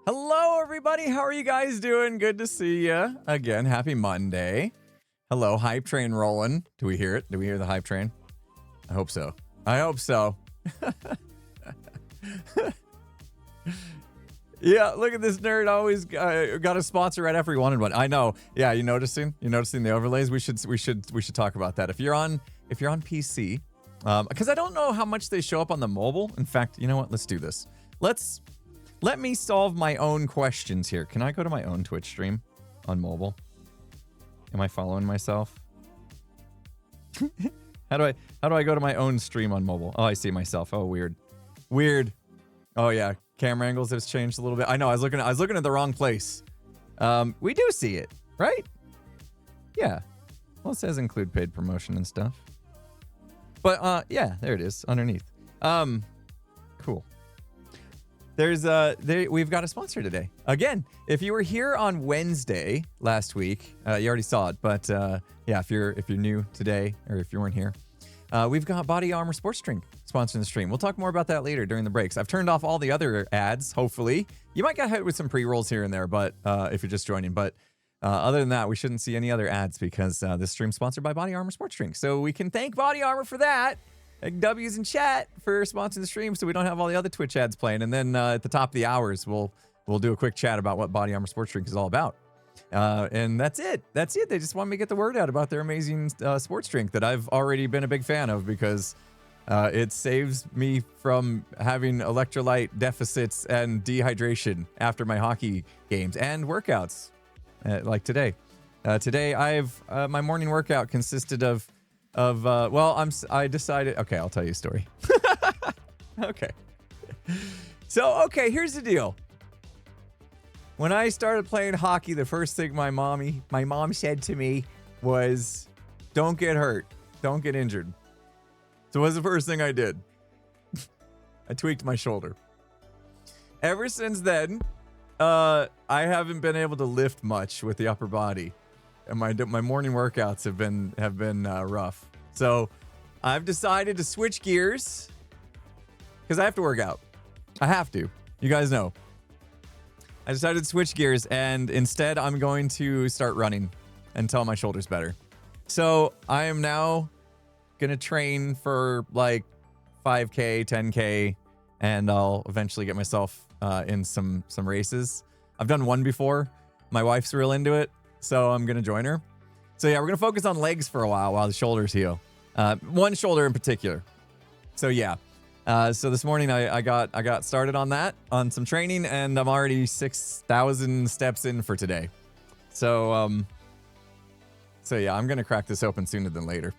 Hello, everybody. How are you guys doing? Good to see you again. Happy Monday. Hello, hype train rolling. Do we hear it? Do we hear the hype train? I hope so. I hope so. Yeah, look at this nerd. Always got a sponsor right after he wanted one. I know. Yeah, you noticing? You noticing the overlays? We should talk about that. If you're on PC, because I don't know how much they show up on the mobile. In fact, you know what? Let's do this. Let me solve my own questions here. Can I go to my own Twitch stream on mobile? Am I following myself? How do I go to my own stream on mobile? Oh, I see myself. Oh, weird. Weird. Oh yeah, camera angles has changed a little bit. I know. I was looking at the wrong place. We do see it, right? Yeah. Well, it says include paid promotion and stuff. But yeah, there it is underneath. Cool. We've got a sponsor today. Again, if you were here on Wednesday last week, you already saw it. But yeah, if you're new today, or if you weren't here, we've got Body Armor Sports Drink sponsoring the stream. We'll talk more about that later during the breaks. I've turned off all the other ads. Hopefully, you might get hit with some pre-rolls here and there, but if you're just joining. But other than that, we shouldn't see any other ads because this stream's sponsored by Body Armor Sports Drink. So we can thank Body Armor for that. W's in chat for sponsoring the stream, so we don't have all the other Twitch ads playing. And then at the top of the hours, we'll do a quick chat about what Body Armor Sports Drink is all about. And that's it. That's it. They just want me to get the word out about their amazing sports drink that I've already been a big fan of because it saves me from having electrolyte deficits and dehydration after my hockey games and workouts, like today. Today, my morning workout consisted of I decided, okay, I'll tell you a story. Okay. So, okay, here's the deal. When I started playing hockey, the first thing my mom said to me was, don't get hurt. Don't get injured. So what was the first thing I did? I tweaked my shoulder. Ever since then, I haven't been able to lift much with the upper body. And my morning workouts have been rough. So I've decided to switch gears because I have to work out. I have to. You guys know. I decided to switch gears, and instead I'm going to start running until my shoulder's better. So I am now gonna train for like 5K, 10K, and I'll eventually get myself in some races. I've done one before. My wife's real into it. So I'm going to join her. So yeah, we're going to focus on legs for a while the shoulders heal. One shoulder in particular. So yeah. So this morning I got started on that, on some training, and I'm already 6,000 steps in for today. So yeah, I'm going to crack this open sooner than later.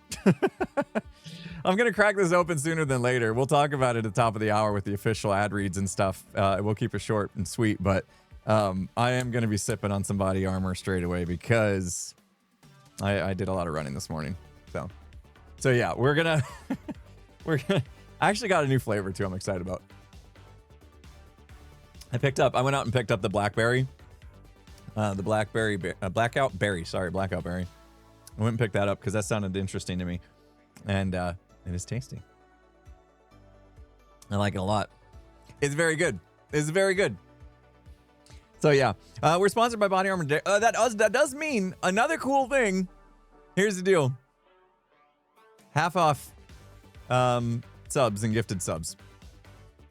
I'm going to crack this open sooner than later. We'll talk about it at the top of the hour with the official ad reads and stuff. We'll keep it short and sweet, but I am going to be sipping on some Body Armor straight away because I did a lot of running this morning. So yeah, we're gonna I actually got a new flavor too. I'm excited about. I went out and picked up the blackberry, blackout berry. Sorry, blackout berry. I went and picked that up because that sounded interesting to me, and it is tasty. I like it a lot. It's very good. It's very good. So yeah, we're sponsored by Body Armor. That does mean another cool thing. Here's the deal. Half off subs and gifted subs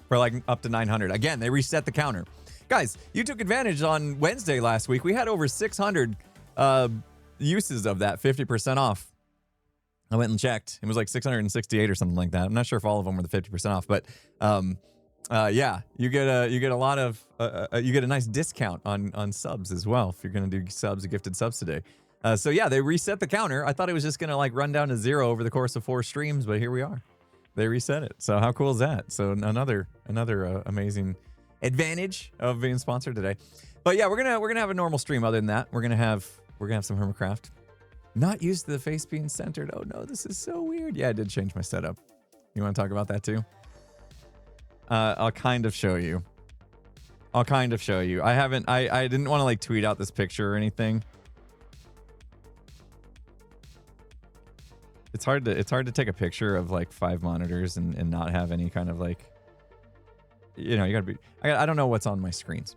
for like up to 900. Again, they reset the counter. Guys, you took advantage on Wednesday last week. We had over 600 uses of that 50% off. I went and checked. It was like 668 or something like that. I'm not sure if all of them were the 50% off, but yeah, you get a lot of you get a nice discount on subs as well if you're gonna do subs, gifted subs today. So yeah, they reset the counter. I thought it was just gonna like run down to 0 over the course of 4 streams, but here we are. They reset it. So how cool is that? So another amazing advantage of being sponsored today. But yeah, we're gonna have a normal stream. Other than that, we're gonna have some Hermitcraft. Not used to the face being centered. Oh no, this is so weird. Yeah, I did change my setup. You want to talk about that too? I'll kind of show you. I didn't want to like tweet out this picture or anything. It's hard to take a picture of like 5 monitors and not have any kind of like, you know, you gotta be, I don't know what's on my screens.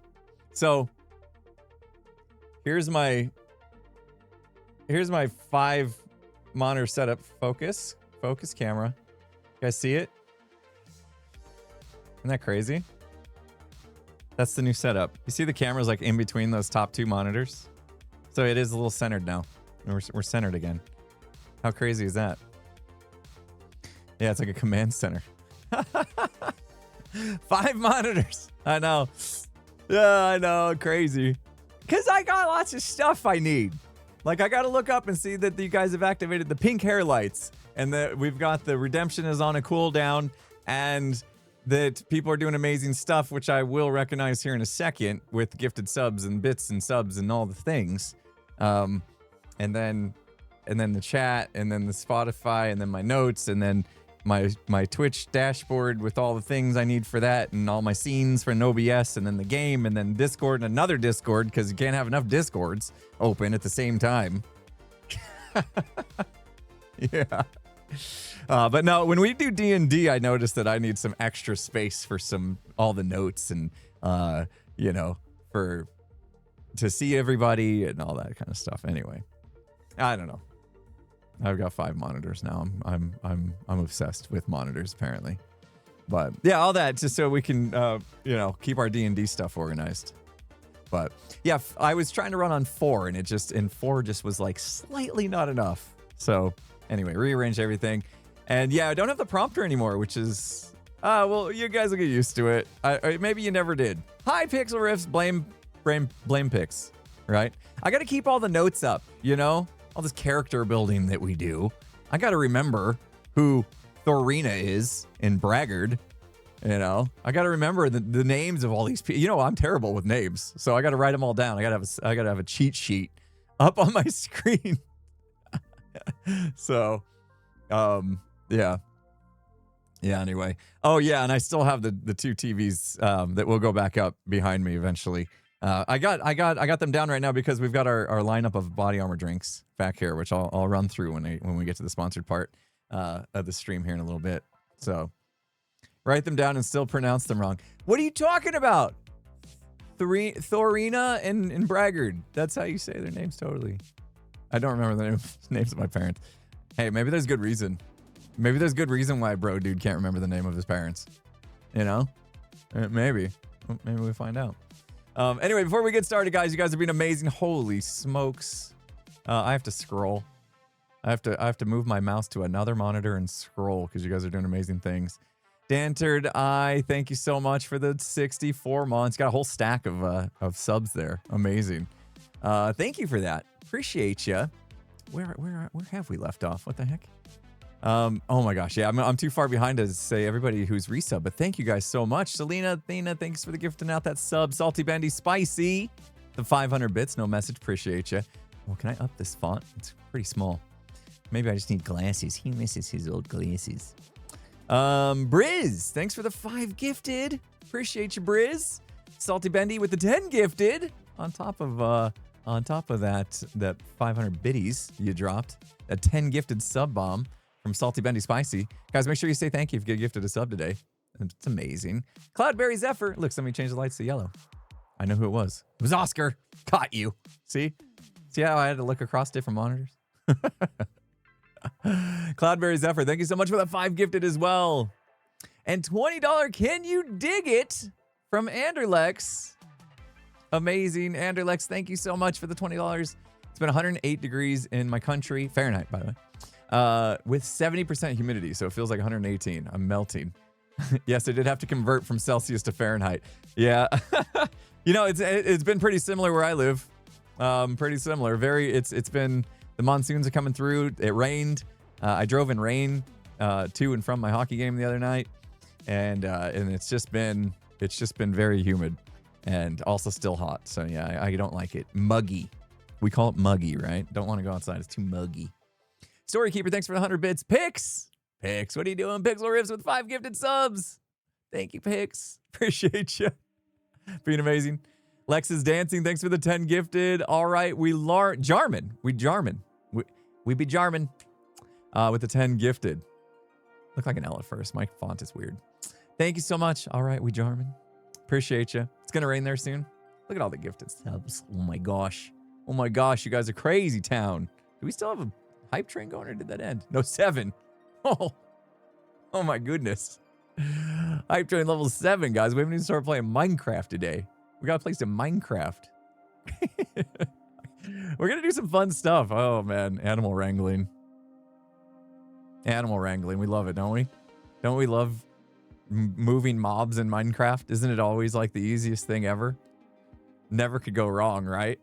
So here's my 5 monitor setup. Focus camera. You guys see it? Isn't that crazy? That's the new setup. You see the camera's like in between those top 2 monitors? So it is a little centered now. We're centered again. How crazy is that? Yeah, it's like a command center. 5 monitors. I know. Yeah, I know. Crazy. Because I got lots of stuff I need. Like, I got to look up and see that you guys have activated the pink hair lights. And that we've got the redemption is on a cooldown. And that people are doing amazing stuff, which I will recognize here in a second with gifted subs and bits and subs and all the things. And then the chat, and then the Spotify, and then my notes, and then my Twitch dashboard with all the things I need for that, and all my scenes for an OBS, and then the game, and then Discord, and another Discord, because you can't have enough Discords open at the same time. Yeah. But no, when we do D&D, I noticed that I need some extra space for all the notes and, you know, to see everybody and all that kind of stuff. Anyway, I don't know. I've got 5 monitors now. I'm obsessed with monitors apparently. But yeah, all that just so we can, you know, keep our D&D stuff organized. But yeah, I was trying to run on 4 and 4 just was like slightly not enough. So anyway, rearrange everything. And yeah, I don't have the prompter anymore, which is, well, you guys will get used to it. Maybe you never did. Hi, Pixel Riffs, blame Pix, right? I got to keep all the notes up, you know? All this character building that we do. I got to remember who Thorina is in Braggart, you know? I got to remember the names of all these people. You know, I'm terrible with names, so I got to write them all down. I got to have a cheat sheet up on my screen. So, yeah. Yeah, anyway. Oh, yeah, and I still have the 2 TVs that will go back up behind me eventually. I got them down right now because we've got our lineup of Body Armor drinks back here, which I'll run through when we get to the sponsored part of the stream here in a little bit. So, write them down and still pronounce them wrong. What are you talking about? Thorina and Braggart. That's how you say their names totally. I don't remember the names of my parents. Hey, maybe there's good reason. Maybe there's good reason why bro dude can't remember the name of his parents. You know? Maybe. Maybe we'll find out. Anyway, before we get started, guys, you guys have been amazing. Holy smokes. I have to scroll. I have to move my mouse to another monitor and scroll because you guys are doing amazing things. Dantered Eye, thank you so much for the 64 months. Got a whole stack of subs there. Amazing. Thank you for that. Appreciate you. Where have we left off? What the heck? Oh my gosh, yeah, I'm too far behind to say everybody who's resub, but thank you guys so much. Selena, Athena, thanks for the gifting out that sub. Salty Bendy, Spicy, the 500 bits, no message, appreciate you. Well, can I up this font? It's pretty small. Maybe I just need glasses. He misses his old glasses. Briz, thanks for the 5 gifted. Appreciate you, Briz. Salty Bendy with the 10 gifted. On top of that 500 biddies you dropped, a 10 gifted sub bomb from Salty Bendy Spicy. Guys, make sure you say thank you if you get gifted a sub today. It's amazing. Cloudberry Zephyr. Look, somebody changed the lights to yellow. I know who it was. It was Oscar. Caught you. See how I had to look across different monitors? Cloudberry Zephyr, thank you so much for that 5 gifted as well. And $20 Can You Dig It from Anderlex. Amazing. Anderlex, thank you so much for the $20. It's been 108 degrees in my country. Fahrenheit, by the way. With 70% humidity, so it feels like 118. I'm melting. Yes, I did have to convert from Celsius to Fahrenheit. Yeah. You know, it's been pretty similar where I live. Pretty similar. It's been, the monsoons are coming through. It rained. I drove in rain to and from my hockey game the other night. And it's just been very humid and also still hot. So yeah, I don't like it. Muggy. We call it muggy, right? Don't want to go outside. It's too muggy. Storykeeper, thanks for the 100 bits. Pix, what are you doing? Pixel Riffs with 5 gifted subs. Thank you, Pix. Appreciate you. Being amazing. Lex is dancing. Thanks for the 10 gifted. All right, Jarman. We be Jarman with the 10 gifted. Look like an L at first. My font is weird. Thank you so much. All right, we Jarman. Appreciate you. It's going to rain there soon. Look at all the gifted subs. Oh my gosh. Oh my gosh, you guys are crazy town. Do we still have a hype train going or did that end? No, 7. Oh my goodness. Hype train level 7, guys. We haven't even started playing Minecraft today. We got to play some Minecraft. We're going to do some fun stuff. Oh man, animal wrangling. Animal wrangling. We love it, don't we? Don't we love moving mobs in Minecraft? Isn't it always like the easiest thing ever? Never could go wrong, right?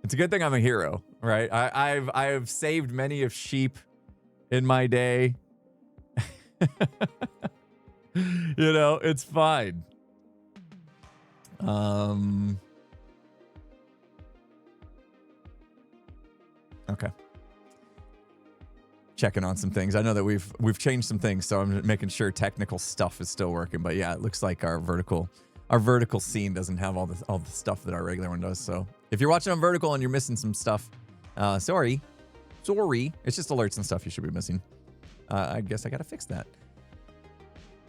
It's a good thing I'm a hero, right? I've saved many of sheep in my day. You know, it's fine. Okay. Checking on some things. I know that we've changed some things, so I'm making sure technical stuff is still working. But yeah, it looks like our vertical scene doesn't have all the stuff that our regular one does. So if you're watching on vertical and you're missing some stuff, sorry. It's just alerts and stuff you should be missing. I guess I gotta fix that.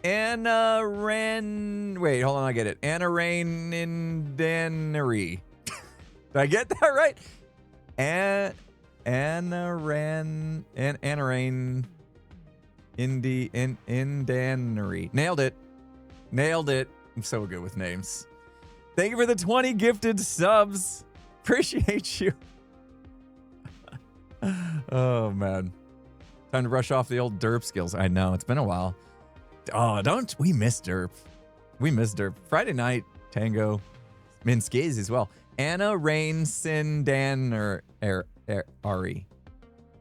Wait, hold on, I get it. Anarain-indanery. Did I get that right? Anarain-indanery. Nailed it. I'm so good with names. Thank you for the 20 gifted subs. Appreciate you. Oh, man. Time to brush off the old derp skills. I know, it's been a while. Oh, we miss derp. We miss derp. Friday night, Tango, Minskiz as well. Anna Rain Sindan Ari.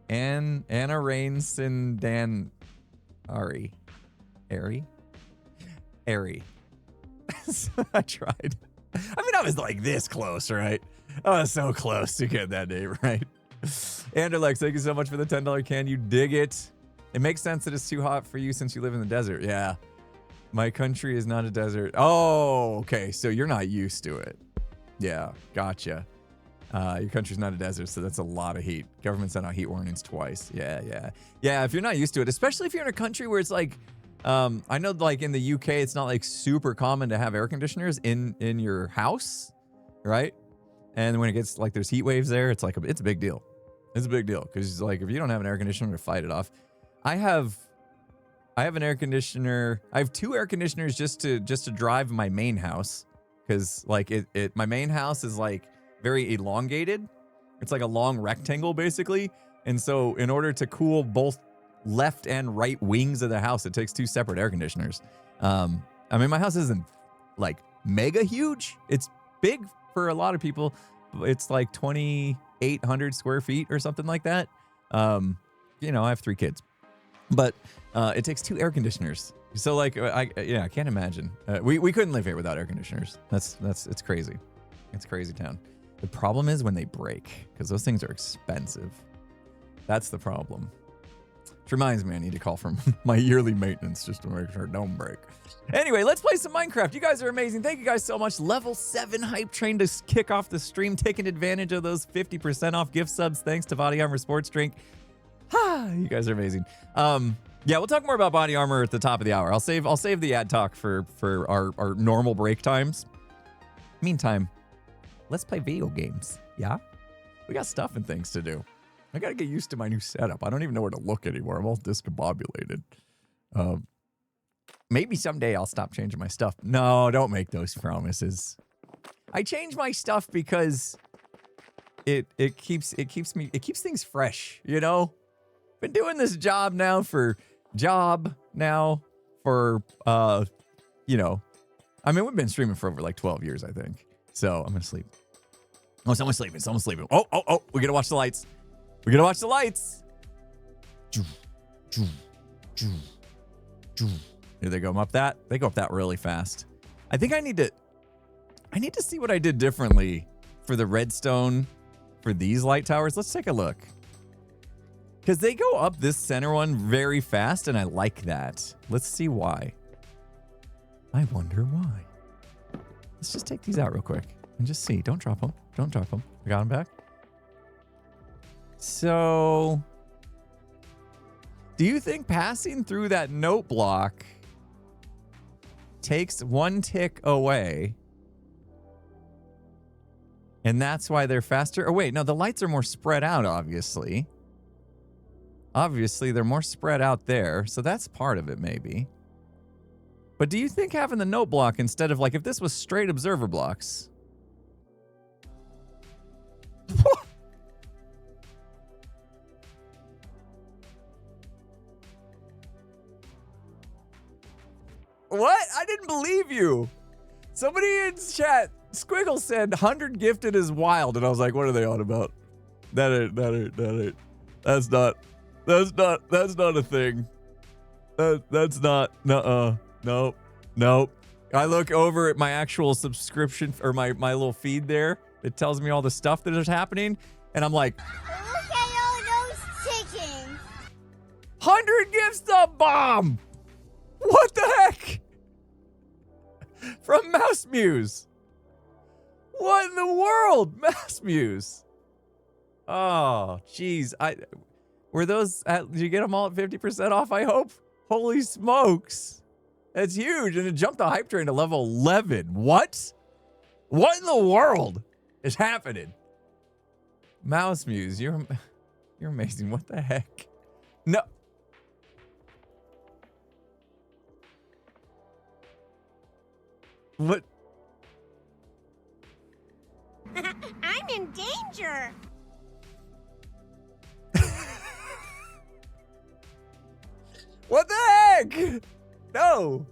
Anna Rain Sindan Ari. Ari. I tried. I mean, I was like this close, right? I was so close to get that name right. Anderlex, thank you so much for the $10 can. You dig it. It makes sense that it's too hot for you since you live in the desert. Yeah. My country is not a desert. Oh, okay. So you're not used to it. Yeah, gotcha. Your country's not a desert, so that's a lot of heat. Government sent out heat warnings twice. Yeah. Yeah, if you're not used to it, especially if you're in a country where it's like, I know like in the UK, it's not like super common to have air conditioners in your house, right? And when it gets like there's heat waves there, it's like it's a big deal. It's a big deal because like if you don't have an air conditioner to fight it off, I have an air conditioner. I have 2 air conditioners just to drive my main house because like my main house is like very elongated. It's like a long rectangle basically, and so in order to cool both left and right wings of the house, it takes 2 separate air conditioners. I mean, my house isn't like mega huge. It's big for a lot of people. It's like 2,800 square feet or something like that. You know, I have 3 kids, but it takes 2 air conditioners. So like, I can't imagine. We couldn't live here without air conditioners. It's crazy. It's crazy town. The problem is when they break, because those things are expensive. That's the problem. Which reminds me, I need to call from my yearly maintenance just to make sure it don't break. Anyway, let's play some Minecraft. You guys are amazing. Thank you guys so much. Level 7 hype train to kick off the stream, taking advantage of those 50% off gift subs. Thanks to Body Armor Sports Drink. You guys are amazing. Yeah, we'll talk more about Body Armor at the top of the hour. I'll save the ad talk for our normal break times. Meantime, let's play video games. Yeah? We got stuff and things to do. I got to get used to my new setup. I don't even know where to look anymore. I'm all discombobulated. Maybe someday I'll stop changing my stuff. No, don't make those promises. I change my stuff because it keeps things fresh, you know? Been doing this job now for you know, I mean, we've been streaming for over like 12 years, I think. So I'm gonna sleep. Oh, someone's sleeping. Oh, we gotta watch the lights. Here they go up that. They go up that really fast. I think I need to see what I did differently for the redstone for these light towers. Let's take a look. Because they go up this center one very fast, and I like that. Let's see why. I wonder why. Let's just take these out real quick and just see. Don't drop them. I got them back. So, do you think passing through that note block takes 1 tick away And that's why they're faster. Oh, wait, no, the lights are more spread out, obviously. Obviously, they're more spread out there, so that's part of it, maybe. But do you think having the note block instead of, like, if this was straight observer blocks... What? I didn't believe you. Somebody in chat, Squiggle said 100 gifted is wild, and I was like, what are they on about? That ain't. That's not a thing. That's not, nope. I look over at my actual subscription, or my little feed there. It tells me all the stuff that is happening, and I'm like, look at all those chickens. 100 gifts a bomb. What the heck? From Mouse Muse. What in the world? Mouse Muse. Oh, jeez. Were those did you get them all at 50% off, I hope? Holy smokes. That's huge. And it jumped the hype train to level 11. What? What in the world is happening? Mouse Muse, you're amazing. What the heck? No. What? I'm in danger. What the heck? No.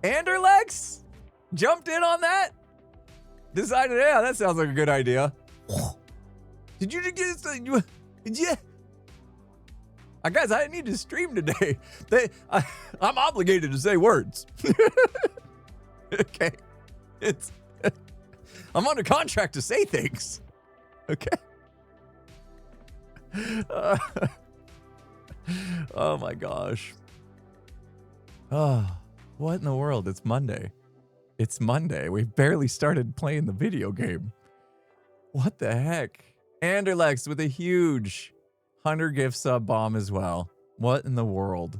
Anderlex jumped in on that? Decided, yeah, that sounds like a good idea. Did you just get this? Did you? Guys, I didn't need to stream today. I'm obligated to say words. Okay. I'm under contract to say things. Okay. Oh my gosh. Oh, what in the world? It's Monday. It's Monday. We've barely started playing the video game. What the heck? Anderlex with a huge 100 gift sub bomb as well. What in the world?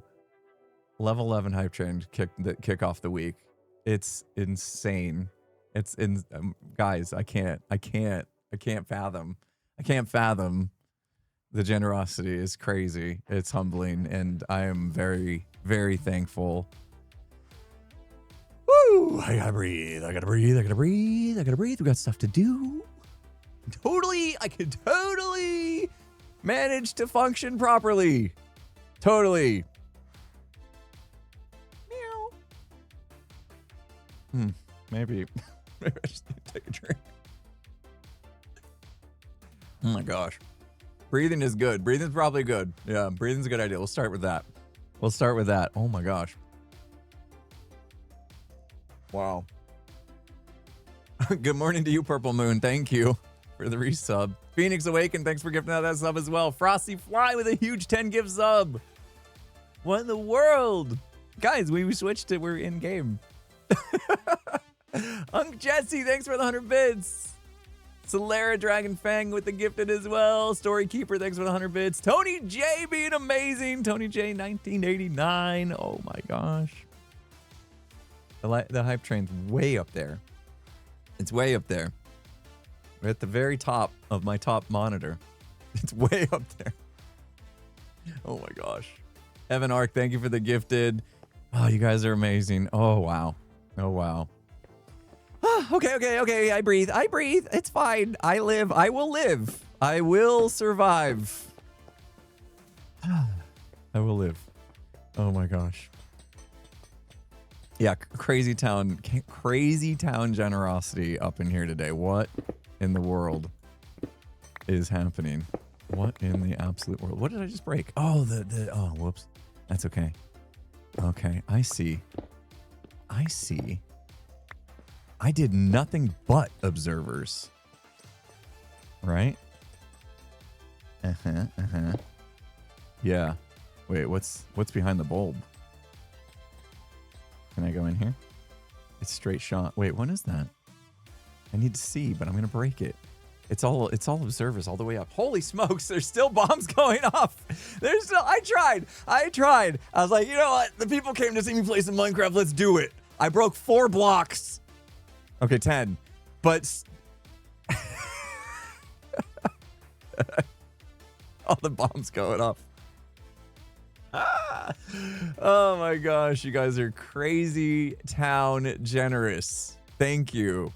Level 11 hype train kick off the week. It's insane. It's in guys, I can't fathom. I can't fathom. The generosity is crazy. It's humbling, and I am very, very thankful. Woo! I gotta breathe. We got stuff to do. I could totally manage to function properly. Totally. Meow. Maybe I just need to take a drink. Oh my gosh. Breathing is good. Breathing's probably good. Yeah, breathing's a good idea. We'll start with that. Oh my gosh. Wow. Good morning to you, Purple Moon. Thank you for the resub. Phoenix Awaken, thanks for gifting out that sub as well. Frosty Fly with a huge 10 gift sub. What in the world? Guys, we switched it. We're in game. Unc Jesse, thanks for the 100 bits. Solera Dragon Fang with the gifted as well. Story Keeper, thanks for the 100 bits. Tony J being amazing. Tony J 1989. Oh my gosh. The hype train's way up there. It's way up there. We're at the very top of my top monitor. It's way up there. Oh my gosh. Evan Ark, thank you for the gifted. Oh, you guys are amazing. Oh, wow. Oh, wow. Okay. I breathe. It's fine. I live. I will live. I will survive. I will live. Oh my gosh. Yeah, crazy town generosity up in here today. What in the world is happening? What in the absolute world? What did I just break? Oh, oh, whoops. That's okay. Okay, I see. I did nothing but observers. Right? Yeah. Wait, what's behind the bulb? Can I go in here? It's straight shot. Wait, what is that? I need to see, but I'm gonna break it. It's all observers all the way up. Holy smokes, there's still bombs going off. There's still, I tried. I was like, you know what? The people came to see me play some Minecraft. Let's do it. I broke 4 blocks. Okay, 10. But All the bombs going off. Ah! Oh my gosh, you guys are crazy town generous. Thank you.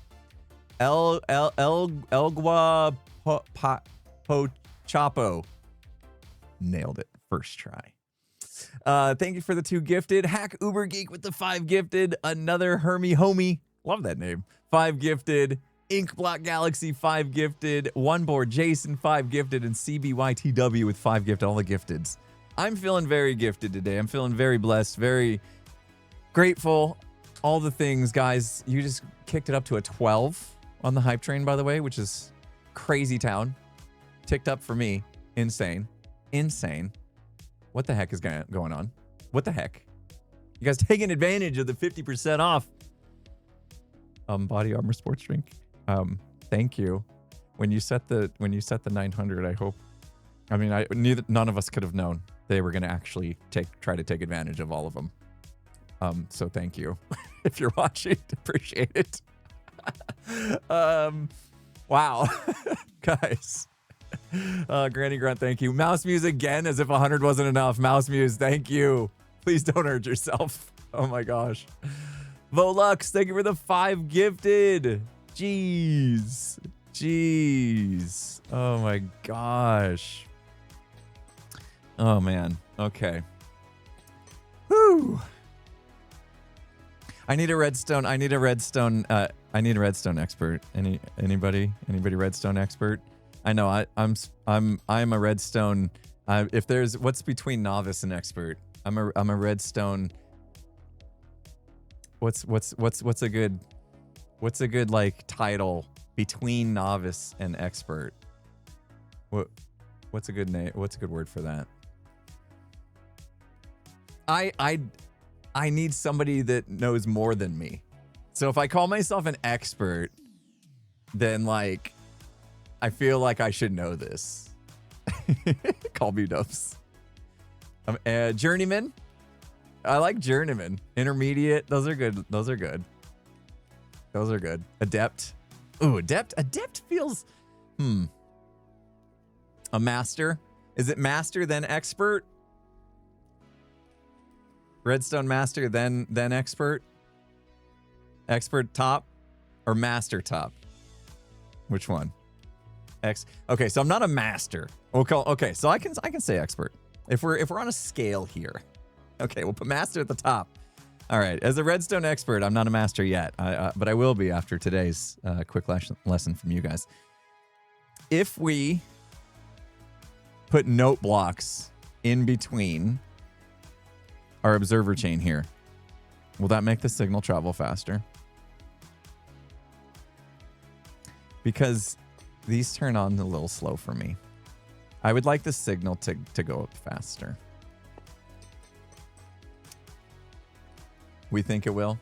Elgua Chapo. Nailed it. First try. Thank you for the 2 gifted. Hack Uber Geek with the 5 gifted. Another Hermie Homie. Love that name. 5 gifted. Ink Block Galaxy 5 gifted. One Board Jason 5 gifted. And CBYTW with 5 gifted. All the gifteds. I'm feeling very gifted today. I'm feeling very blessed, very grateful. All the things, guys. You just kicked it up to a 12 on the hype train, by the way, which is crazy town. Ticked up for me. Insane. Insane. What the heck is going on? What the heck? You guys taking advantage of the 50% off. Body Armor Sports Drink. Thank you. When you set the 900, I hope. I mean, none of us could have known they were going to actually try to take advantage of all of them. So thank you. If you're watching, appreciate it. Wow. Guys. Granny Grunt, thank you. Mouse Muse again, as if 100 wasn't enough. Mouse Muse, thank you. Please don't hurt yourself. Oh my gosh. Volux, thank you for the 5 gifted. Jeez. Jeez. Oh my gosh. Oh man. Okay. Whew. I need a redstone. I need a redstone expert. Anybody redstone expert? I know I'm a redstone. If there's what's between novice and expert, I'm a redstone. What's a good like title between novice and expert? What's a good name? What's a good word for that? I need somebody that knows more than me. So if I call myself an expert, then like I feel like I should know this. Call me Dubs. Journeyman. I like journeyman. Intermediate. Those are good. Those are good. Those are good. Adept. Ooh, adept. Adept feels. A master. Is it master then expert? Redstone master then expert. Expert top or master top? Which one? Okay, so I'm not a master. Okay, so I can say expert. If we're on a scale here. Okay, we'll put master at the top. All right, as a redstone expert, I'm not a master yet, but I will be after today's quick lesson from you guys. If we put note blocks in between our observer chain here, will that make the signal travel faster? Because these turn on a little slow for me. I would like the signal to go up faster. We think it will.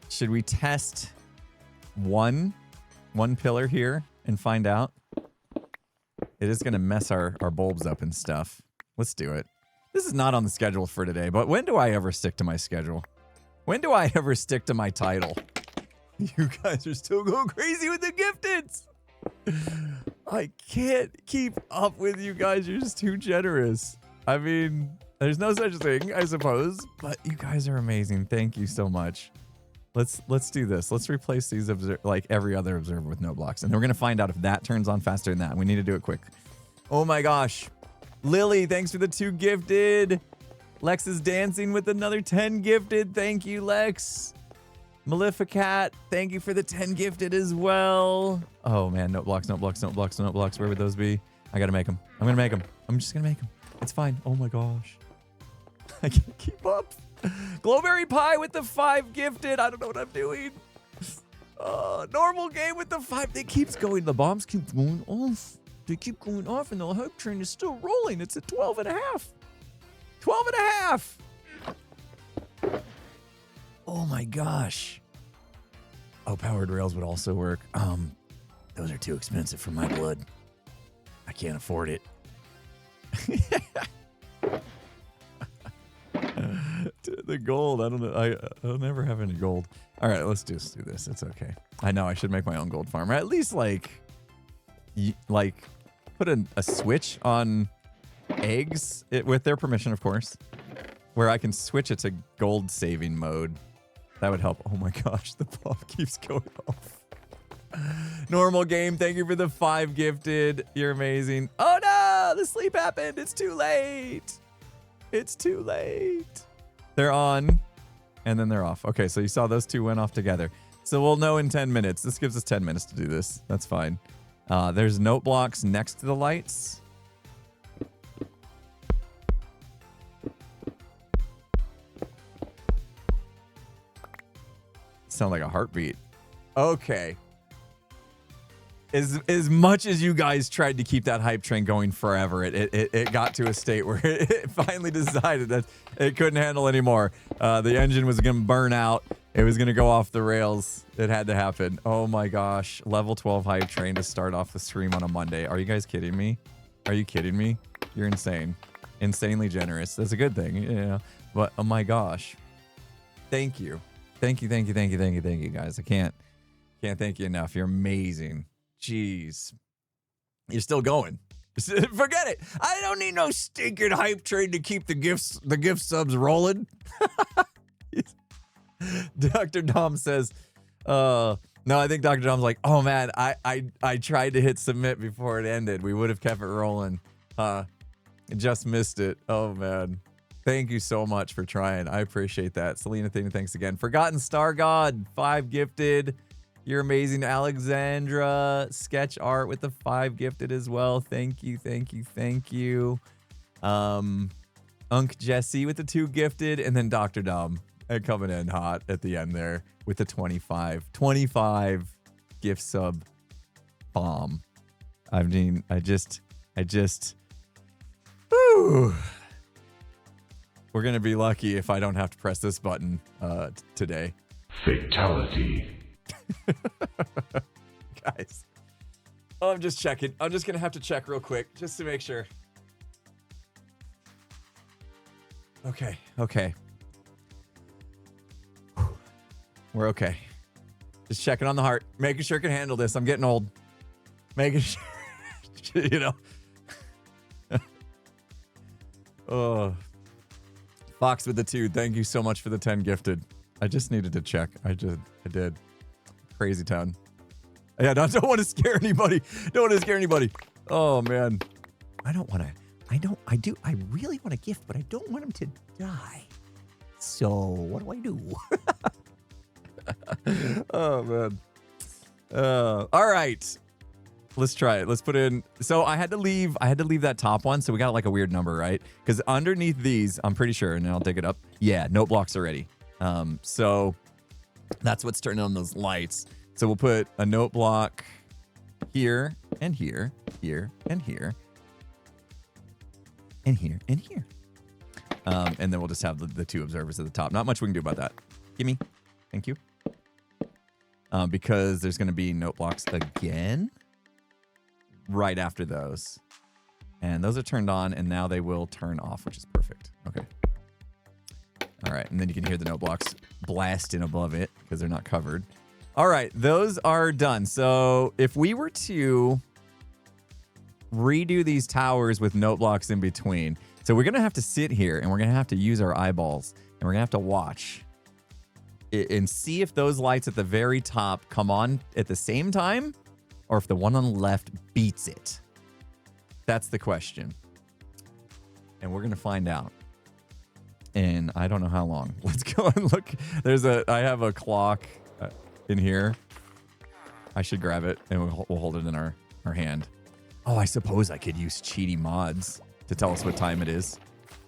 Should we test one pillar here and find out? It is going to mess our bulbs up and stuff. Let's do it. This is not on the schedule for today, but when do I ever stick to my schedule? When do I ever stick to my title? You guys are still going crazy with the gifteds. I can't keep up with you guys. You're just too generous. I mean, there's no such thing, I suppose, but you guys are amazing. Thank you so much. Let's do this. Let's replace these like every other observer with no blocks, and then we're gonna find out if that turns on faster than that. We need to do it quick. Oh my gosh, Lily, thanks for the 2 gifted. Lex is dancing with another 10 gifted. Thank you, Lex. Maleficat, thank you for the 10 gifted as well. Oh man, no blocks, no blocks, no blocks, no blocks. Where would those be? I gotta make them. I'm gonna make them. I'm just gonna make them. It's fine. Oh my gosh. I can't keep up. Glowberry Pie with the 5 gifted. I don't know what I'm doing. Normal game with the 5. It keeps going. The bombs keep going off. They keep going off and the hype train is still rolling. It's at 12 and a half. 12 and a half. Oh my gosh. Oh, powered rails would also work. Those are too expensive for my blood. I can't afford it. The gold, I don't know. I'll never have any gold. All right, let's just do this. It's okay. I know I should make my own gold farm, or at least like put a switch on eggs, with their permission, of course, where I can switch it to gold saving mode. That would help. Oh my gosh, the pop keeps going off. Normal game, thank you for the 5 gifted. You're amazing. Oh no, the sleep happened. It's too late. It's too late. They're on, and then they're off. Okay, so you saw those two went off together. So we'll know in 10 minutes. This gives us 10 minutes to do this. That's fine. There's note blocks next to the lights. Sound like a heartbeat. Okay. As much as you guys tried to keep that hype train going forever, it got to a state where it finally decided that it couldn't handle anymore. The engine was going to burn out. It was going to go off the rails. It had to happen. Oh my gosh. Level 12 hype train to start off the stream on a Monday. Are you guys kidding me? Are you kidding me? You're insane. Insanely generous. That's a good thing. Yeah. But oh my gosh. Thank you. Thank you, thank you, thank you, thank you, thank you, guys. I can't thank you enough. You're amazing. Jeez. You're still going. Forget it. I don't need no stinking hype train to keep the gift subs rolling. Dr. Dom says, no, I think Dr. Dom's like, oh man, I tried to hit submit before it ended. We would have kept it rolling. Just missed it. Oh man. Thank you so much for trying. I appreciate that. Selena, thanks again. Forgotten Star God, 5 gifted. You're amazing. Alexandra, sketch art with the 5 gifted as well. Thank you, thank you, thank you. Unk Jesse with the 2 gifted, and then Dr. Dom coming in hot at the end there with the 25 gift sub bomb. I mean, I just, whew. We're going to be lucky if I don't have to press this button today. Fatality. Guys. Oh, I'm just checking. I'm just going to have to check real quick just to make sure. Okay. We're okay. Just checking on the heart. Making sure it can handle this. I'm getting old. Making sure, you know. Oh. Fox with the 2. Thank you so much for the 10 gifted. I just needed to check. I did. Crazy town. Yeah, don't want to scare anybody. Don't want to scare anybody. Oh man. I really want a gift, but I don't want him to die. So what do? Oh man. All right. Let's try it. Let's put in. So I had to leave that top one. So we got like a weird number, right? Because underneath these, I'm pretty sure, and I'll dig it up. Yeah, note blocks already. So that's what's turning on those lights. So we'll put a note block here and here, here and here, and here and here. And then we'll just have the 2 observers at the top. Not much we can do about that. Gimme. Thank you. Because there's going to be note blocks again right after those. And those are turned on, and now they will turn off, which is perfect. Okay. All right, and then you can hear the note blocks blasting above it because they're not covered. All right, those are done. So if we were to redo these towers with note blocks in between, so we're going to have to sit here, and we're going to have to use our eyeballs, and we're going to have to watch and see if those lights at the very top come on at the same time, or if the one on the left beats it. That's the question. And we're going to find out. And I don't know how long. Let's go and look. I have a clock in here. I should grab it and we'll hold it in our hand. Oh, I suppose I could use cheaty mods to tell us what time it is.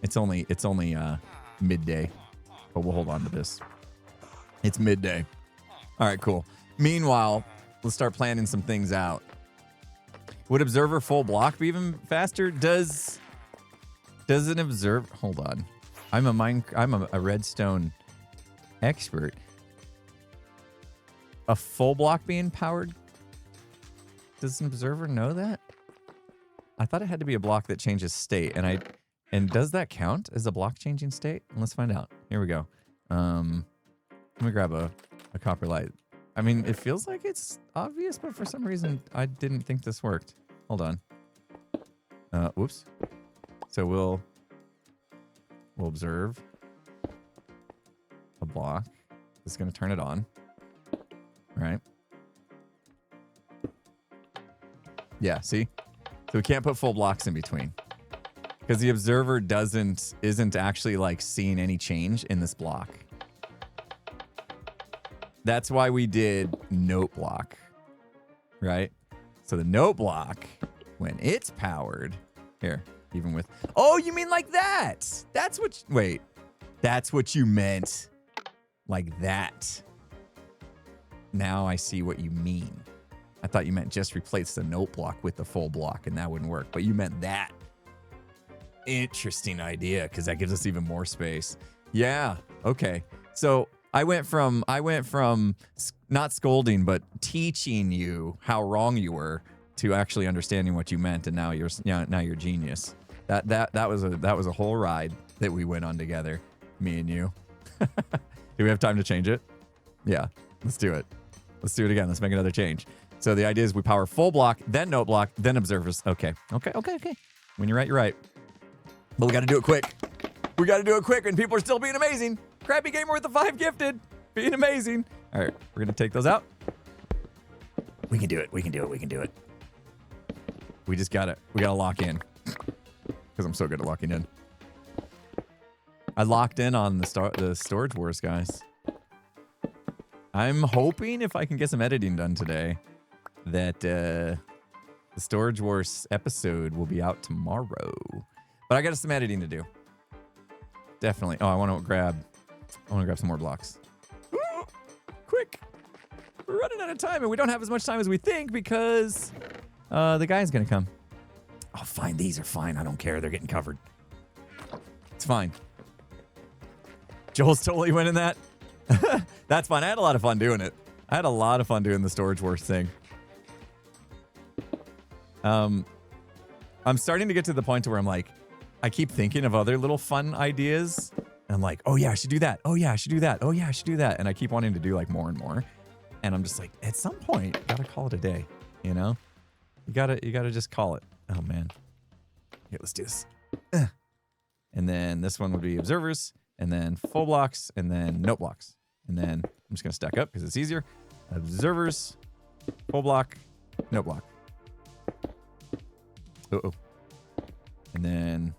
It's only midday, but we'll hold on to this. It's midday. All right, cool. Meanwhile, let's start planning some things out. Would observer full block be even faster? Does an observer? Hold on. I'm a redstone expert. A full block being powered? Does an observer know that? I thought it had to be a block that changes state, and does that count as a block changing state? Let's find out. Here we go. Let me grab a copper light. I mean, it feels like it's obvious, but for some reason, I didn't think this worked. Hold on. Whoops. So we'll observe a block. This is going to turn it on. Right? Yeah, see? So we can't put full blocks in between. Because the observer isn't actually like seeing any change in this block. That's why we did note block. Right? So the note block, when it's powered, here, even with, oh, you mean like that? That's what, wait, that's what you meant. Like that. Now I see what you mean. I thought you meant just replace the note block with the full block and that wouldn't work, but you meant that. Interesting idea, because that gives us even more space. Yeah, okay. So I went from not scolding, but teaching you how wrong you were to actually understanding what you meant, and now you're genius. That was a whole ride that we went on together, me and you. Do we have time to change it? Yeah, let's do it. Let's do it again. Let's make another change. So the idea is we power full block, then note block, then observers. Okay. When you're right, you're right. But we got to do it quick. We got to do it quick, and people are still being amazing. Crappy Gamer with the 5 gifted. Being amazing. All right, we're going to take those out. We can do it. We can do it. We can do it. We just got to, we got to lock in. Because I'm so good at locking in. I locked in on the Storage Wars, guys. I'm hoping if I can get some editing done today that the Storage Wars episode will be out tomorrow. But I got some editing to do. Definitely. Oh, I want to grab some more blocks. Ooh, quick. We're running out of time, and we don't have as much time as we think because the guy's going to come. Oh, fine. These are fine. I don't care. They're getting covered. It's fine. Joel's totally winning that. That's fine. I had a lot of fun doing it. I had a lot of fun doing the Storage Wars thing. I'm starting to get to the point where I'm like, I keep thinking of other little fun ideas. And I'm like, oh yeah, I should do that. Oh yeah, I should do that. Oh yeah, I should do that. And I keep wanting to do like more and more. And I'm just like, at some point, you gotta call it a day. You know? You gotta just call it. Oh man. Okay, let's do this. And then this one would be observers, and then full blocks, and then note blocks. And then I'm just gonna stack up because it's easier. Observers, full block, note block. Uh-oh. And then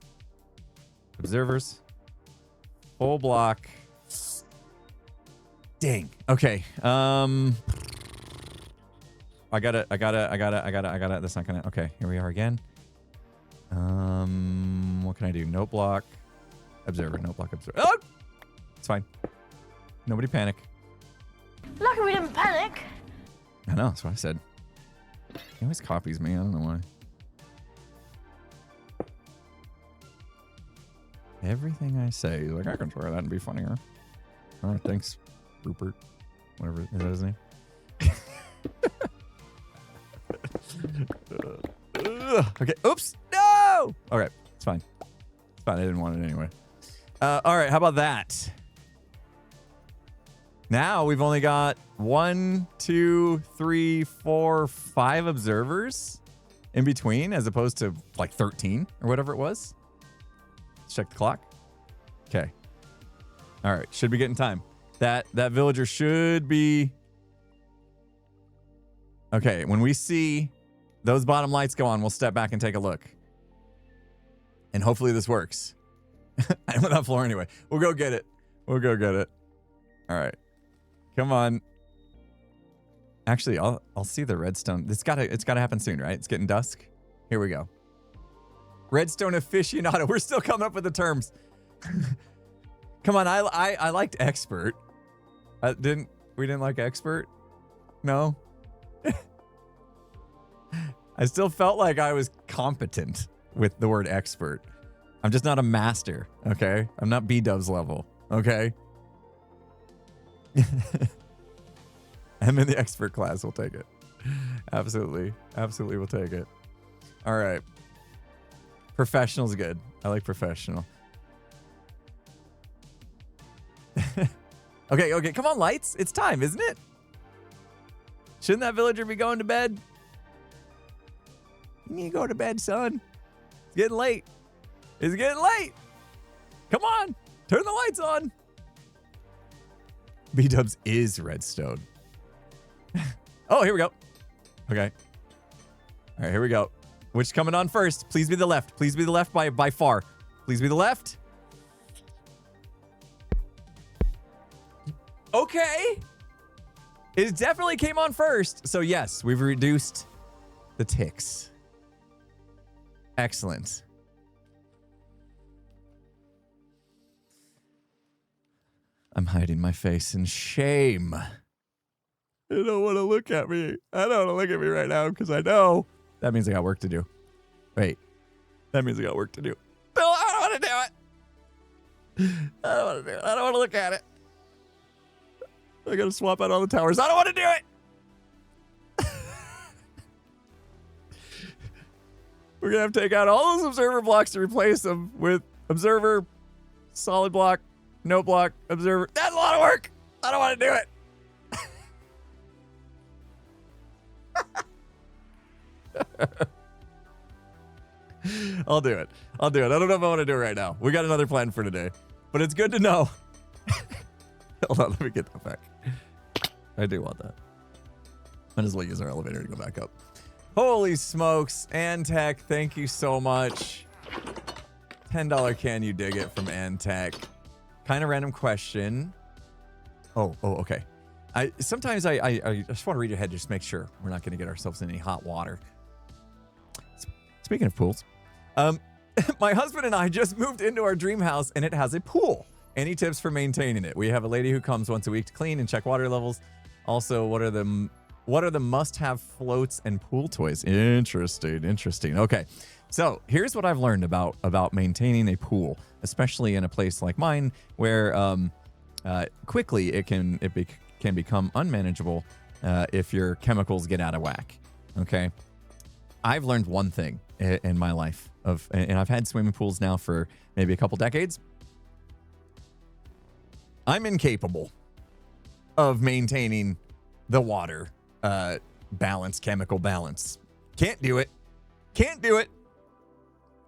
observers, full block. Dang. Okay. I got it. That's not gonna. Okay, here we are again. What can I do? Note block, observer, note block, observer. Oh! It's fine. Nobody panic. Lucky we didn't panic. I know, that's what I said. He always copies me. I don't know why. Everything I say, he's like, I can try that and be funnier. All right, thanks, Rupert. Whatever, is that his name? Okay, oops, no! All right, it's fine. It's fine, I didn't want it anyway. All right, how about that? Now we've only got 1, 2, 3, 4, 5 observers in between, as opposed to like 13 or whatever it was. Let's check the clock. Okay. All right, should be getting time. That villager should be. Okay, when we see those bottom lights go on, we'll step back and take a look. And hopefully this works. I'm on that floor anyway. We'll go get it. We'll go get it. All right. Come on. Actually, I'll see the redstone. It's gotta happen soon, right? It's getting dusk. Here we go. Redstone aficionado. We're still coming up with the terms. Come on, I liked expert. We didn't like expert? No. I still felt like I was competent with the word expert. I'm just not a master, okay? I'm not B-dubs level, okay? I'm in the expert class. We'll take it. Absolutely. Absolutely, we'll take it. All right. Professional's good. I like professional. Okay. Come on, lights. It's time, isn't it? Shouldn't that villager be going to bed? You need to go to bed, son. It's getting late. It's getting late. Come on. Turn the lights on. B-dubs is redstone. Oh, here we go. Okay. All right, here we go. Which coming on first? Please be the left. Please be the left by far. Please be the left. Okay. It definitely came on first. So yes, we've reduced the ticks. Excellent. I'm hiding my face in shame. They don't want to look at me. I don't want to look at me right now because I know that means I got work to do. Wait, that means I got work to do. No, I don't want to do it. I don't want to do it. I don't want to look at it. I got to swap out all the towers. I don't want to do it. We're going to have to take out all those observer blocks to replace them with observer, solid block, no block, observer. That's a lot of work. I don't want to do it. I'll do it. I'll do it. I don't know if I want to do it right now. We got another plan for today, but it's good to know. Hold on, let me get that back. I do want that. Might as well use our elevator to go back up. Holy smokes, Antec, thank you so much. $10 can you dig it from Antec. Kind of random question. Oh, okay. Sometimes I just want to read ahead, just make sure we're not going to get ourselves in any hot water. Speaking of pools, my husband and I just moved into our dream house and it has a pool. Any tips for maintaining it? We have a lady who comes once a week to clean and check water levels. Also, what are the must-have floats and pool toys? Interesting. Okay, so here's what I've learned about maintaining a pool, especially in a place like mine, where quickly it can become unmanageable if your chemicals get out of whack. Okay, I've learned one thing in my life and I've had swimming pools now for maybe a couple decades. I'm incapable of maintaining the water balance, chemical balance. Can't do it.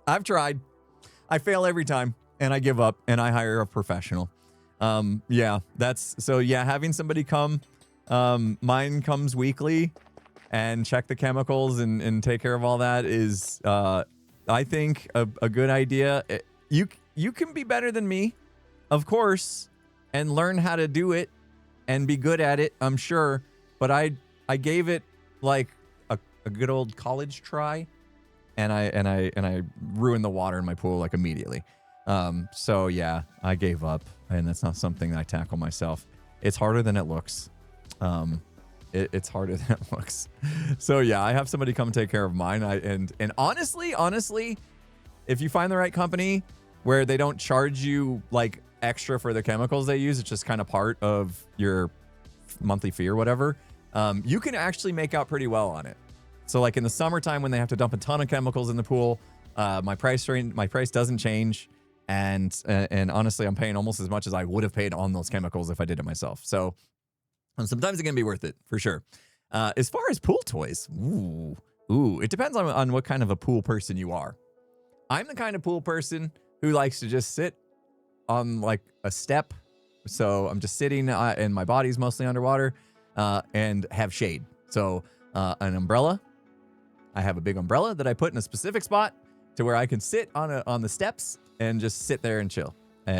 I've tried. I fail every time and I give up and I hire a professional. Having somebody come, mine comes weekly and check the chemicals and take care of all that is, I think, a good idea. You can be better than me, of course, and learn how to do it and be good at it, I'm sure. But I gave it like a good old college try, and I ruined the water in my pool like immediately. So yeah, I gave up, and that's not something that I tackle myself. It's harder than it looks. It's harder than it looks. So yeah, I have somebody come take care of mine. And honestly, if you find the right company where they don't charge you like extra for the chemicals they use, it's just kind of part of your monthly fee or whatever, you can actually make out pretty well on it. So like in the summertime when they have to dump a ton of chemicals in the pool, my price doesn't change. And honestly, I'm paying almost as much as I would have paid on those chemicals if I did it myself. So sometimes it can be worth it for sure. As far as pool toys, it depends on what kind of a pool person you are. I'm the kind of pool person who likes to just sit on like a step. So I'm just sitting and my body's mostly underwater and have shade. So an umbrella. I have a big umbrella that I put in a specific spot to where I can sit on the steps and just sit there and chill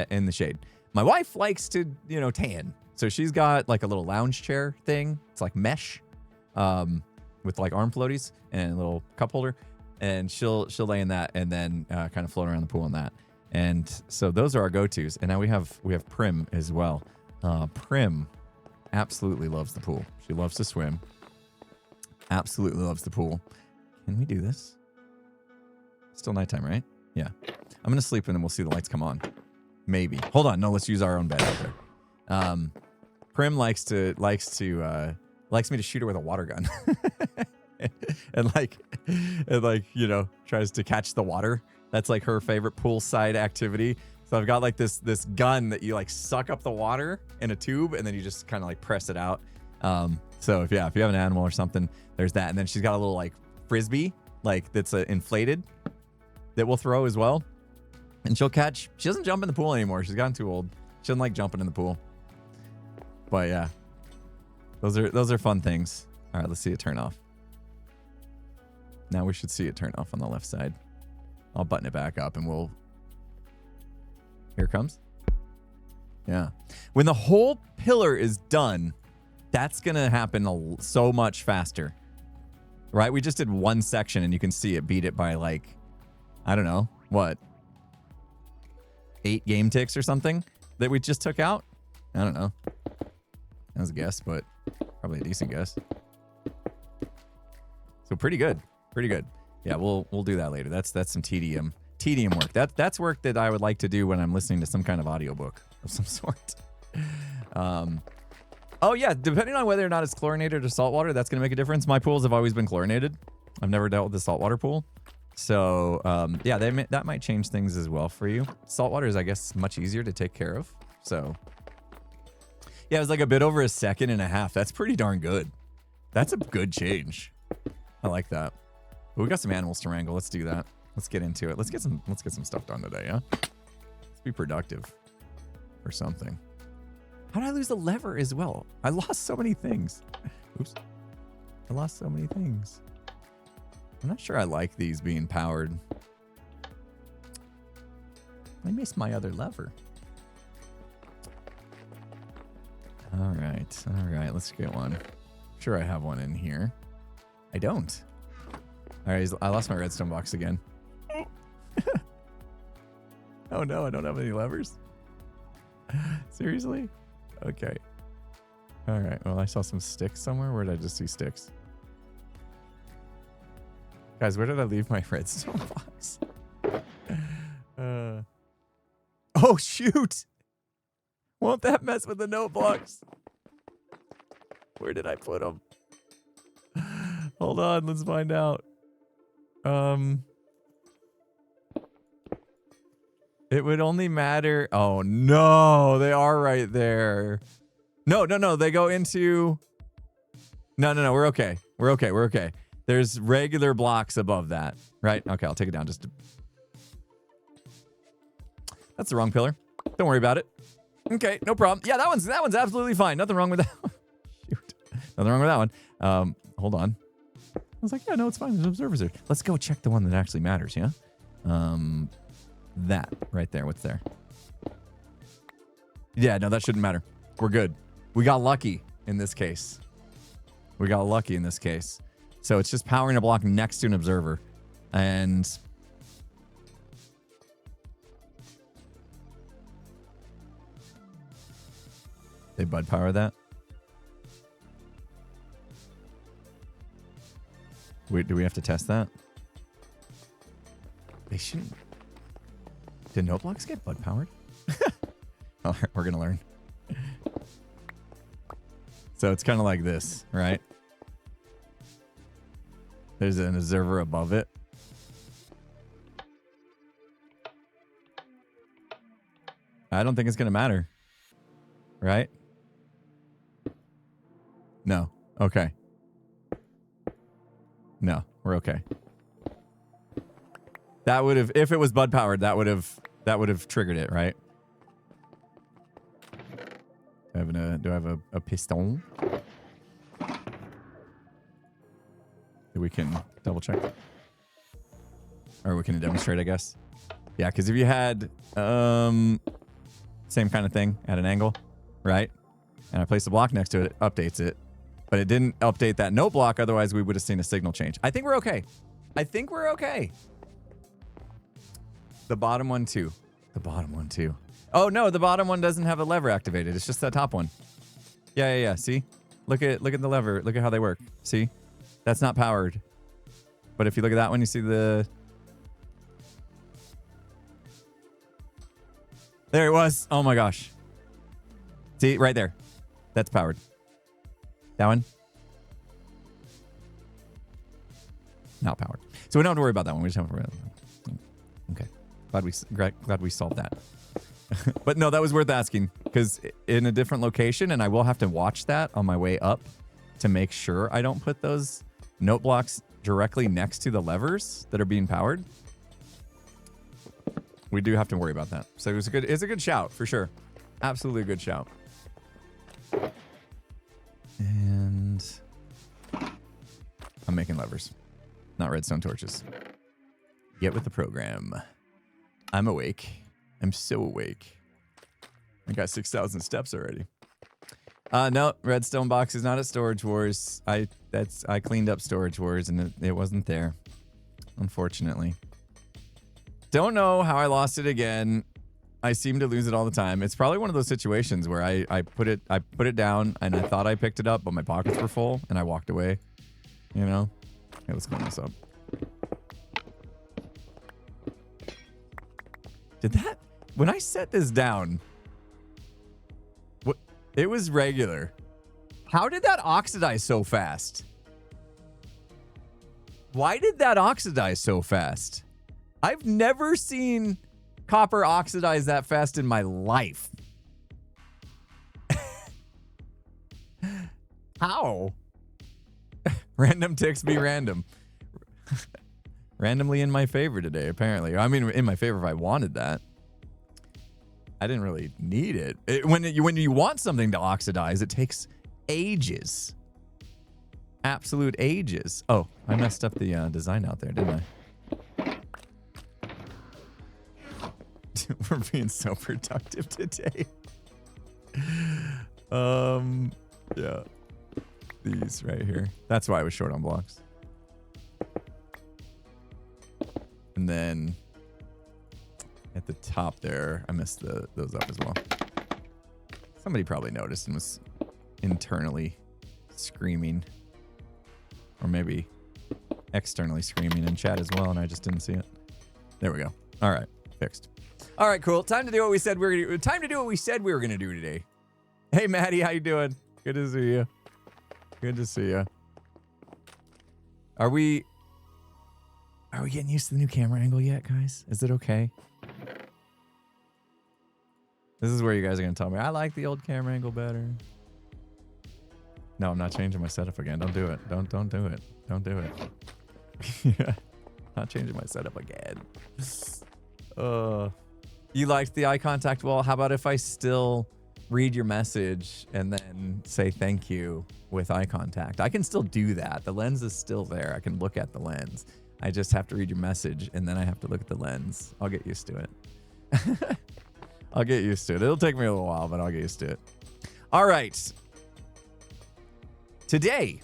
in the shade. My wife likes to, tan. So she's got like a little lounge chair thing. It's like mesh with like arm floaties and a little cup holder. And she'll lay in that and then kind of float around the pool in that. And so those are our go-tos. And now we have Prim as well. Prim absolutely loves the pool. She loves to swim. Absolutely loves the pool. Can we do this? Still nighttime, right? Yeah. I'm going to sleep and then we'll see the lights come on. Maybe. Hold on. No, let's use our own bed out there. Prim likes me to shoot her with a water gun. and tries to catch the water. That's like her favorite poolside activity. So I've got like this gun that you like suck up the water in a tube and then you just kind of like press it out. So if you have an animal or something, there's that. And then she's got a little like frisbee, like that's inflated. that we'll throw as well. And she'll catch. She doesn't jump in the pool anymore. She's gotten too old. She doesn't like jumping in the pool. But yeah, those are fun things. All right, let's see it turn off. Now we should see it turn off on the left side. I'll button it back up and we'll... Here it comes. Yeah. When the whole pillar is done, that's going to happen so much faster. Right? We just did one section and you can see it beat it by like, I don't know, what? 8 game ticks or something that we just took out? I don't know. That was a guess, but probably a decent guess. So pretty good. Pretty good. Yeah, we'll do that later. That's some tedium work. That's work that I would like to do when I'm listening to some kind of audiobook of some sort. Oh yeah, depending on whether or not it's chlorinated or saltwater, that's gonna make a difference. My pools have always been chlorinated. I've never dealt with the saltwater pool. So yeah, that might change things as well for you. Saltwater is, I guess, much easier to take care of. So yeah, it was like a bit over 1.5 seconds. That's pretty darn good. That's a good change. I like that. But we got some animals to wrangle. Let's do that. Let's get into it. Let's get some stuff done today, huh? Let's be productive or something. How did I lose the lever as well? I lost so many things. Oops. I lost so many things. I'm not sure I like these being powered. I missed my other lever. All right. All right. Let's get one. Sure, I have one in here. I don't. All right. I lost my redstone box again. Oh no, I don't have any levers. Seriously? Okay. All right. Well, I saw some sticks somewhere. Where did I just see sticks? Guys, where did I leave my redstone box? Oh, shoot. Won't that mess with the note blocks? Where did I put them? Hold on. Let's find out. It would only matter. Oh, no. They are right there. No. They go into... No. We're okay. We're okay. There's regular blocks above that, right? Okay, I'll take it down just to... That's the wrong pillar. Don't worry about it. Okay, no problem. Yeah, that one's absolutely fine. Nothing wrong with that one. Shoot. Nothing wrong with that one. Hold on. I was like, yeah, no, it's fine. There's observers there. Let's go check the one that actually matters, yeah? That right there. What's there? Yeah, no, that shouldn't matter. We're good. We got lucky in this case. So it's just powering a block next to an observer. And they bud power that? Wait, do we have to test that? They shouldn't. Did no blocks get bud powered? Oh, we're gonna learn. So it's kind of like this, right? There's an observer above it. I don't think it's gonna matter, right? No. Okay. No, we're okay. That would have, if it was bud powered, that would have triggered it, right? Do I have a piston? We can double check. Or we can demonstrate, I guess. Yeah, because if you had same kind of thing at an angle, right? And I placed a block next to it, it updates it. But it didn't update that note block, otherwise we would have seen a signal change. I think we're okay. The bottom one too. Oh no, the bottom one doesn't have a lever activated. It's just that top one. Yeah. See? Look at the lever. Look at how they work. See? That's not powered. But if you look at that one, you see the... There it was. Oh my gosh. See? Right there. That's powered. That one? Not powered. So we don't have to worry about that one. We just have to worry about that one. Okay. Glad we solved that. But no, that was worth asking because in a different location, and I will have to watch that on my way up to make sure I don't put those note blocks directly next to the levers that are being powered. We do have to worry about that. So it's a good shout for sure. Absolutely a good shout. And I'm making levers, not redstone torches. Get with the program. I'm awake. I'm so awake. I got 6,000 steps already. No, redstone box is not at Storage Wars. I cleaned up Storage Wars and it wasn't there, unfortunately. Don't know how I lost it again. I seem to lose it all the time. It's probably one of those situations where I put it down and I thought I picked it up, but my pockets were full and I walked away. You know? Okay, let's clean this up. Did that, when I set this down, what, it was regular. How did that oxidize so fast? Why did that oxidize so fast? I've never seen copper oxidize that fast in my life. How? Random ticks be random. Randomly in my favor today, apparently. I mean, in my favor if I wanted that. I didn't really need it. When you want something to oxidize, it takes ages. Absolute ages. Oh, I messed up the design out there, didn't I? We're being so productive today. Yeah. These right here. That's why I was short on blocks. And then at the top there, I messed those up as well. Somebody probably noticed and was internally screaming. Or maybe externally screaming in chat as well, and I just didn't see it. There we go. All right, fixed. All right, cool. Time to do what we said we were gonna do. Time to do what we said we were gonna do today. Hey, Maddie, how you doing? Good to see you. Good to see you. Are we getting used to the new camera angle yet, guys? Is it okay? This is where you guys are gonna tell me I like the old camera angle better. No, I'm not changing my setup again. Don't do it. Don't do it. Don't do it. Yeah, not changing my setup again. You liked the eye contact wall? How about if I still read your message and then say thank you with eye contact? I can still do that. The lens is still there. I can look at the lens. I just have to read your message and then I have to look at the lens. I'll get used to it. I'll get used to it. It'll take me a little while, but I'll get used to it. All right. Today,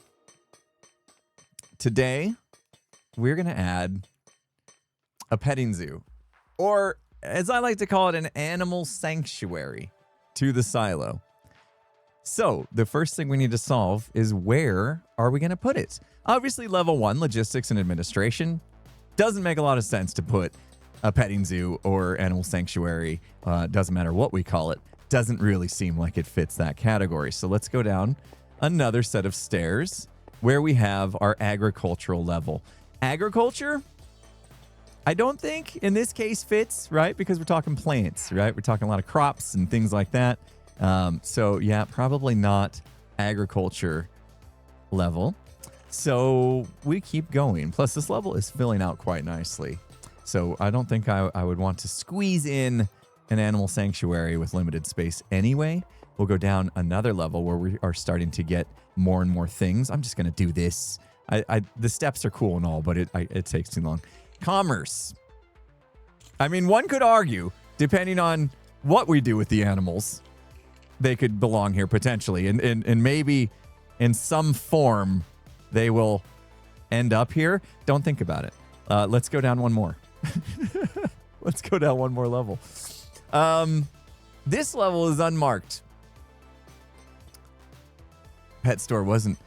we're going to add a petting zoo, or as I like to call it, an animal sanctuary to the silo. So the first thing we need to solve is where are we going to put it? Obviously, level 1, logistics and administration. Doesn't make a lot of sense to put a petting zoo or animal sanctuary. Doesn't matter what we call it. Doesn't really seem like it fits that category. So let's go down another set of stairs where we have our agricultural level. Agriculture, I don't think in this case fits, right? Because we're talking plants, right? We're talking a lot of crops and things like that. So yeah, probably not agriculture level. So we keep going. Plus this level is filling out quite nicely. So I don't think I would want to squeeze in an animal sanctuary with limited space anyway. We'll go down another level where we are starting to get more and more things. I'm just going to do this. The steps are cool and all, but it takes too long. Commerce. I mean, one could argue, depending on what we do with the animals, they could belong here potentially. And maybe in some form, they will end up here. Don't think about it. Let's go down one more. Let's go down one more level. This level is unmarked. Pet store wasn't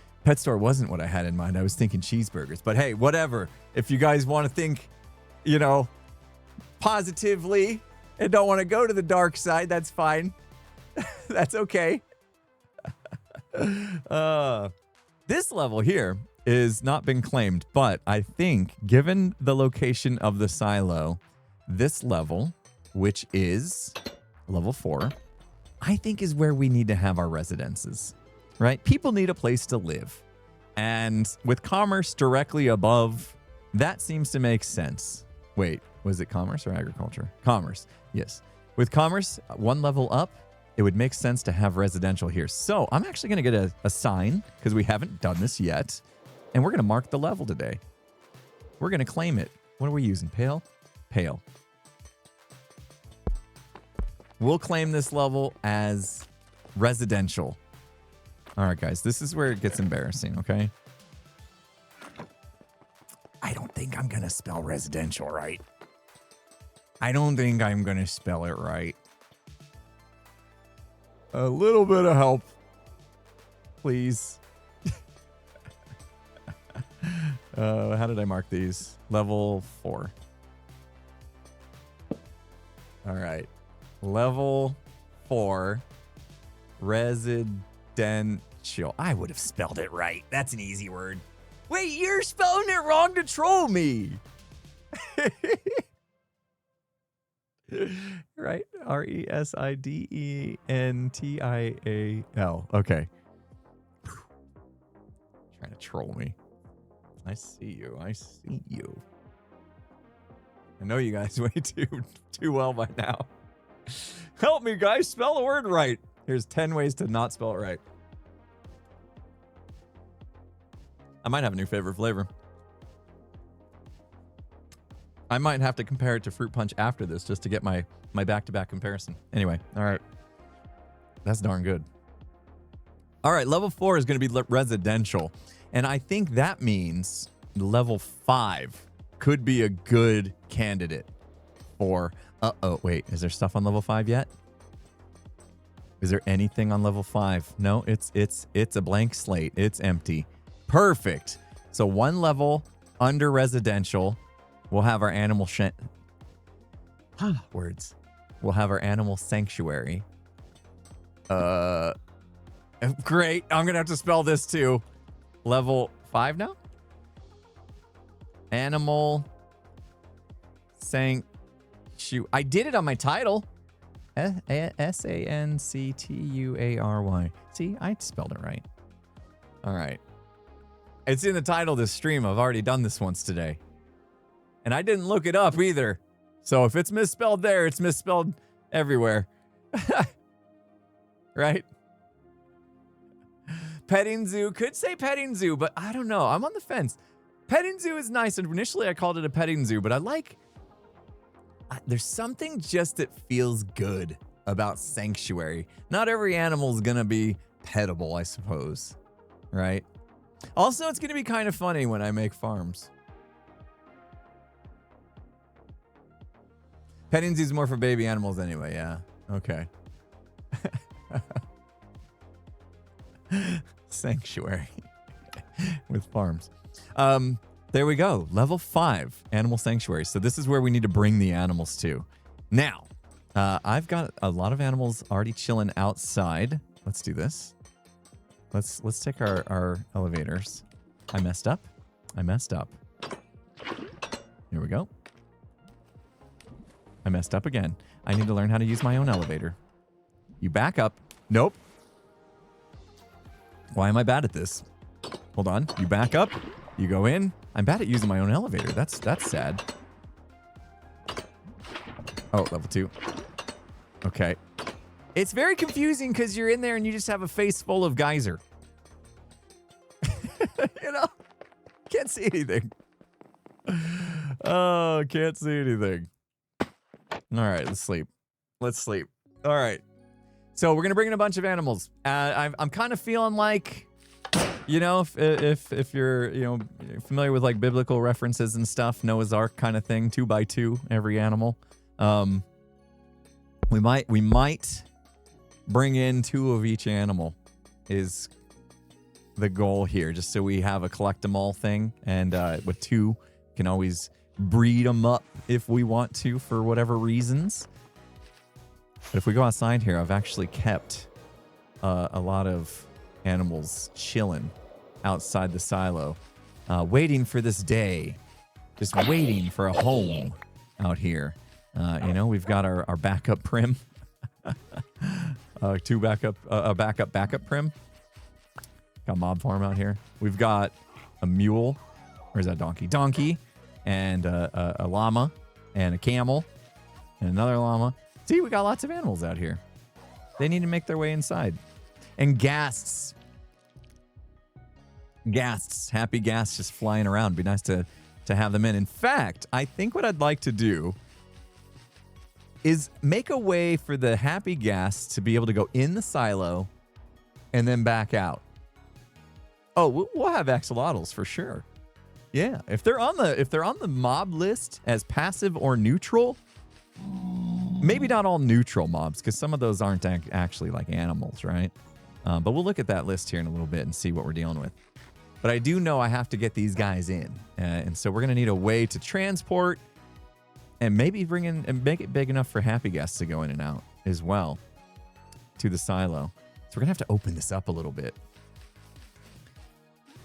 what I had in mind. I was thinking cheeseburgers, but hey, whatever. If you guys want to think, positively and don't want to go to the dark side, that's fine. That's okay. This level here is not been claimed, but I think given the location of the silo, this level, which is level 4, I think is where we need to have our residences. Right? People need a place to live. And with commerce directly above, that seems to make sense. Wait, was it commerce or agriculture? Commerce, yes. With commerce, one level up, it would make sense to have residential here. So I'm actually going to get a sign because we haven't done this yet. And we're going to mark the level today. We're going to claim it. What are we using? Pale? Pale. We'll claim this level as residential. All right, guys, this is where it gets embarrassing, okay? I don't think I'm going to spell residential right. I don't think I'm going to spell it right. A little bit of help, please. How did I mark these? Level 4. All right. Level 4. Residential. I would have spelled it right. That's an easy word. Wait, you're spelling it wrong to troll me. Right? Residentil. Okay. Trying to troll me. I see you. I see you. I know you guys way too well by now. Help me, guys. Spell the word right. Here's 10 ways to not spell it right. I might have a new favorite flavor. I might have to compare it to Fruit Punch after this just to get my back-to-back comparison. Anyway, all right. That's darn good. All right, level 4 is going to be residential. And I think that means level 5 could be a good candidate for... Uh-oh, wait. Is there stuff on level 5 yet? Is there anything on level 5? No, it's a blank slate. It's empty. Perfect. So one level under residential... We'll have our animal words. We'll have our animal sanctuary. Great. I'm gonna have to spell this too. Level 5 now? Animal sanctuary. I did it on my title. Sanctuary. See, I spelled it right. All right. It's in the title of this stream. I've already done this once today. And I didn't look it up either. So if it's misspelled there, it's misspelled everywhere. Right? Petting zoo. Could say petting zoo, but I don't know. I'm on the fence. Petting zoo is nice. And initially I called it a petting zoo, but there's something just that feels good about sanctuary. Not every animal is going to be pettable, I suppose. Right? Also, it's going to be kind of funny when I make farms. Petting zoo is more for baby animals anyway, yeah. Okay. Sanctuary with farms. There we go. Level 5, animal sanctuary. So this is where we need to bring the animals to. Now, I've got a lot of animals already chilling outside. Let's do this. Let's take our elevators. I messed up. Here we go. I messed up again. I need to learn how to use my own elevator. You back up. Nope. Why am I bad at this? Hold on. You back up. You go in. I'm bad at using my own elevator. That's sad. Oh, level 2. Okay. It's very confusing because you're in there and you just have a face full of geyser. You know? Can't see anything. Oh, can't see anything. All right, let's sleep. All right. So we're going to bring in a bunch of animals. I'm kind of feeling like, you know, if you're, you know, familiar with like biblical references and stuff, Noah's Ark kind of thing, 2 by 2, every animal. We might bring in 2 of each animal is the goal here, just so we have a collect them all thing. And with 2, can always breed them up if we want to for whatever reasons. But if we go outside here, I've actually kept a lot of animals chilling outside the silo, waiting for this day, just waiting for a home out here. You know, we've got our backup prim, 2 backup prim. Got mob farm out here. We've got a mule. Where's that donkey? Donkey. And a llama. and a camel and another llama. See, we got lots of animals out here. They need to make their way inside. And ghasts. Ghasts. Happy ghasts just flying around. Be nice to have them in. In fact, I think what I'd like to do is make a way for the happy ghasts to be able to go in the silo and then back out. Oh, we'll have axolotls for sure. Yeah, if they're on the mob list as passive or neutral, maybe not all neutral mobs, because some of those aren't actually like animals, right? But we'll look at that list here in a little bit and see what we're dealing with. But I do know I have to get these guys in. And so we're going to need a way to transport and maybe bring in and make it big enough for happy guests to go in and out as well to the silo. So we're going to have to open this up a little bit.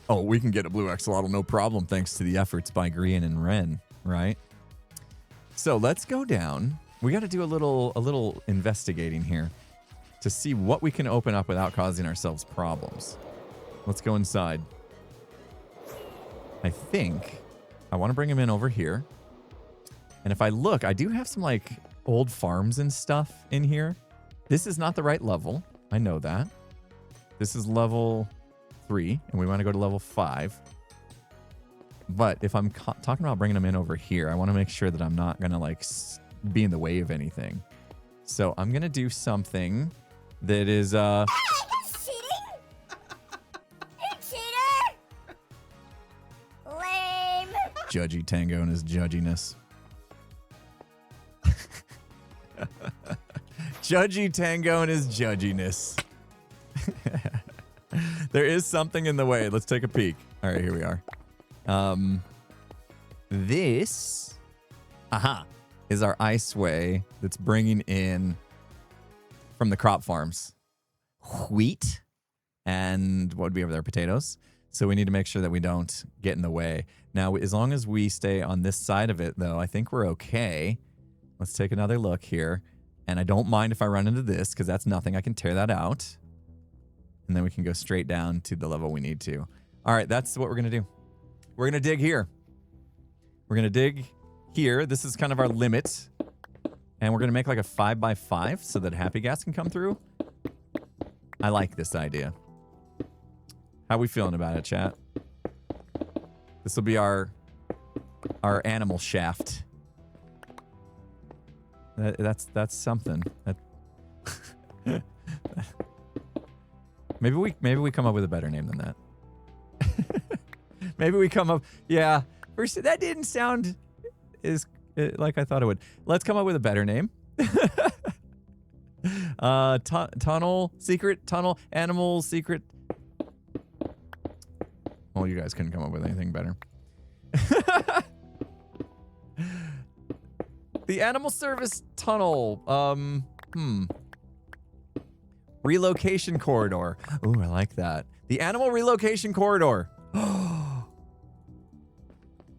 Oh, we can get a blue axolotl, no problem, thanks to the efforts by Grian and Ren, right? So let's go down. We got to do a little investigating here to see what we can open up without causing ourselves problems. Let's go inside. I think I want to bring him in over here. And if I look, I do have some like old farms and stuff in here. This is not the right level. I know that. This is level 3, and we want to go to level 5. But if I'm talking about bringing them in over here, I want to make sure that I'm not going to like be in the way of anything. So I'm going to do something that is Cheating? You cheater! Lame. Judgy Tango and his judginess. Judgy Tango and his judginess. There is something in the way. Let's take a peek. All right, here we are. This, is our iceway that's bringing in from the crop farms wheat and what would be over there, potatoes. So we need to make sure that we don't get in the way. Now, as long as we stay on this side of it, though, I think we're okay. Let's take another look here. And I don't mind if I run into this because that's nothing. I can tear that out. And then we can go straight down to the level we need to. All right, that's what we're going to do. We're going to dig here. We're going to dig here. This is kind of our limit. And we're going to make like a 5x5 so that happy gas can come through. I like this idea. How we feeling about it, chat? This will be our animal shaft. That's something. Maybe we come up with a better name than that. Maybe we come up. Yeah, first that didn't sound like I thought it would. Let's come up with a better name. Tunnel, secret tunnel, animal, secret. Well, you guys couldn't come up with anything better. The animal service tunnel. Relocation corridor. Ooh, I like that. The animal relocation corridor.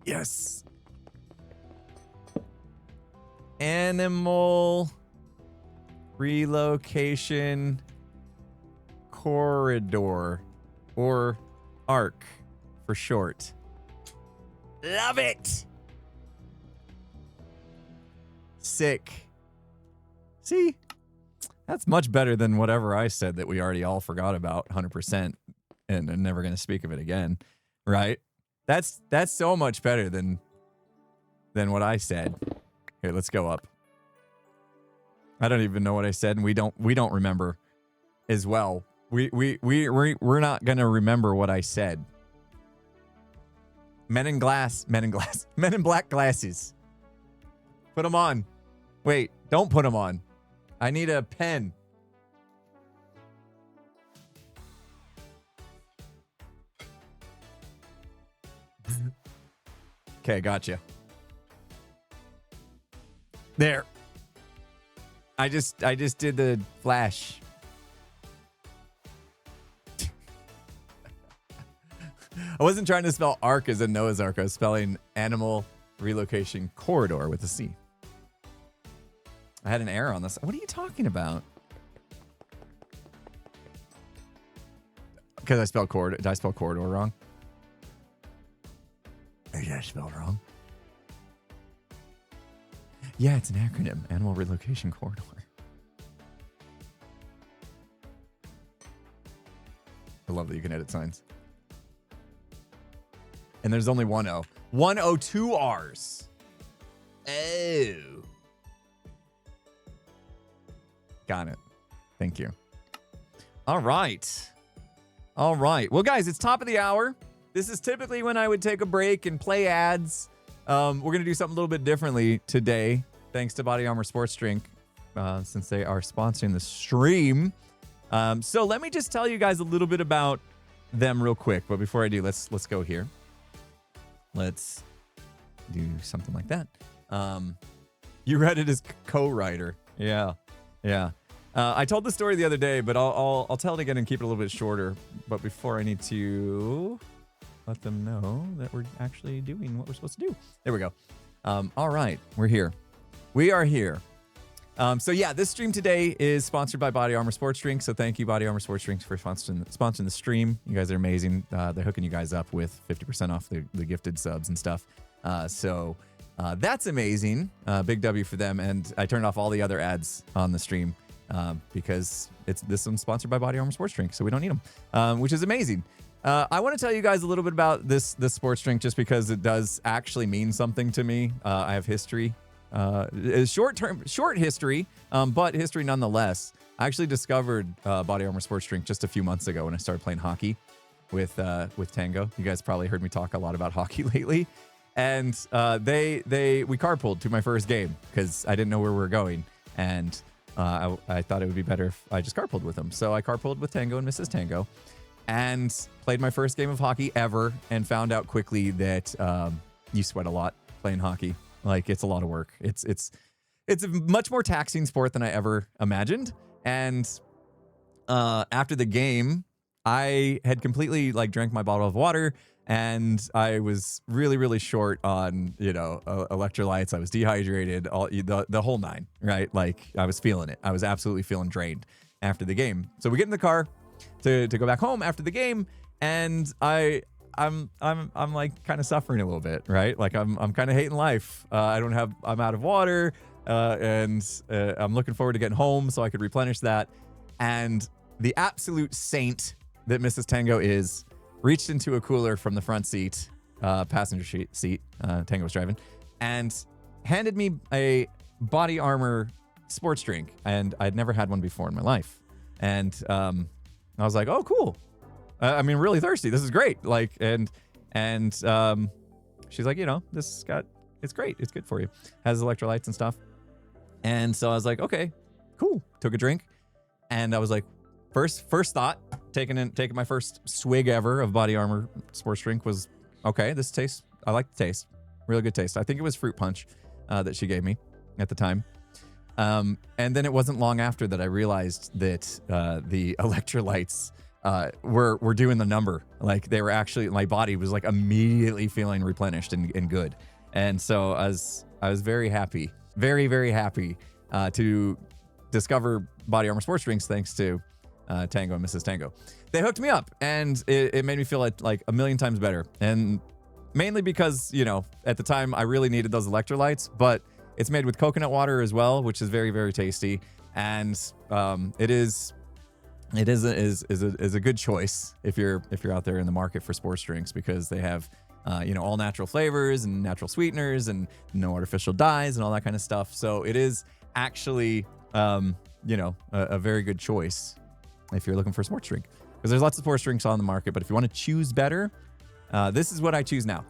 Yes. Animal relocation corridor, or ARC for short. Love it. Sick. See? That's much better than whatever I said that we already all forgot about 100% and are never going to speak of it again, right? That's so much better than what I said. Here, let's go up. I don't even know what I said, and we don't remember as well. We're not going to remember what I said. Men in black glasses. Put them on. Wait, don't put them on. I need a pen. Okay, gotcha. There. I just did the flash. I wasn't trying to spell ARC as in Noah's Ark. I was spelling animal relocation corridor with a C. I had an error on this. What are you talking about? Because I spelled corridor. Did I spell corridor wrong? Maybe I spelled wrong. Yeah, it's an acronym. Animal Relocation Corridor. I love that you can edit signs. And there's only one O. 102 R's. Oh. Got it. Thank you. All right. All right. Well, guys, it's top of the hour. This is typically when I would take a break and play ads. We're going to do something a little bit differently today, thanks to Body Armor Sports Drink, since they are sponsoring the stream. So let me just tell you guys a little bit about them real quick. But before I do, let's go here. Let's do something like that. You read it as co-writer. Yeah. I told the story the other day, but I'll tell it again and keep it a little bit shorter. But before, I need to let them know that we're actually doing what we're supposed to do. There we go. All right, we're here. We are here. So yeah, this stream today is sponsored by Body Armor Sports Drink. So thank you, Body Armor Sports Drinks, for sponsoring the stream. You guys are amazing. They're hooking you guys up with 50% off the gifted subs and stuff. So that's amazing. Big W for them. And I turned off all the other ads on the stream because this one's sponsored by Body Armor Sports Drink, so we don't need them, which is amazing. I want to tell you guys a little bit about this sports drink just because it does actually mean something to me. I have history. Short history, but history nonetheless. I actually discovered Body Armor Sports Drink just a few months ago when I started playing hockey with Tango. You guys probably heard me talk a lot about hockey lately. And we carpooled to my first game because I didn't know where we were going. And I thought it would be better if I just carpooled with them. So I carpooled with Tango and Mrs. Tango and played my first game of hockey ever and found out quickly that you sweat a lot playing hockey. Like, it's a lot of work. It's a much more taxing sport than I ever imagined. And after the game, I had completely drank my bottle of water, and I was really, really short on electrolytes. I was dehydrated, all the whole nine, right? Like, I was feeling it. I was absolutely feeling drained after the game. So we get in the car to go back home after the game, and I'm like kind of suffering a little bit, right? Like I'm kind of hating life. I'm out of water, and I'm looking forward to getting home so I could replenish that. And the absolute saint that Mrs. Tango is reached into a cooler from the front seat, passenger seat, Tango was driving, and handed me a Body Armor sports drink. And I'd never had one before in my life. And I was like, oh, cool. Really thirsty. This is great. And she's like, it's great. It's good for you. Has electrolytes and stuff. And so I was like, okay, cool. Took a drink. And I was like, first thought, taking my first swig ever of Body Armor sports drink was, okay, I like the taste. Really good taste. I think it was fruit punch that she gave me at the time. And then it wasn't long after that I realized that the electrolytes were doing the number. Like, they were actually, my body was immediately feeling replenished and good. And so I was very happy, very, very happy to discover Body Armor Sports Drinks thanks to Tango and Mrs. Tango. They hooked me up, and it made me feel like a million times better. And mainly because, at the time I really needed those electrolytes, but it's made with coconut water as well, which is very, very tasty. And it is a good choice if you're out there in the market for sports drinks, because they have all natural flavors and natural sweeteners and no artificial dyes and all that kind of stuff. So it is actually a very good choice if you're looking for a sports drink, because there's lots of sports drinks on the market. But if you want to choose better, this is what I choose now,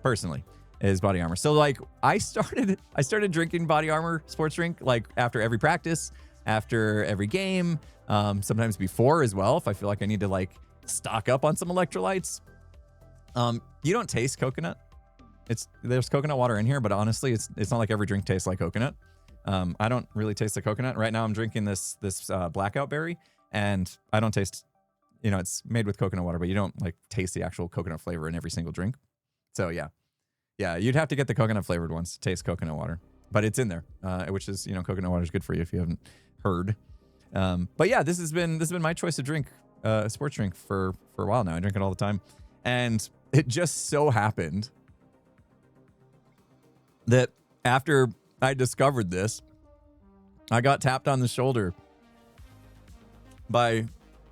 personally, is Body Armor. So I started drinking Body Armor sports drink after every practice, after every game. Sometimes before as well, if I feel like I need to stock up on some electrolytes. You don't taste coconut. There's coconut water in here, but honestly, it's not like every drink tastes like coconut. I don't really taste the coconut. Right now I'm drinking this blackout berry, and I don't taste, it's made with coconut water, but you don't taste the actual coconut flavor in every single drink. So yeah, you'd have to get the coconut flavored ones to taste coconut water, but it's in there, which is, coconut water is good for you if you haven't heard. But yeah, this has been my choice to drink a sports drink for a while now. I drink it all the time, and it just so happened that after I discovered this, I got tapped on the shoulder by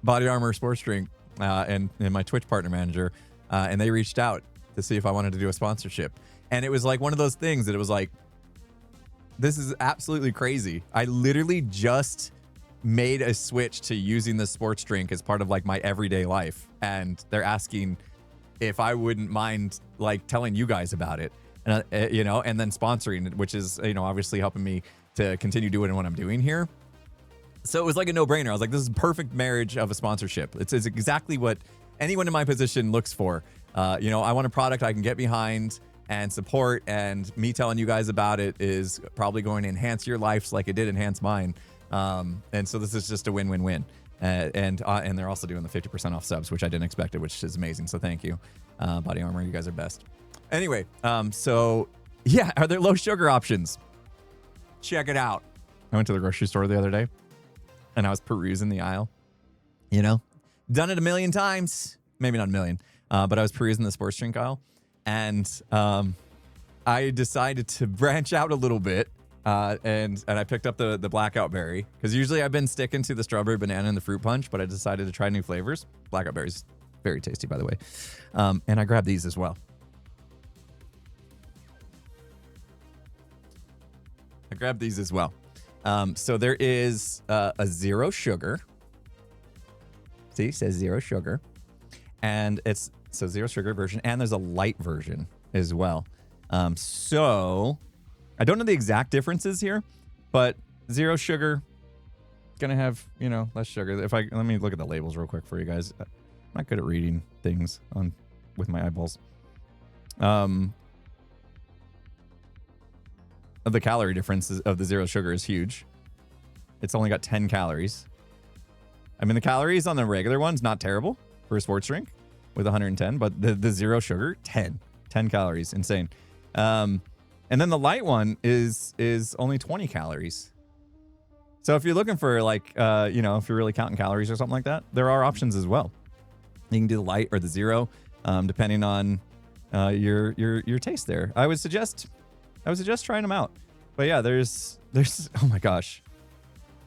Body Armor Sports Drink and my Twitch partner manager, and they reached out to see if I wanted to do a sponsorship. And it was like one of those things that it was like, this is absolutely crazy. I literally just made a switch to using the sports drink as part of like my everyday life, and they're asking if I wouldn't mind like telling you guys about it, and you know, and then sponsoring it, which is, you know, obviously helping me to continue doing what I'm doing here. So it was like a no-brainer. I was like, this is a perfect marriage of a sponsorship. It's exactly what anyone in my position looks for. You know, I want a product I can get behind and support, and me telling you guys about it is probably going to enhance your lives like it did enhance mine. And so this is just a win-win-win. And they're also doing the 50% off subs, which I didn't expect it, which is amazing. So thank you, Body Armor. You guys are best. Anyway, so yeah, are there low sugar options? Check it out. I went to the grocery store the other day, and I was perusing the aisle. You know, done it a million times, maybe not a million, but I was perusing the sports drink aisle, and I decided to branch out a little bit, and I picked up the blackout berry, because usually I've been sticking to the strawberry banana and the fruit punch, but I decided to try new flavors. Blackout berry's very tasty, by the way, and I grabbed these as well. So there is a zero sugar. See, it says zero sugar. And it's so zero sugar version, and there's a light version as well. So I don't know the exact differences here, but zero sugar gonna have, you know, less sugar. Let me look at the labels real quick for you guys. I'm not good at reading things with my eyeballs. The calorie difference of the zero sugar is huge. It's only got 10 calories. I mean, the calories on the regular one's not terrible for a sports drink with 110, but the zero sugar, 10 calories, insane. And then the light one is only 20 calories. So if you're looking for like, you know, if you're really counting calories or something like that, there are options as well. You can do the light or the zero, depending on your taste there. I would suggest trying them out. But yeah, there's oh my gosh,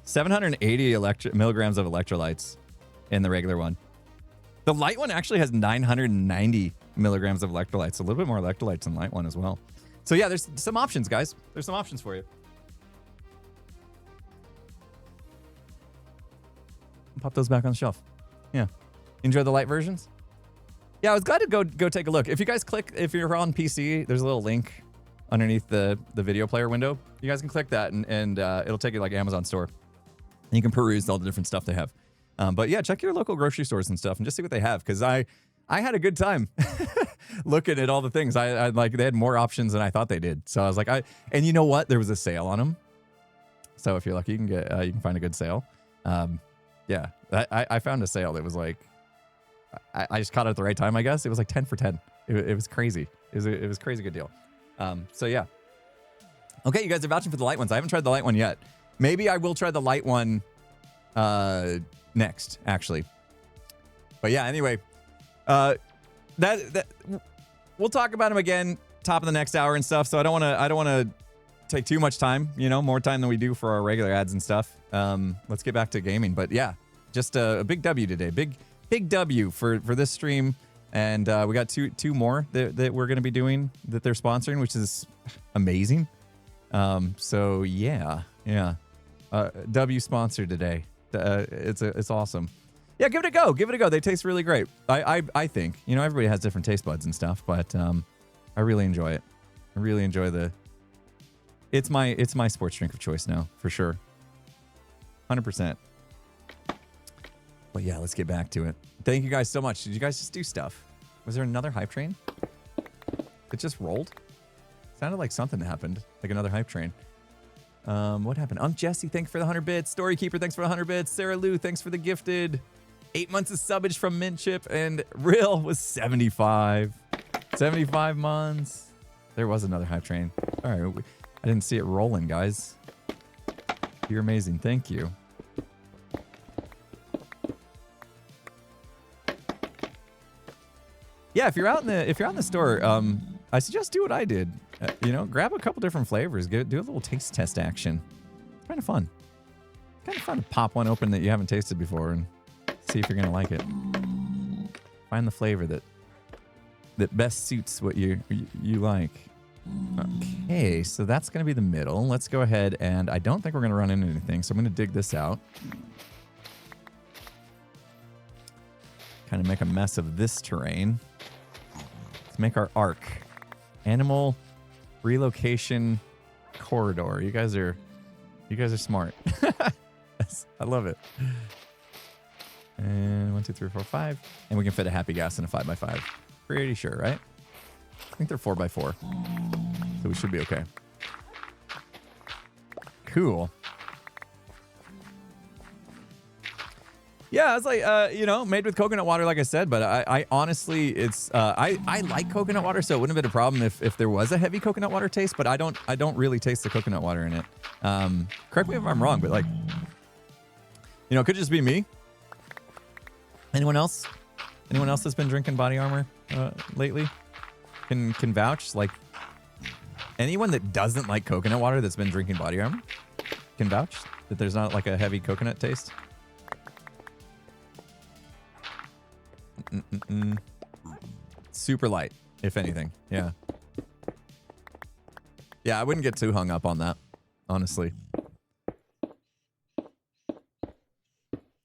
780 milligrams of electrolytes in the regular one. The light one actually has 990 milligrams of electrolytes. A little bit more electrolytes in the light one as well. So yeah, there's some options, guys. There's some options for you. Pop those back on the shelf. Yeah. Enjoy the light versions? Yeah, I was glad to go take a look. If you guys if you're on PC, there's a little link underneath the video player window. You guys can click that, and it'll take you like Amazon store. And you can peruse all the different stuff they have. But yeah, check your local grocery stores and stuff and just see what they have, because I had a good time looking at all the things. I like, they had more options than I thought they did. So I was like, and you know what? There was a sale on them. So if you're lucky, you can find a good sale. Yeah, I found a sale that was like, I just caught it at the right time, I guess. It was like 10 for 10. It was crazy. It was a crazy good deal. So yeah. Okay, you guys are vouching for the light ones. I haven't tried the light one yet. Maybe I will try the light one next, actually. But yeah, anyway, that we'll talk about them again top of the next hour and stuff. So I don't want to take too much time, you know, more time than we do for our regular ads and stuff. Let's get back to gaming. But yeah, just a big W today. Big W for this stream. And we got two more that we're going to be doing that they're sponsoring, which is amazing. So yeah. W sponsored today. It's awesome. Yeah, give it a go. They taste really great. I think, you know, everybody has different taste buds and stuff, but I really enjoy it. I really enjoy it's my sports drink of choice now, for sure. 100%. But yeah, let's get back to it. Thank you guys so much. Did you guys just do stuff? Was there another hype train? It just rolled? Sounded like something happened, like another hype train. What happened? Jesse, thanks for the 100 bits. Storykeeper, thanks for the 100 bits. Sarah Lou, thanks for the gifted. 8 months of subbage from Mintchip, and Real was 75. 75 months. There was another hype train. All right, I didn't see it rolling, guys. You're amazing. Thank you. Yeah, if you're out in the store, I suggest do what I did. you know, grab a couple different flavors. Do a little taste test action. It's kind of fun. Kind of fun to pop one open that you haven't tasted before and see if you're gonna like it. Find the flavor that best suits what you like. Okay, so that's gonna be the middle. Let's go ahead and I don't think we're gonna run into anything, so I'm gonna dig this out. Kind of make a mess of this terrain. Let's make our arc. Animal relocation corridor. You guys are smart. I love it. And 1, 2, 3, 4, 5. And we can fit a happy gas in a 5x5. Pretty sure, right? I think they're 4x4. So we should be okay. Cool. Yeah, it's like, you know, made with coconut water, like I said, but I honestly, it's, I like coconut water, so it wouldn't have been a problem if there was a heavy coconut water taste, but I don't really taste the coconut water in it. Correct me if I'm wrong, but like, you know, it could just be me. Anyone else? Anyone else that's been drinking Body Armor lately? Can vouch? Like, anyone that doesn't like coconut water that's been drinking Body Armor can vouch that there's not like a heavy coconut taste? Super light, if anything. Yeah. Yeah, I wouldn't get too hung up on that, honestly.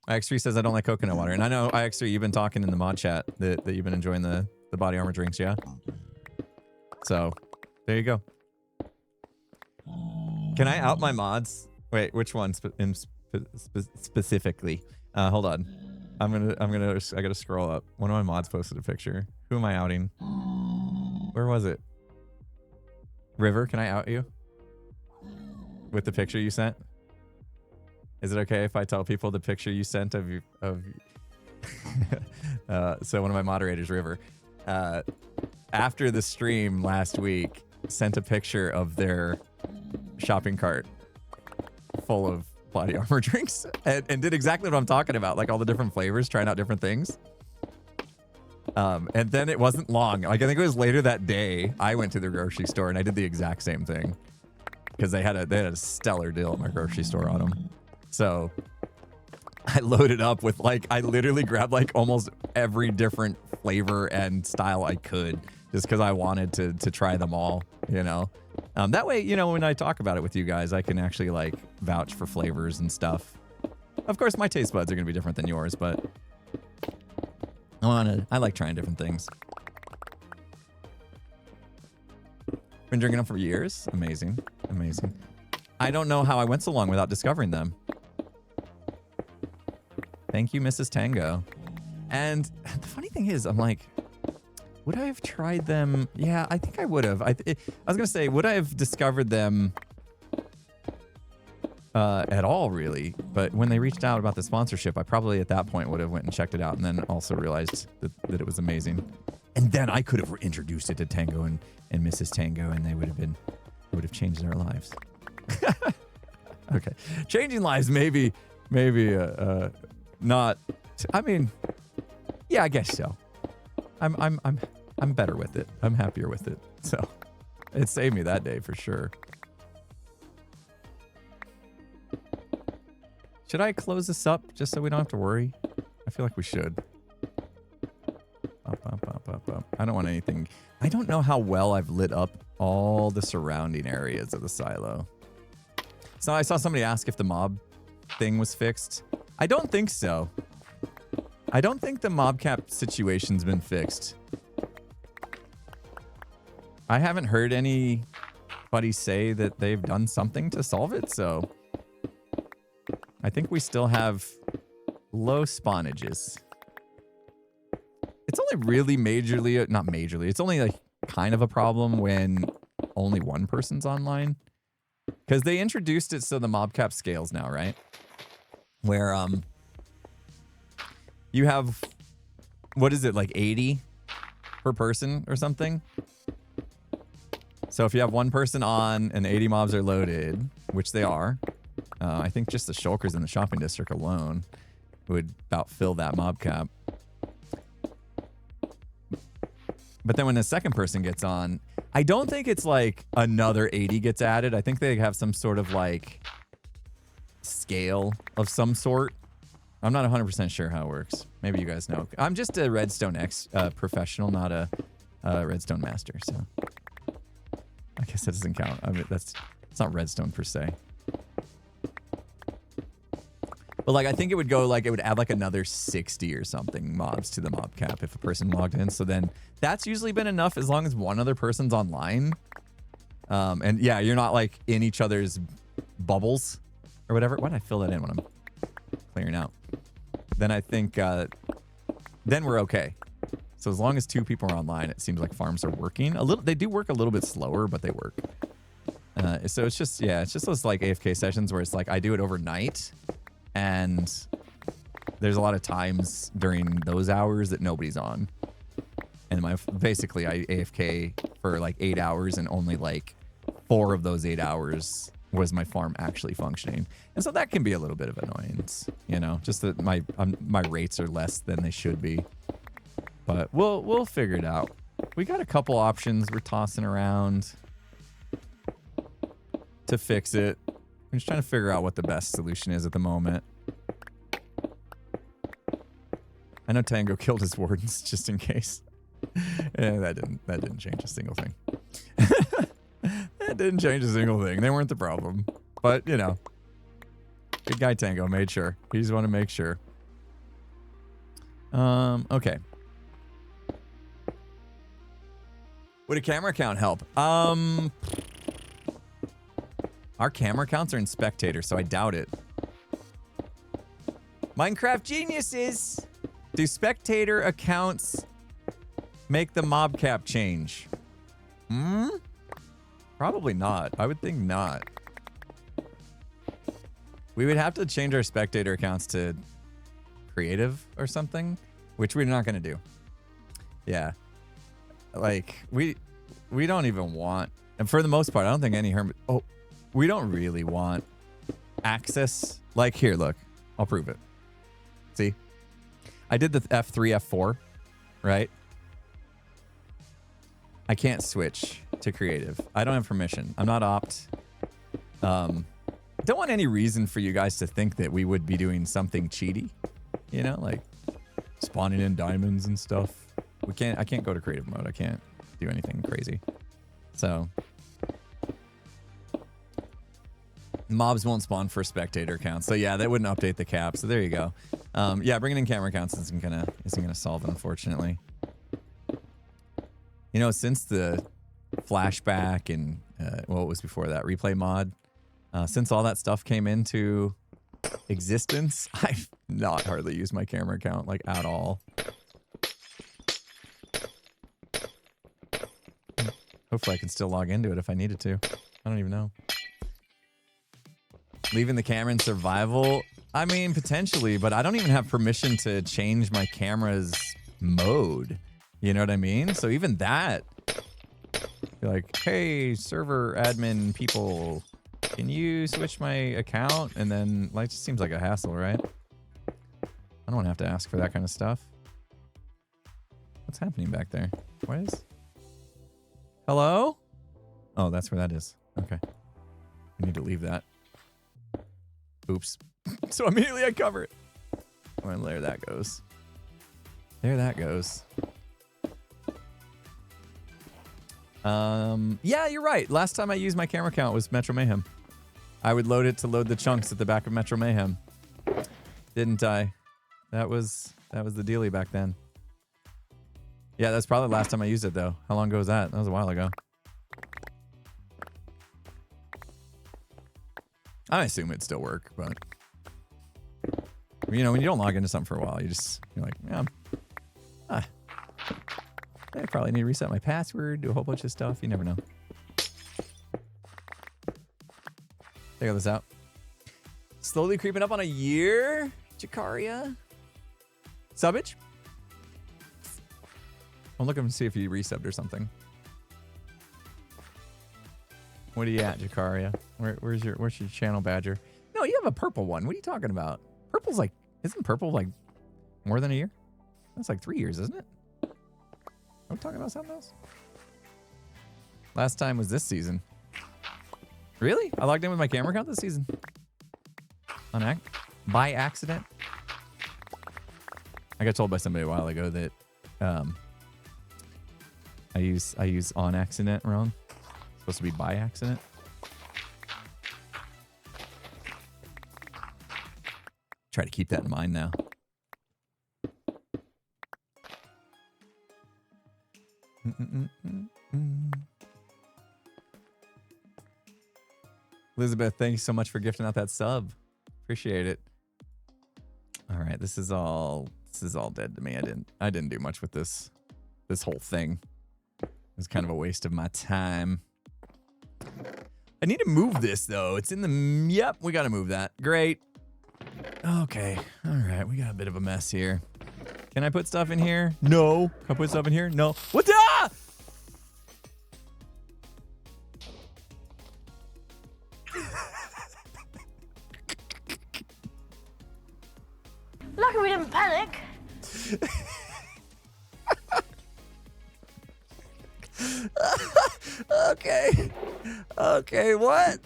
IX3 says I don't like coconut water. And I know, IX3, you've been talking in the mod chat that you've been enjoying the Body Armor drinks, yeah? So, there you go. Can I out my mods? Wait, which one specifically? Hold on. I gotta scroll up. One of my mods posted a picture. Who am I outing? Where was it? River, can I out you? With the picture you sent? Is it okay if I tell people the picture you sent of so one of my moderators, River, after the stream last week, sent a picture of their shopping cart full of Body Armor drinks and did exactly what I'm talking about, like all the different flavors, trying out different things. And then it wasn't long. Like, I think it was later that day, I went to the grocery store and I did the exact same thing because they had a stellar deal at my grocery store on them. So I loaded up with like, I literally grabbed like almost every different flavor and style I could just because I wanted to try them all, you know? That way, you know, when I talk about it with you guys, I can actually like vouch for flavors and stuff. Of course, my taste buds are going to be different than yours, but I like trying different things. Been drinking them for years. Amazing. Amazing. I don't know how I went so long without discovering them. Thank you, Mrs. Tango. And the funny thing is, I'm like, would I have tried them? Yeah, I think I would have. I was going to say, would I have discovered them at all, really? But when they reached out about the sponsorship, I probably at that point would have went and checked it out and then also realized that it was amazing. And then I could have introduced it to Tango and Mrs. Tango, and they would have changed their lives. Okay. Changing lives, maybe not. I mean, yeah, I guess so. I'm better with it. I'm happier with it. So it saved me that day for sure. Should I close this up just so we don't have to worry? I feel like we should. Up. I don't want anything. I don't know how well I've lit up all the surrounding areas of the silo. So I saw somebody ask if the mob thing was fixed. I don't think so. I don't think the mob cap situation's been fixed. I haven't heard anybody say that they've done something to solve it, so I think we still have low spawnages. It's only really not majorly, it's only like kind of a problem when only one person's online. Because they introduced it so the mob cap scales now, right? Where you have, what is it, like 80 per person or something? So if you have one person on and 80 mobs are loaded, which they are, I think just the shulkers in the shopping district alone would about fill that mob cap. But then when the second person gets on, I don't think it's like another 80 gets added. I think they have some sort of like scale of some sort. I'm not 100% sure how it works. Maybe you guys know. I'm just a Redstone professional, not a Redstone master. So I guess that doesn't count. I mean, it's not Redstone per se. But like, I think it would go like, it would add like another 60 or something mobs to the mob cap if a person logged in. So then that's usually been enough as long as one other person's online. And yeah, you're not like in each other's bubbles or whatever. Why did I fill that in when I'm clearing out? Then I think, then we're okay. So as long as 2 people are online, it seems like farms are working a little. They do work a little bit slower, but they work. So it's just, yeah, it's just those like AFK sessions where it's like I do it overnight. And there's a lot of times during those hours that nobody's on. And basically I AFK for like 8 hours and only like 4 of those 8 hours was my farm actually functioning. And so that can be a little bit of annoyance, you know, just that my rates are less than they should be. But we'll figure it out. We got a couple options we're tossing around to fix it. I'm just trying to figure out what the best solution is at the moment. I know Tango killed his wardens just in case. Yeah, that didn't change a single thing. That didn't change a single thing. They weren't the problem. But, you know, good guy Tango made sure. He just want to make sure. Okay. Would a camera count help? Our camera counts are in spectator, so I doubt it. Minecraft geniuses! Do spectator accounts make the mob cap change? Probably not. I would think not. We would have to change our spectator accounts to creative or something, which we're not going to do. Yeah. Like, we don't even want, and for the most part, I don't think any hermit, we don't really want access. Like, here, look, I'll prove it. See? I did the F3, F4, right? I can't switch to creative. I don't have permission. I'm not opt. Don't want any reason for you guys to think that we would be doing something cheaty. You know, like spawning in diamonds and stuff. I can't go to creative mode. I can't do anything crazy. So mobs won't spawn for spectator counts. So yeah, that wouldn't update the cap. So there you go. Yeah, bringing in camera counts isn't gonna solve it, unfortunately. You know, since the flashback and what was before that, replay mod, since all that stuff came into existence, I've not hardly used my camera count like at all. Hopefully I can still log into it if I needed to. I don't even know. Leaving the camera in survival? I mean, potentially, but I don't even have permission to change my camera's mode. You know what I mean? So even that, you're like, hey, server admin people, can you switch my account? And then, like, it just seems like a hassle, right? I don't want to have to ask for that kind of stuff. What's happening back there? What is? Hello? Oh, that's where that is. Okay. I need to leave that. Oops. So immediately I cover it. Well, there that goes. There that goes. Yeah, you're right. Last time I used my camera count was Metro Mayhem. I would load it to load the chunks at the back of Metro Mayhem. Didn't I? That was the dealie back then. Yeah, that's probably the last time I used it, though. How long ago was that? That was a while ago. I assume it'd still work, but you know, when you don't log into something for a while, you're like, yeah, I probably need to reset my password, do a whole bunch of stuff. You never know. Check this out. Slowly creeping up on a year, Jakaria. Subbage? I'm looking to see if you resubbed or something. What are you at, Jakaria? Where's your channel badger? No, you have a purple one. What are you talking about? Purple's like, isn't purple like more than a year? That's like 3 years, isn't it? Are we talking about something else? Last time was this season. Really? I logged in with my camera account this season. By accident. I got told by somebody a while ago that I use on accident wrong. It's supposed to be by accident. Try to keep that in mind now. Elizabeth, thank you so much for gifting out that sub. Appreciate it. All right, this is all dead to me. I didn't do much with this whole thing. It was kind of a waste of my time. I need to move this though. It's in the yep, we got to move that. Great. Okay. All right, we got a bit of a mess here. Can I put stuff in here? No. Can I put stuff in here? No. What the? Lucky we didn't panic. Okay. Okay, what?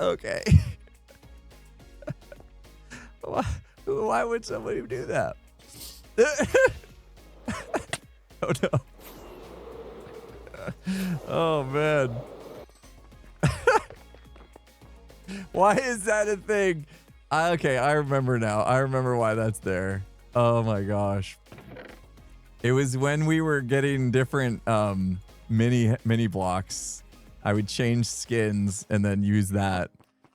Okay. Why would somebody do that? Oh no. Oh man. Why is that a thing? Okay, I remember now. I remember why that's there. Oh my gosh. It was when we were getting different mini blocks. I would change skins and then use that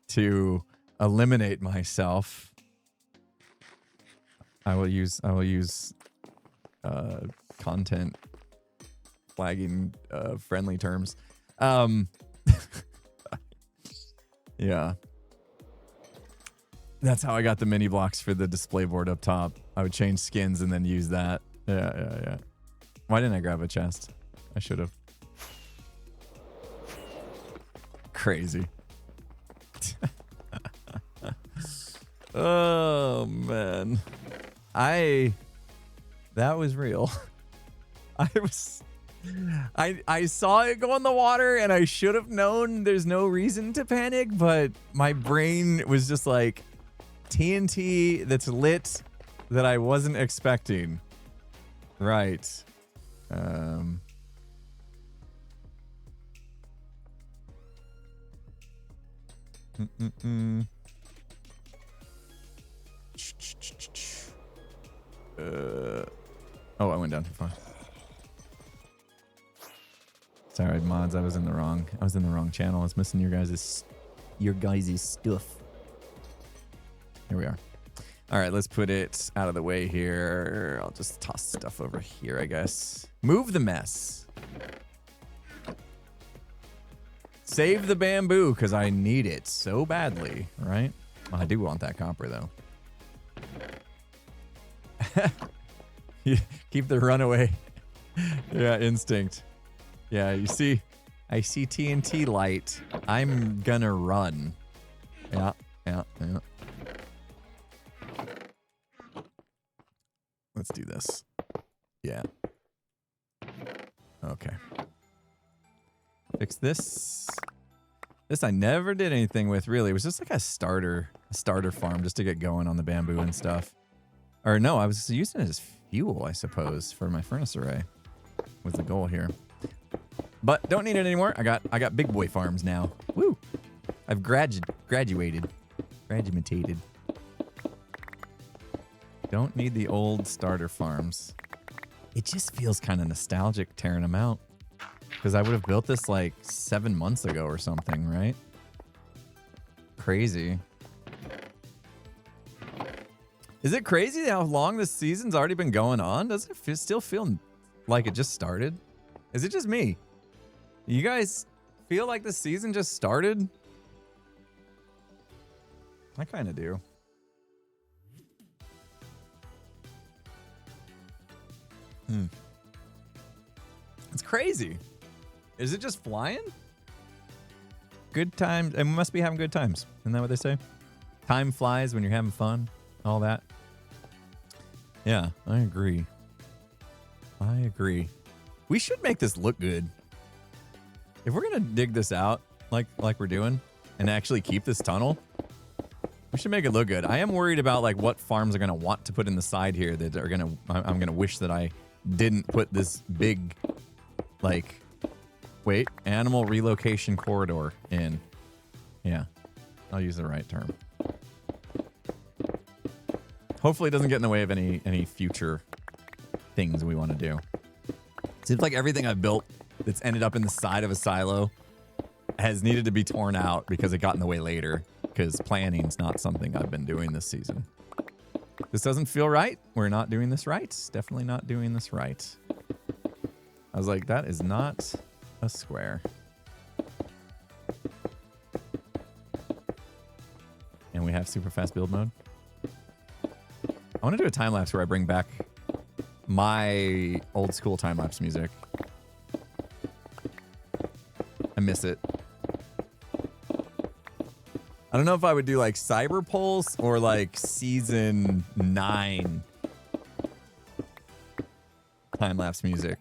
to eliminate myself. I will use content flagging friendly terms. Yeah. That's how I got the mini blocks for the display board up top. I would change skins and then use that. Yeah. Why didn't I grab a chest? I should have. Crazy. Oh man. That was real. I saw it go in the water and I should have known there's no reason to panic, but my brain was just like TNT that's lit that I wasn't expecting. Right. Oh, I went down too far. Sorry, mods. I was in the wrong channel. I was missing your guys' stuff. Here we are. All right, let's put it out of the way here. I'll just toss stuff over here, I guess. Move the mess. Save the bamboo, because I need it so badly, right? Well, I do want that copper, though. Keep the runaway. Yeah, instinct. Yeah, you see, I see TNT light. I'm gonna run. Yeah. Let's do this. Yeah. Okay. Fix this. This I never did anything with, really. It was just like a starter farm just to get going on the bamboo and stuff. Or no, I was using it as fuel, I suppose, for my furnace array. Was the goal here. But don't need it anymore. I got big boy farms now. Woo! I've graduated. Don't need the old starter farms. It just feels kind of nostalgic tearing them out. Because I would have built this like 7 months ago or something, right? Crazy. Is it crazy how long this season's already been going on? Does it still feel like it just started? Is it just me? You guys feel like the season just started? I kind of do. It's crazy. Is it just flying? Good times. And we must be having good times. Isn't that what they say? Time flies when you're having fun. All that. Yeah, I agree. We should make this look good. If we're gonna dig this out like we're doing and actually keep this tunnel, we should make it look good. I am worried about like what farms are gonna want to put in the side here that are gonna. I'm gonna wish that I didn't put this big, like, wait, animal relocation corridor in. Yeah, I'll use the right term. Hopefully it doesn't get in the way of any future things we want to do. Seems like everything I've built that's ended up in the side of a silo has needed to be torn out because it got in the way later, because planning's not something I've been doing this season. This doesn't feel right. We're not doing this right. Definitely not doing this right. I was like, that is not a square. And we have super fast build mode. I want to do a time lapse where I bring back my old school time lapse music. I miss it. I don't know if I would do like Cyber Pulse or like season 9 time lapse music.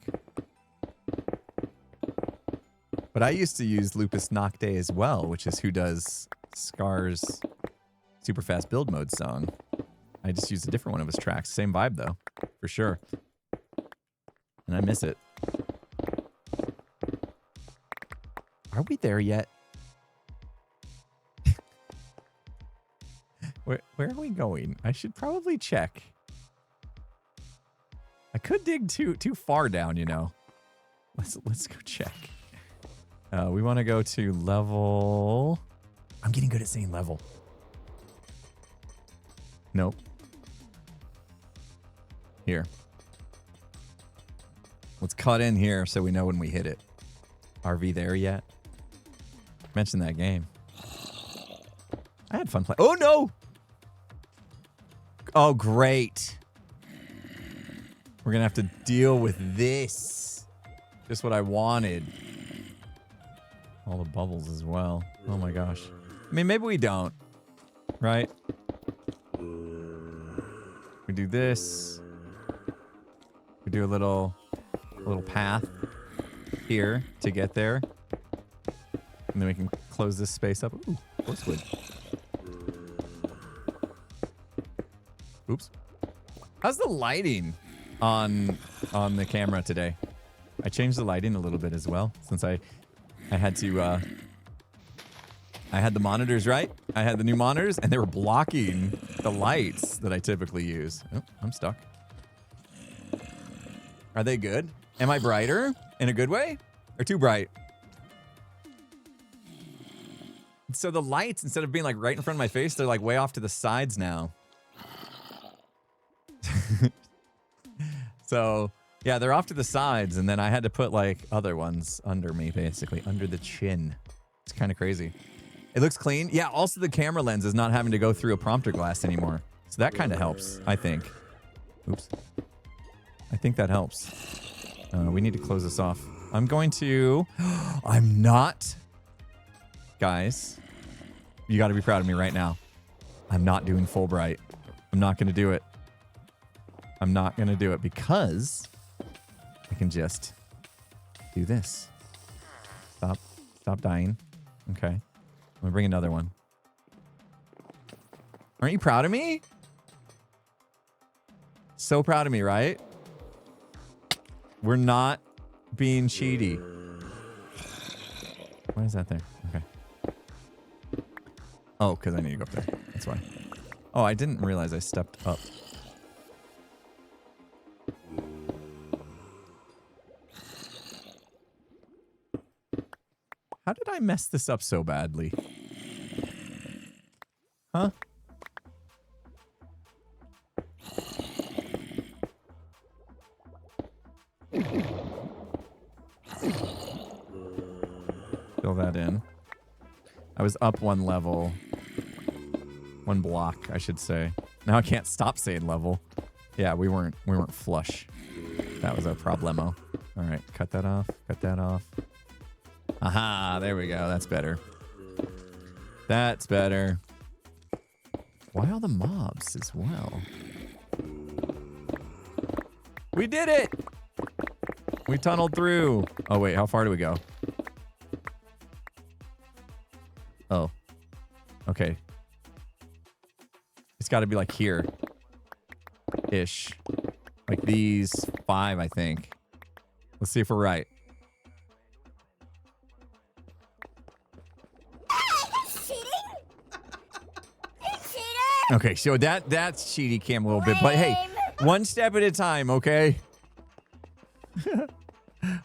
But I used to use Lupus Nocte as well, which is who does Scar's super fast build mode song. I just used a different one of his tracks. Same vibe though, for sure. And I miss it. Are we there yet? Where are we going? I should probably check. I could dig too far down, you know. Let's go check. We want to go to level. I'm getting good at saying level. Nope. Here. Let's cut in here so we know when we hit it. RV there yet? Mention that game. I had fun playing. Oh no! Oh great. We're gonna have to deal with this. Just what I wanted. All the bubbles as well. Oh my gosh. I mean, maybe we don't. Right? We do this. We do a little path here to get there. And then we can close this space up. Ooh, horsewood. Oops. How's the lighting on the camera today? I changed the lighting a little bit as well since I had to I had the monitors, right? I had the new monitors and they were blocking the lights that I typically use. Oh, I'm stuck. Are they good? Am I brighter in a good way or too bright? So the lights, instead of being like right in front of my face, they're like way off to the sides now. So yeah, they're off to the sides, and then I had to put like other ones under me, basically under the chin. It's kind of crazy. It looks clean. Yeah, also the camera lens is not having to go through a prompter glass anymore. So that kind of helps, I think. Oops. I think that helps. We need to close this off. I'm going to... I'm not... Guys, you got to be proud of me right now. I'm not doing full bright. I'm not going to do it. I'm not going to do it because I can just do this. Stop dying. Okay. I'm going to bring another one. Aren't you proud of me? So proud of me, right? We're not being cheaty. Why is that there? Okay. Oh, because I need to go up there. That's why. Oh, I didn't realize I stepped up. How did I mess this up so badly? Huh? Fill that in. I was up one level. One block, I should say. Now I can't stop saying level. Yeah, we weren't flush. That was a problemo. All right, cut that off. Cut that off. Aha, there we go. That's better. That's better. Why all the mobs as well? We did it! We tunneled through. Oh, wait, how far do we go? Oh. Okay. It's got to be like here. Ish. Like these 5, I think. Let's see if we're right. Okay, so that's cheaty cam a little bit, but hey, one step at a time, okay?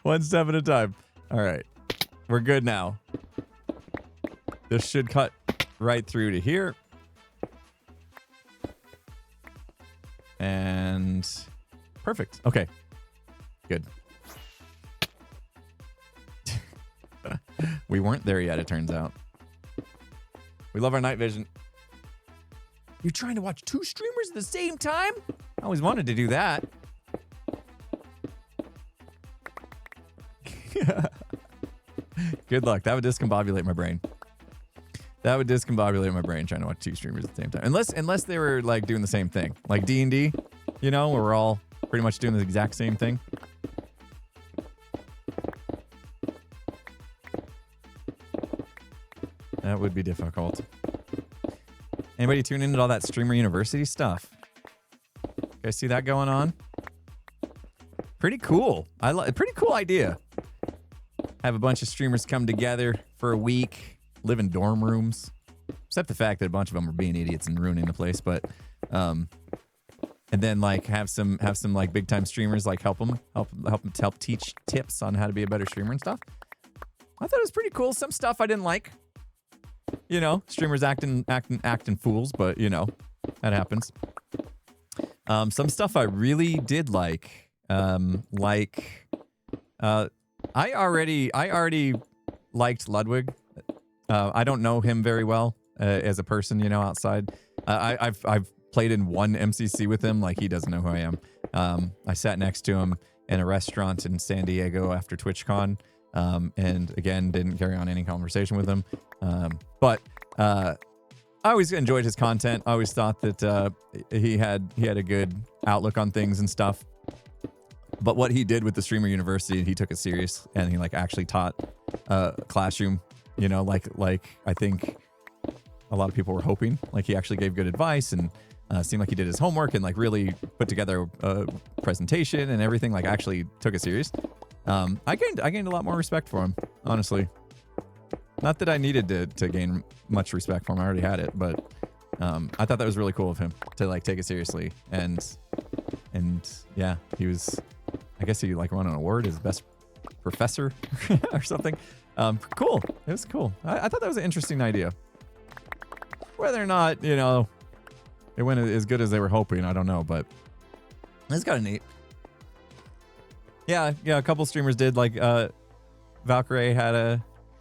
One step at a time. All right, we're good now. This should cut right through to here. And perfect. Okay, good. We weren't there yet, it turns out. We love our night vision. You're trying to watch 2 streamers at the same time? I always wanted to do that. Good luck. That would discombobulate my brain. That would discombobulate my brain trying to watch 2 streamers at the same time. Unless they were like doing the same thing. Like D&D, you know, where we're all pretty much doing the exact same thing. That would be difficult. Anybody tune into all that Streamer University stuff? You guys see that going on? Pretty cool. Pretty cool idea. Have a bunch of streamers come together for a week, live in dorm rooms. Except the fact that a bunch of them are being idiots and ruining the place, but and then like have some like big time streamers like help teach tips on how to be a better streamer and stuff. I thought it was pretty cool. Some stuff I didn't like. You know, streamers acting fools, but you know, that happens. Some stuff I really did like. I already liked Ludwig. I don't know him very well as a person, you know, outside. I've played in one MCC with him, like he doesn't know who I am. I sat next to him in a restaurant in San Diego after TwitchCon. And again, didn't carry on any conversation with him. But I always enjoyed his content. I always thought that he had a good outlook on things and stuff. But what he did with the Streamer University, he took it serious and he like actually taught classroom, you know, like I think a lot of people were hoping. Like he actually gave good advice and seemed like he did his homework and like really put together a presentation and everything, like actually took it serious. I gained a lot more respect for him, honestly. Not that I needed to gain much respect for him. I already had it, but I thought that was really cool of him to like take it seriously. And yeah, he was, I guess he like won an award as best professor or something. Cool. It was cool. I thought that was an interesting idea. Whether or not, you know, it went as good as they were hoping, I don't know, but it's kind of neat. Yeah, a couple streamers did, like Valkyrie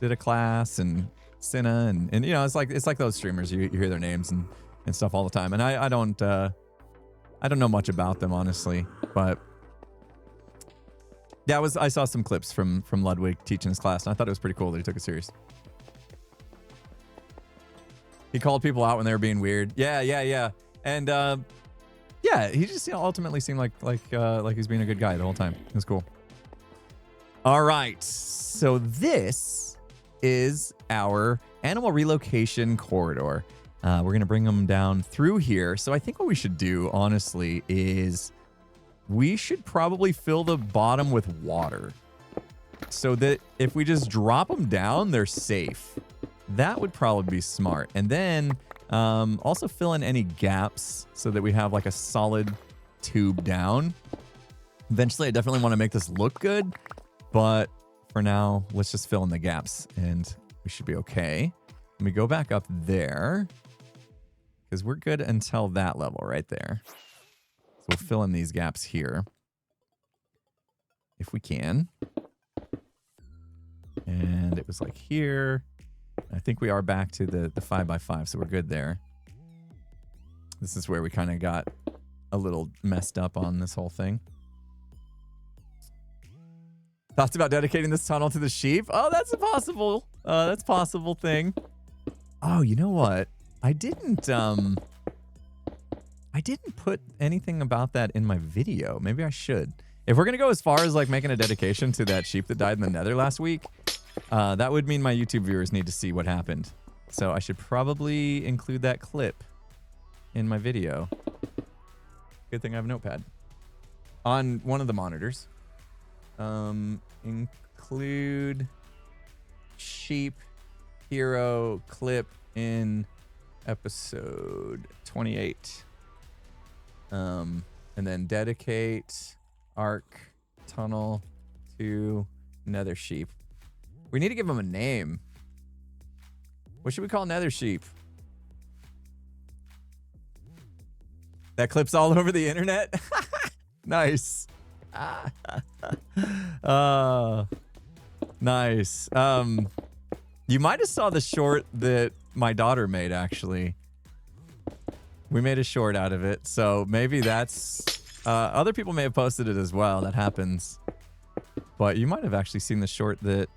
did a class, and Cinna, and you know, it's like those streamers, you hear their names and stuff all the time, and I don't know much about them, honestly, but yeah, I saw some clips from Ludwig teaching his class, and I thought it was pretty cool that he took it serious. He called people out when they were being weird. Yeah, and yeah, he just, you know, ultimately seemed like he's being a good guy the whole time. It was cool. All right, so this is our animal relocation corridor. We're gonna bring them down through here. So I think what we should do, honestly, is we should probably fill the bottom with water, so that if we just drop them down, they're safe. That would probably be smart. And then also fill in any gaps so that we have like a solid tube down. Eventually, I definitely want to make this look good, but for now, let's just fill in the gaps and we should be okay. Let me go back up there because we're good until that level right there. So we'll fill in these gaps here if we can. And it was like here. I think we are back to the 5x5, so we're good there. This is where we kind of got a little messed up on this whole thing. Thoughts about dedicating this tunnel to the sheep? Oh, that's a possible thing. Oh, you know what? I didn't put anything about that in my video. Maybe I should. If we're gonna go as far as like making a dedication to that sheep that died in the Nether last week, that would mean my YouTube viewers need to see what happened. So I should probably include that clip in my video. Good thing I have a notepad. On one of the monitors. Include sheep hero clip in episode 28. And then dedicate arc tunnel to nether sheep. We need to give him a name. What should we call nether sheep? That clip's all over the internet. Nice. Nice. You might have saw the short that my daughter made, actually. We made a short out of it, so maybe that's... other people may have posted it as well. That happens. But you might have actually seen the short that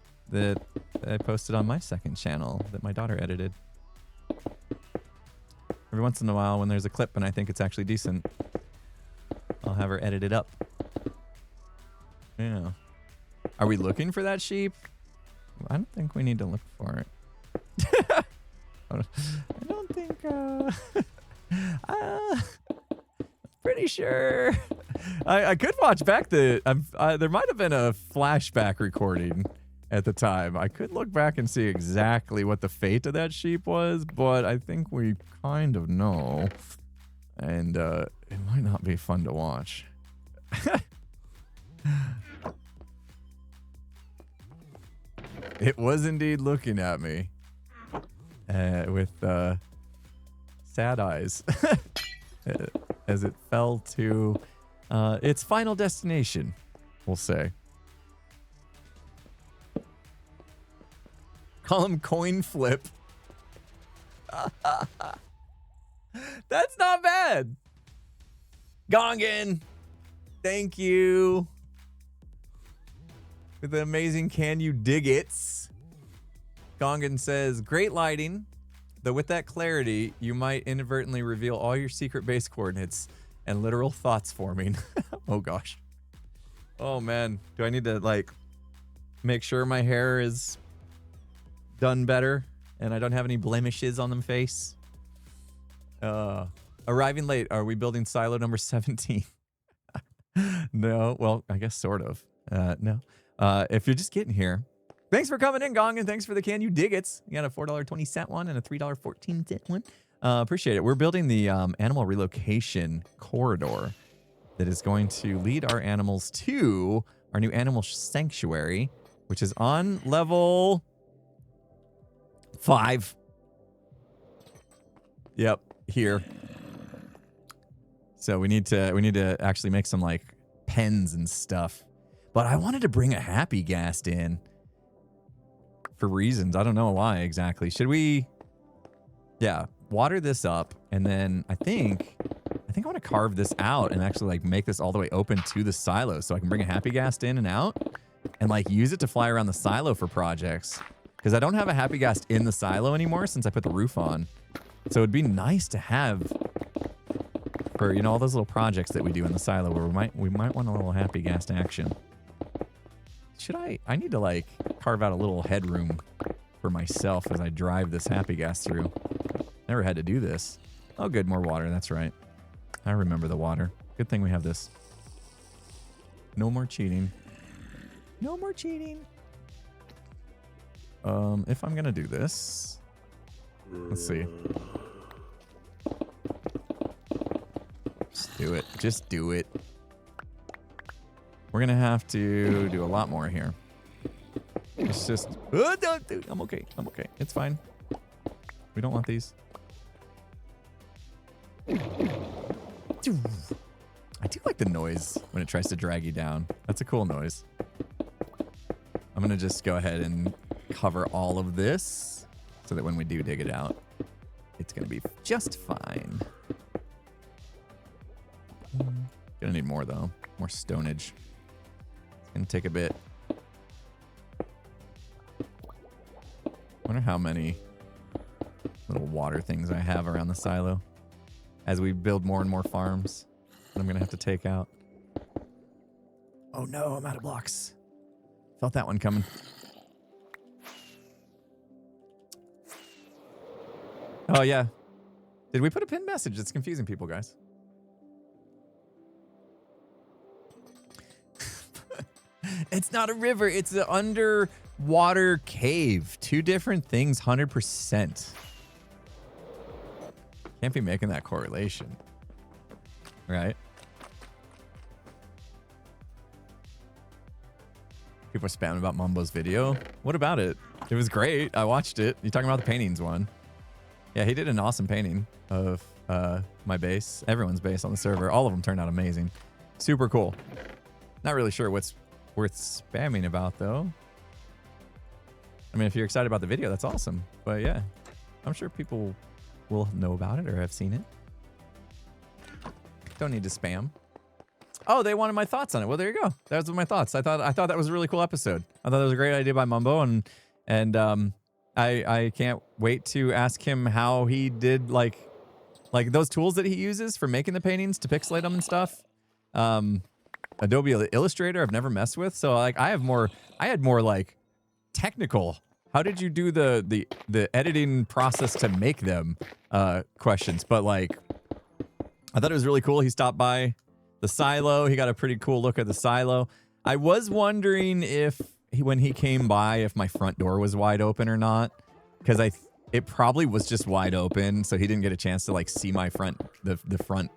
I posted on my second channel that my daughter edited. Every once in a while, when there's a clip and I think it's actually decent, I'll have her edit it up. Yeah. Are we looking for that sheep? I don't think we need to look for it. I don't think, pretty sure. I could watch back there might have been a flashback recording at the time. I could look back and see exactly what the fate of that sheep was, but I think we kind of know. And it might not be fun to watch. It was indeed looking at me with sad eyes as it fell to its final destination, we'll say. Call him coin flip. That's not bad. Gongan, thank you for the amazing Can You Dig It's. Gongan says, great lighting, though with that clarity, you might inadvertently reveal all your secret base coordinates and literal thoughts forming. Oh gosh. Oh man, do I need to like make sure my hair is done better and I don't have any blemishes on the face? Arriving late. Are we building silo number 17? No. Well, I guess sort of. No. If you're just getting here, thanks for coming in, Gong, and thanks for the Can You Dig It's. You got a $4.20 one and a $3.14 one. Appreciate it. We're building the animal relocation corridor that is going to lead our animals to our new animal sanctuary, which is on level 5. Yep, here. So we need to actually make some like pens and stuff. But I wanted to bring a happy ghast in for reasons. I don't know why exactly. Should we water this up, and then I think I want to carve this out and actually like make this all the way open to the silo so I can bring a happy ghast in and out and like use it to fly around the silo for projects. Because I don't have a happy ghast in the silo anymore since I put the roof on. So it'd be nice to have for, you know, all those little projects that we do in the silo where we might want a little happy ghast action. Should I need to like carve out a little headroom for myself as I drive this happy ghast through. Never had to do this. Oh good, more water, that's right. I remember the water. Good thing we have this. No more cheating. No more cheating. If I'm gonna do this, let's see. Just do it. Just do it. We're gonna have to do a lot more here. It's just... I'm okay. I'm okay. It's fine. We don't want these. I do like the noise when it tries to drag you down. That's a cool noise. I'm gonna just go ahead and cover all of this so that when we do dig it out, it's gonna be just fine. Gonna need more though. More stonage. It's gonna take a bit. Wonder how many little water things I have around the silo as we build more and more farms that I'm gonna have to take out. Oh no, I'm out of blocks. Felt that one coming. Oh, yeah. Did we put a pinned message? It's confusing people, guys. It's not a river. It's an underwater cave. Two different things, 100%. Can't be making that correlation. Right? People are spamming about Mumbo's video. What about it? It was great. I watched it. You talking about the paintings one? Yeah, he did an awesome painting of my base. Everyone's base on the server. All of them turned out amazing. Super cool. Not really sure what's worth spamming about, though. I mean, if you're excited about the video, that's awesome. But yeah, I'm sure people will know about it or have seen it. Don't need to spam. Oh, they wanted my thoughts on it. Well, there you go. Those were my thoughts. I thought that was a really cool episode. I thought it was a great idea by Mumbo, and I can't wait to ask him how he did like those tools that he uses for making the paintings to pixelate them and stuff. Adobe Illustrator I've never messed with, so like I had more like technical. How did you do the editing process to make them questions? But like I thought it was really cool. He stopped by the silo. He got a pretty cool look at the silo. I was wondering if when he came by, if my front door was wide open or not, because it probably was just wide open, so he didn't get a chance to like see my front front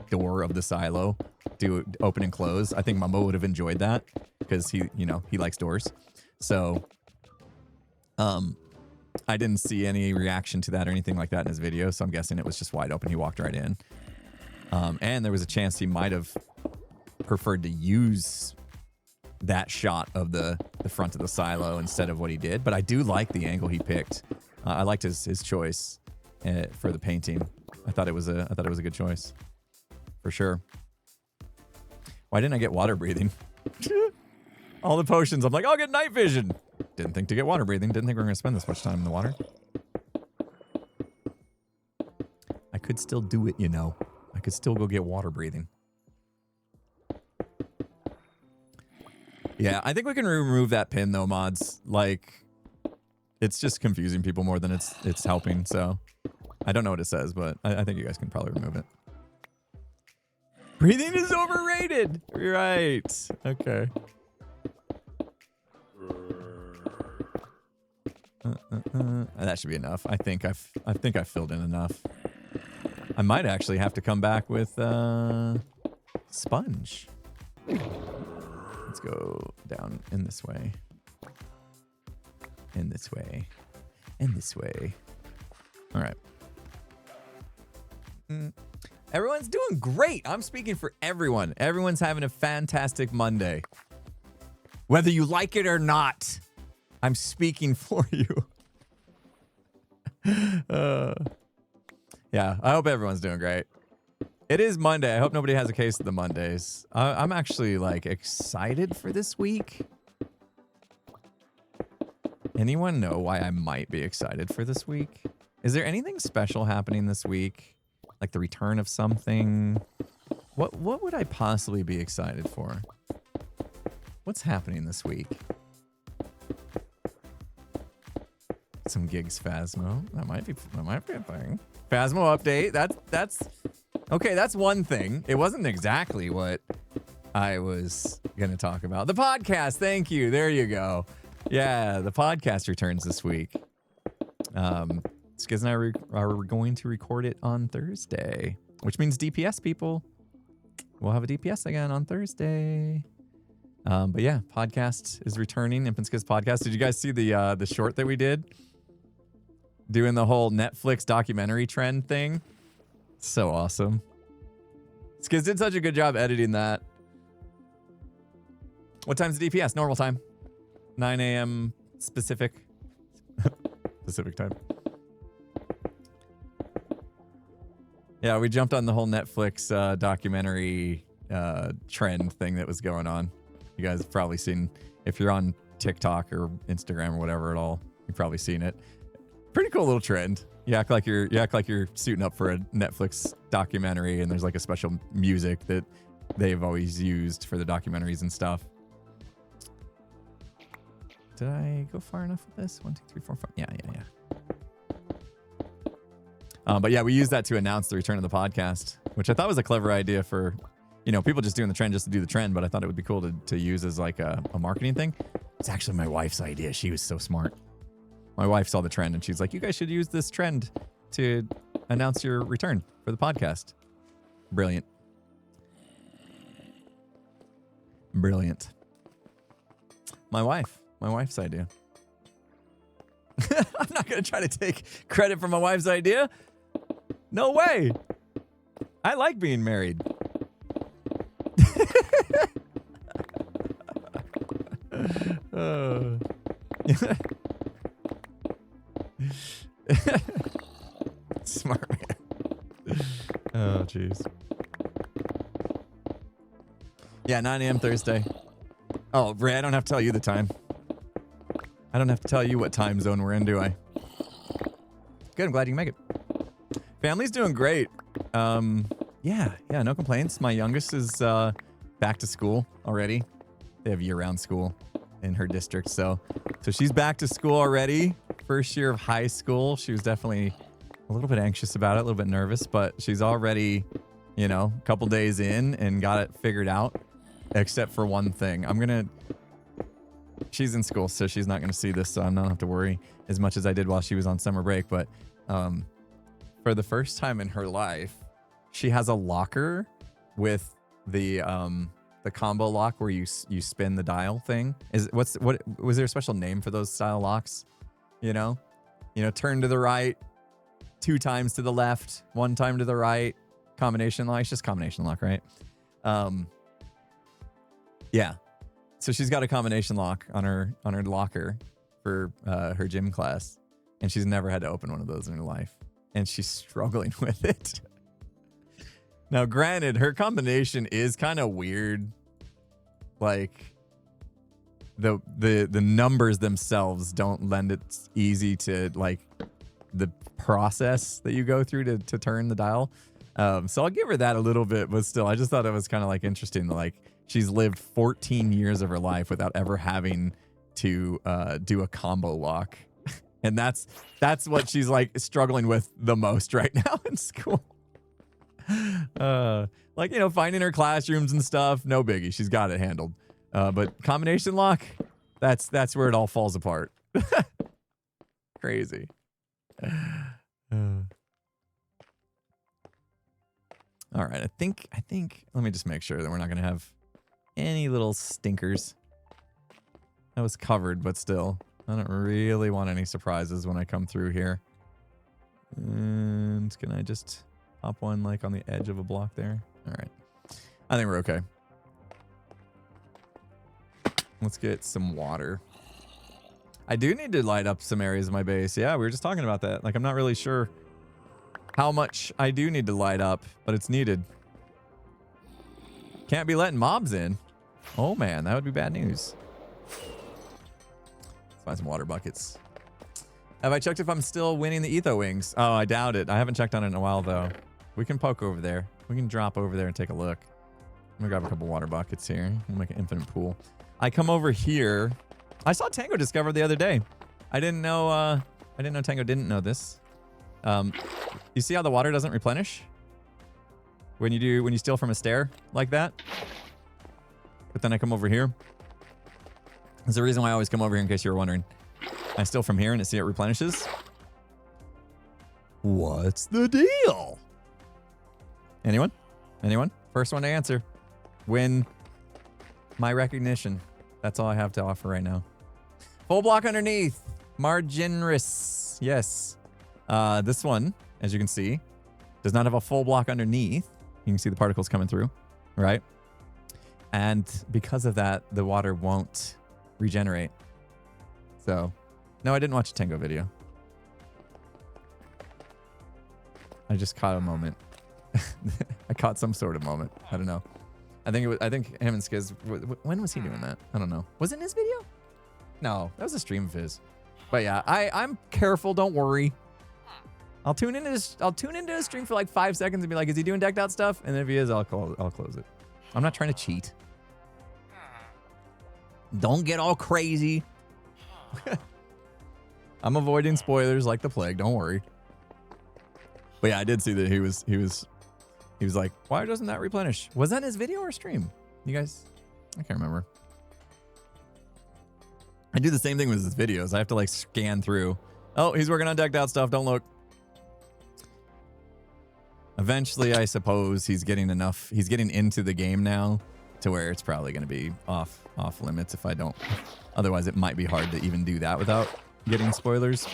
door of the silo do open and close. I think Mumbo would have enjoyed that because he likes doors. So I didn't see any reaction to that or anything like that in his video, so I'm guessing it was just wide open. He walked right in. And there was a chance he might have preferred to use that shot of the front of the silo instead of what he did. But I do like the angle he picked. I liked his choice for the painting. I thought it was a good choice for sure. Why didn't I get water breathing? All the potions. I'm like, I'll get night vision. Didn't think to get water breathing. Didn't think we were gonna spend this much time in the water. I could still do it, you know. I could still go get water breathing. Yeah, I think we can remove that pin though, mods. Like, it's just confusing people more than it's helping. So I don't know what it says, but I think you guys can probably remove it. Breathing is overrated. Right. Okay. That should be enough. I think I've filled in enough. I might actually have to come back with sponge. Let's go down in this way. In this way. In this way. All right. Everyone's doing great. I'm speaking for everyone. Everyone's having a fantastic Monday. Whether you like it or not, I'm speaking for you. Yeah, I hope everyone's doing great. It is Monday. I hope nobody has a case of the Mondays. I'm actually like excited for this week. Anyone know why I might be excited for this week? Is there anything special happening this week? Like the return of something? What would I possibly be excited for? What's happening this week? Some gigs Phasmo. That might be a thing. Phasmo update. That's okay, that's one thing. It wasn't exactly what I was gonna talk about. The podcast, thank you. There you go. Yeah, the podcast returns this week. Skiz and I are going to record it on Thursday, which means DPS people. We'll have a DPS again on Thursday. But yeah, podcast is returning. Imp and Skiz podcast. Did you guys see the short that we did? Doing the whole Netflix documentary trend thing. So awesome. Skiz did such a good job editing that. What time's the DPS? Normal time. 9 a.m. specific. Pacific time. Yeah, we jumped on the whole Netflix documentary trend thing that was going on. You guys have probably seen, if you're on TikTok or Instagram or whatever at all, you've probably seen it. Pretty cool little trend. You act like you're suiting up for a Netflix documentary, and there's like a special music that they've always used for the documentaries and stuff. Did I go far enough with this? 1, 2, 3, 4, 5. Yeah. But yeah, we use that to announce the return of the podcast, which I thought was a clever idea for, people just doing the trend just to do the trend. But I thought it would be cool to use as like a marketing thing. It's actually my wife's idea. She was so smart. My wife saw the trend and she's like, you guys should use this trend to announce your return for the podcast. Brilliant. Brilliant. My wife's idea. I'm not going to try to take credit for my wife's idea. No way. I like being married. Smart man. Oh, jeez. Yeah, 9 a.m. Thursday. Oh, Ray, I don't have to tell you the time. I don't have to tell you what time zone we're in, do I? Good, I'm glad you can make it. Family's doing great. Yeah, no complaints. My youngest is back to school already. They have year-round school in her district, so she's back to school already. First year of high school. She was definitely a little bit anxious about it, a little bit nervous, but she's already, a couple days in and got it figured out, except for one thing. She's in school, so she's not going to see this, so I don't have to worry as much as I did while she was on summer break. But for the first time in her life, she has a locker with the combo lock where you spin the dial thing. Was there a special name for those style locks? Turn to the right, 2 times to the left, 1 time to the right. Combination lock. It's just combination lock, right? Yeah. So she's got a combination lock on her locker for her gym class, and she's never had to open one of those in her life, and she's struggling with it. Now, granted, her combination is kind of weird. Like the numbers themselves don't lend it easy to like the process that you go through to turn the dial. So I'll give her that a little bit, but still, I just thought it was kind of like interesting. Like she's lived 14 years of her life without ever having to do a combo lock, and that's what she's like struggling with the most right now in school. Finding her classrooms and stuff, no biggie. She's got it handled. But combination lock, that's where it all falls apart. Crazy. All right, I think, let me just make sure that we're not going to have any little stinkers. That was covered, but still, I don't really want any surprises when I come through here. And can I just pop one like on the edge of a block there? All right, I think we're okay. Let's get some water. I do need to light up some areas of my base. Yeah, we were just talking about that. Like, I'm not really sure how much I do need to light up, but it's needed. Can't be letting mobs in. Oh, man, that would be bad news. Let's find some water buckets. Have I checked if I'm still winning the Etho Wings? Oh, I doubt it. I haven't checked on it in a while, though. We can poke over there. We can drop over there and take a look. I'm going to grab a couple water buckets here. We'll make an infinite pool. I come over here. I saw Tango discover the other day. I didn't know Tango didn't know this. You see how the water doesn't replenish when you steal from a stair like that? But then I come over here. There's a reason why I always come over here, in case you were wondering. I steal from here and see it replenishes. What's the deal? Anyone? First one to answer. Win my recognition. That's all I have to offer right now. Full block underneath. Marginris. Yes. This one, as you can see, does not have a full block underneath. You can see the particles coming through, right? And because of that, the water won't regenerate. So, no, I didn't watch a Tango video. I just caught a moment. I caught some sort of moment. I don't know. I think him and Skiz, when was he doing that? I don't know. Was it in his video? No, that was a stream of his. But yeah, I'm careful. Don't worry. I'll tune into his stream for like 5 seconds and be like, is he doing decked out stuff? And if he is, I'll close it. I'm not trying to cheat. Don't get all crazy. I'm avoiding spoilers like the plague. Don't worry. But yeah, I did see that he was like, why doesn't that replenish? Was that in his video or stream? You guys, I can't remember. I do the same thing with his videos. I have to like scan through. Oh, he's working on decked out stuff. Don't look. Eventually, I suppose he's getting enough. He's getting into the game now to where it's probably going to be off limits if I don't. Otherwise, it might be hard to even do that without getting spoilers.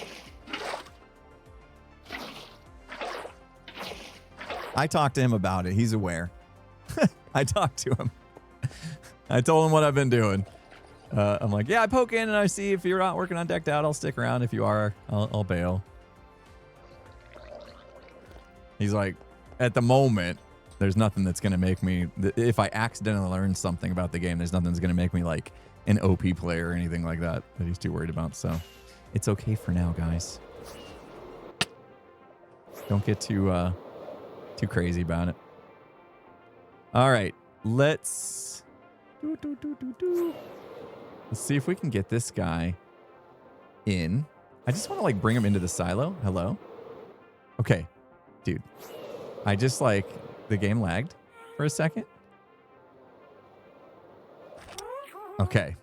I talked to him about it. He's aware. I talked to him. I told him what I've been doing. I'm like, yeah, I poke in and I see if you're not working on decked out, I'll stick around. If you are, I'll bail. He's like, at the moment, there's nothing that's going to make me, if I accidentally learn something about the game, there's nothing that's going to make me like an OP player or anything like that he's too worried about. So it's okay for now, guys. Don't get too crazy about it. All right, let's see if we can get this guy in. I just want to like bring him into the silo. Hello? Okay, dude. I just like, the game lagged for a second. Okay.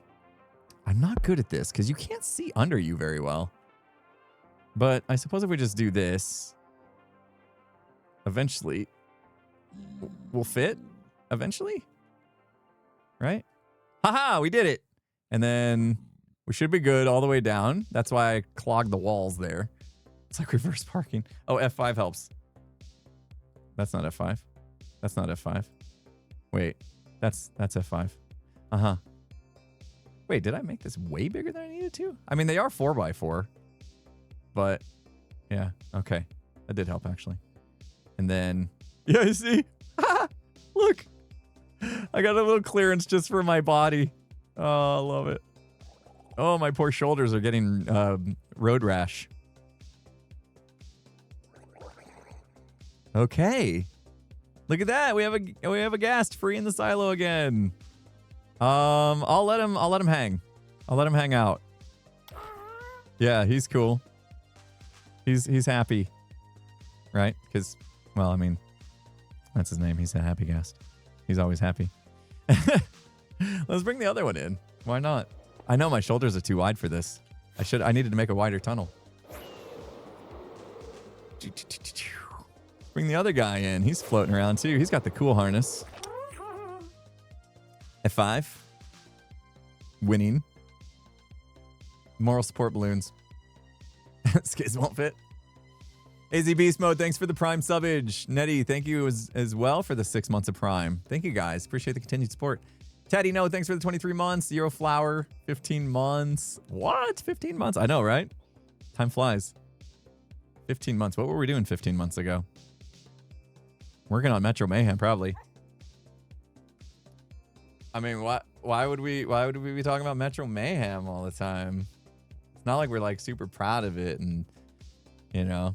I'm not good at this because you can't see under you very well. But I suppose if we just do this, eventually we'll fit. Eventually. Right? Haha, we did it. And then we should be good all the way down. That's why I clogged the walls there. It's like reverse parking. Oh, F5 helps. That's not F5. That's not F5. Wait, that's F5. Uh-huh. Wait, did I make this way bigger than I needed to? I mean, they are 4x4. But, yeah, okay. That did help, actually. And then, yeah, you see? Look. I got a little clearance just for my body. Oh, I love it. Oh, my poor shoulders are getting road rash. Okay. Look at that. We have a ghast free in the silo again. I'll let him hang. I'll let him hang out. Yeah, he's cool. He's happy. Right? Because, well, I mean, that's his name. He's a happy ghast. He's always happy. Let's bring the other one in. Why not? I know my shoulders are too wide for this. I needed to make a wider tunnel. Bring the other guy in. He's floating around too. He's got the cool harness. F5. Winning. Moral support balloons. Skids won't fit. AZ Beast Mode, thanks for the Prime subbage. Nettie, thank you as well for the 6 months of Prime. Thank you guys. Appreciate the continued support. Teddy, no, thanks for the 23 months. Zero Flower, 15 months. What? 15 months? I know, right? Time flies. 15 months. What were we doing 15 months ago? Working on Metro Mayhem, probably. I mean, why would we be talking about Metro Mayhem all the time? It's not like we're like super proud of it and, you know,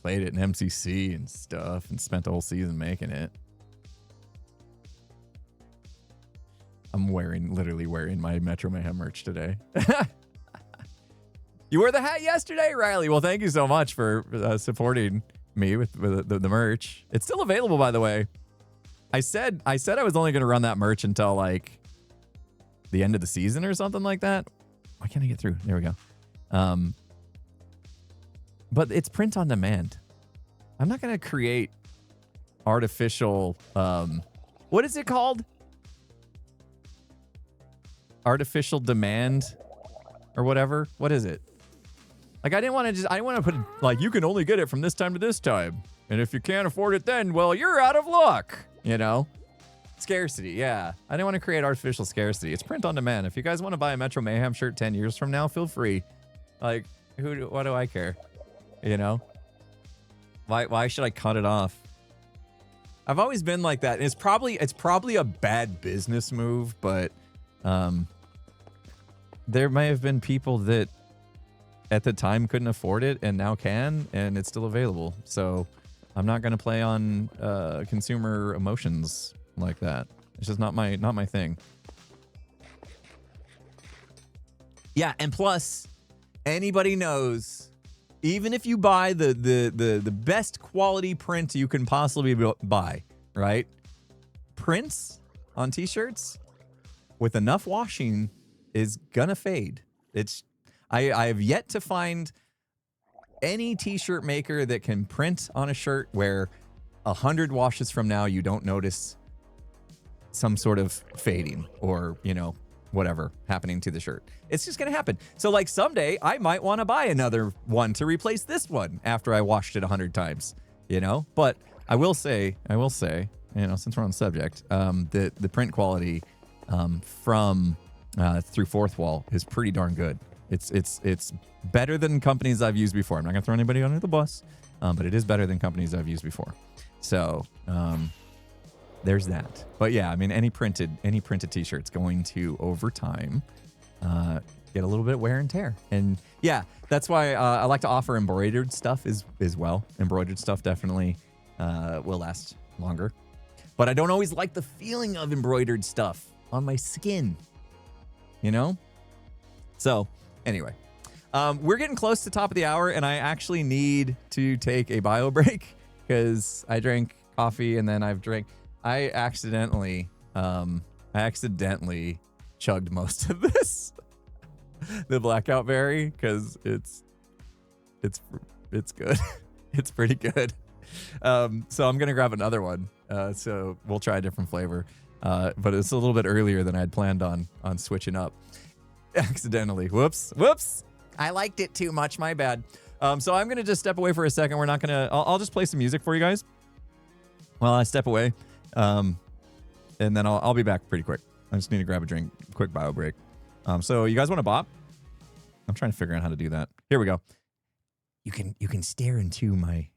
played it in MCC and stuff and spent the whole season making it. I'm literally wearing my Metro Mayhem merch today. You wore the hat yesterday, Riley. Well, thank you so much for supporting me with the merch. It's still available, by the way. I said I was only going to run that merch until like the end of the season or something like that. Why can't I get through? There we go. But it's print on demand. I'm not going to create artificial, what is it called? Artificial demand or whatever. What is it? Like, I didn't want to put like, you can only get it from this time to this time. And if you can't afford it then, well, you're out of luck, you know? Scarcity, yeah. I didn't want to create artificial scarcity. It's print on demand. If you guys want to buy a Metro Mayhem shirt 10 years from now, feel free. Like, what do I care? You know? Why should I cut it off? I've always been like that. It's probably a bad business move, but there may have been people that at the time couldn't afford it and now can, and it's still available. So I'm not going to play on consumer emotions like that. It's just not my thing. Yeah, and plus, anybody knows even if you buy the best quality print you can possibly buy, right? Prints on t-shirts with enough washing is gonna fade. I have yet to find any t-shirt maker that can print on a shirt where 100 washes from now you don't notice some sort of fading or, you know, whatever happening to the shirt. It's just gonna happen. So like someday I might want to buy another one to replace this one after I washed it 100 times, you know. But I will say, you know, since we're on the subject, the print quality from through Fourth Wall is pretty darn good. It's better than companies I've used before. I'm not gonna throw anybody under the bus, but it is better than companies I've used before. So there's that. But yeah, I mean, any printed t-shirt's going to over time get a little bit wear and tear. And yeah, that's why I like to offer embroidered stuff as well. Embroidered stuff definitely will last longer. But I don't always like the feeling of embroidered stuff on my skin, you know? So anyway, we're getting close to top of the hour, and I actually need to take a bio break because I drank coffee and then I accidentally chugged most of this, the blackout berry, because it's good. It's pretty good. So I'm gonna grab another one. So we'll try a different flavor. But it's a little bit earlier than I'd planned on switching up. Accidentally. Whoops. I liked it too much. My bad. So I'm gonna just step away for a second. We're not gonna. I'll just play some music for you guys while I step away. And then I'll be back pretty quick. I just need to grab a drink. Quick bio break. So you guys want to bop? I'm trying to figure out how to do that. Here we go. You can stare into my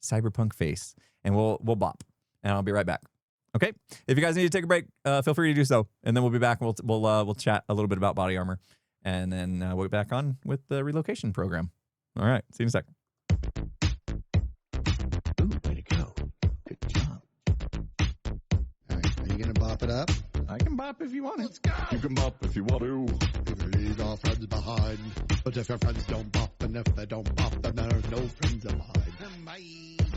cyberpunk face, and we'll bop, and I'll be right back. Okay. If you guys need to take a break, feel free to do so, and then we'll be back. And we'll chat a little bit about body armor, and then we'll be back on with the relocation program. All right. See you in a sec. Ooh, way to go. Good job. All right, are you going to bop it up? I can bop if you want it. Let's go. You can bop if you want to. You can leave our friends behind. But if your friends don't bop, and if they don't bop, then there's no friends of mine. Bye.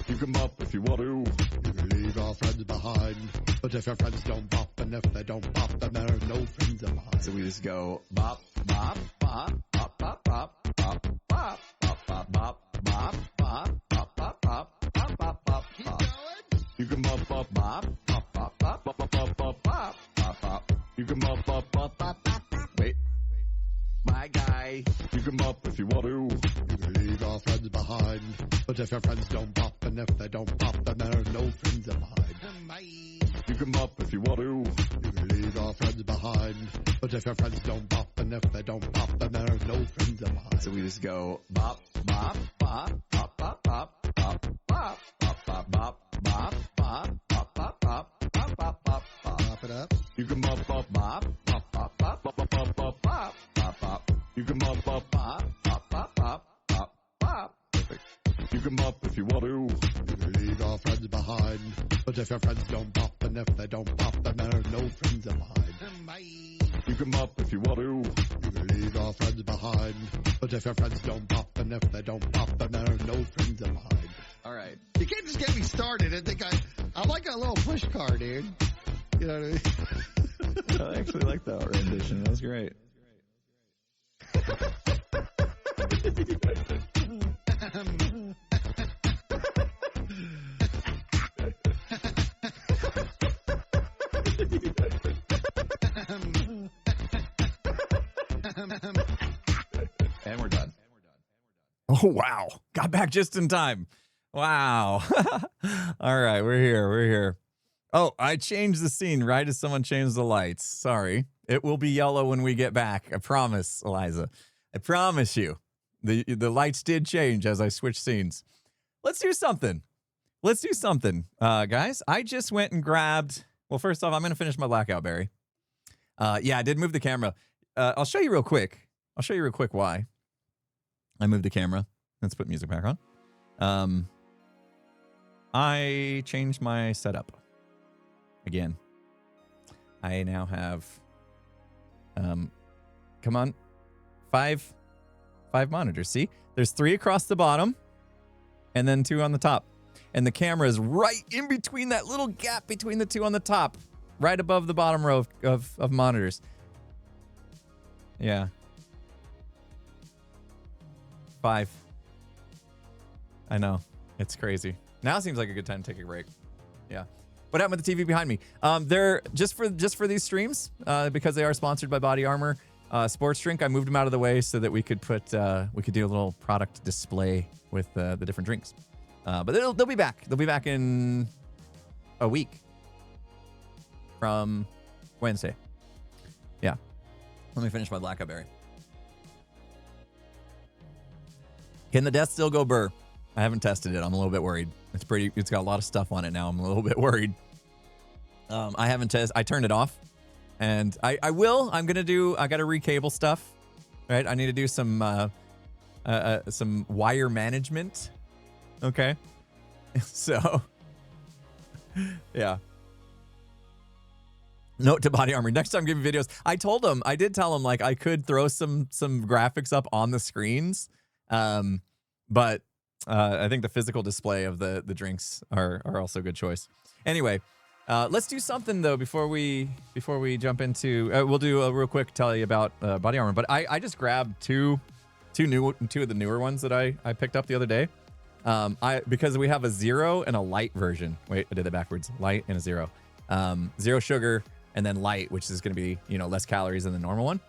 You can bop if you want to. You can leave our friends behind. But if your friends don't bop, and if they don't bop, then there's no friends of mine. So we just go bop, bop, bop, bop, bop, bop, bop, bop, bop, bop, bop, bop, bop, bop, bop, bop, bop, bop, bop. Keep going. You can bop, bop, Bop, bop, bop, bop, bop, bop, bop, bop. bop, bop, bop. You can bop, bop, bop, bop. Wait. My guy. You can bop if you want to. You can leave our friends behind. But if your friends don't bop, and if they don't bop, then there's no friends of mine. Bye. You can bop if you want to. You can leave our friends behind. But if your friends don't bop, and if they don't bop, then there's no friends of mine. So we just go bop, bop, bop, bop, bop, bop, bop, bop, bop, bop, bop, bop, bop, bop, bop, bop, bop, bop, bop. Bop it up. You can bop, bop, Bop, bop, bop, bop, bop, bop, bop, bop. bop, bop, bop, You can bop, bop, bop, bop, bop, bop, bop, bop. Perfect. you can bop if you want to. You can leave our friends behind. But if your friends don't bop, and if they don't bop, then there's no friends of mine. Bye. You can bop if you want to. You can leave our friends behind. But if your friends don't bop, and if they don't bop, then there's no friends of mine. All right. You can't just get me started and think I'm like a little push car, dude. You know what I mean? I actually like that rendition. That was great. And we're done. Oh, wow. Got back just in time. Wow. All right. We're here. Oh, I changed the scene right as someone changed the lights. Sorry. It will be yellow when we get back. I promise, Eliza. I promise you. The lights did change as I switched scenes. Let's do something. Guys. I just went and grabbed... Well, first off, I'm going to finish my blackout berry. Yeah, I did move the camera. I'll show you real quick why I moved the camera. Let's put music back on. I changed my setup again. I now have, come on, five 5 monitors. See, there's 3 across the bottom and then 2 on the top. And the camera is right in between that little gap between the 2 on the top, right above the bottom row of monitors. Yeah. 5. I know. It's crazy. Now seems like a good time to take a break. Yeah. What happened with the TV behind me? They're just for these streams, because they are sponsored by Body Armor Sports Drink. I moved them out of the way so that we could do a little product display with the different drinks. But they'll be back. They'll be back in a week from Wednesday. Yeah. Let me finish my blackberry. Can the death still go burr? I haven't tested it. I'm a little bit worried. It's got a lot of stuff on it now. I'm a little bit worried. I haven't tested. I turned it off, and I will. I got to recable stuff, right? I need to do some wire management. Okay. So, yeah. Note to Body Armor. Next time giving videos, I did tell them like I could throw some graphics up on the screens. But I think the physical display of the drinks are also a good choice. Anyway, let's do something though before we jump into. We'll do a real quick tell you about Body Armor. But I just grabbed two of the newer ones that I picked up the other day. Because we have a 0 and a light version. Wait, I did that backwards. Light and a 0. 0 sugar and then light, which is going to be less calories than the normal one.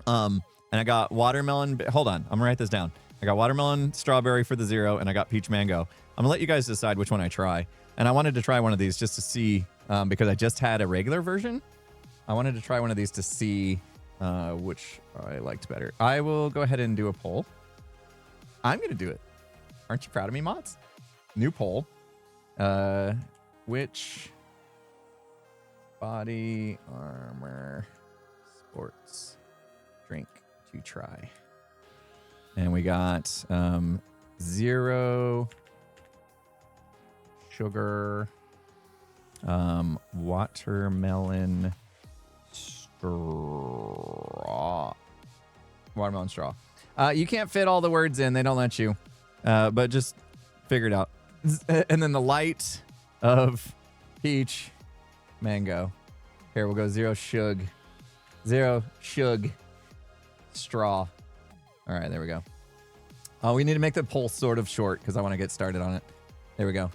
And I got watermelon. Hold on, I'm gonna write this down. I got watermelon strawberry for the 0, and I got peach mango. I'm gonna let you guys decide which one I try. And I wanted to try one of these just to see, because I just had a regular version. I wanted to try one of these to see which I liked better. I will go ahead and do a poll. I'm gonna do it. Aren't you proud of me, mods? New poll. Which Body Armor sports drink to try? And we got 0 sugar, watermelon straw. Watermelon straw. You can't fit all the words in. They don't let you. But just figure it out. And then the light of peach mango. Here, we'll go 0 shug. 0 shug straw. All right, there we go. We need to make the poll sort of short because I want to get started on it. There we go.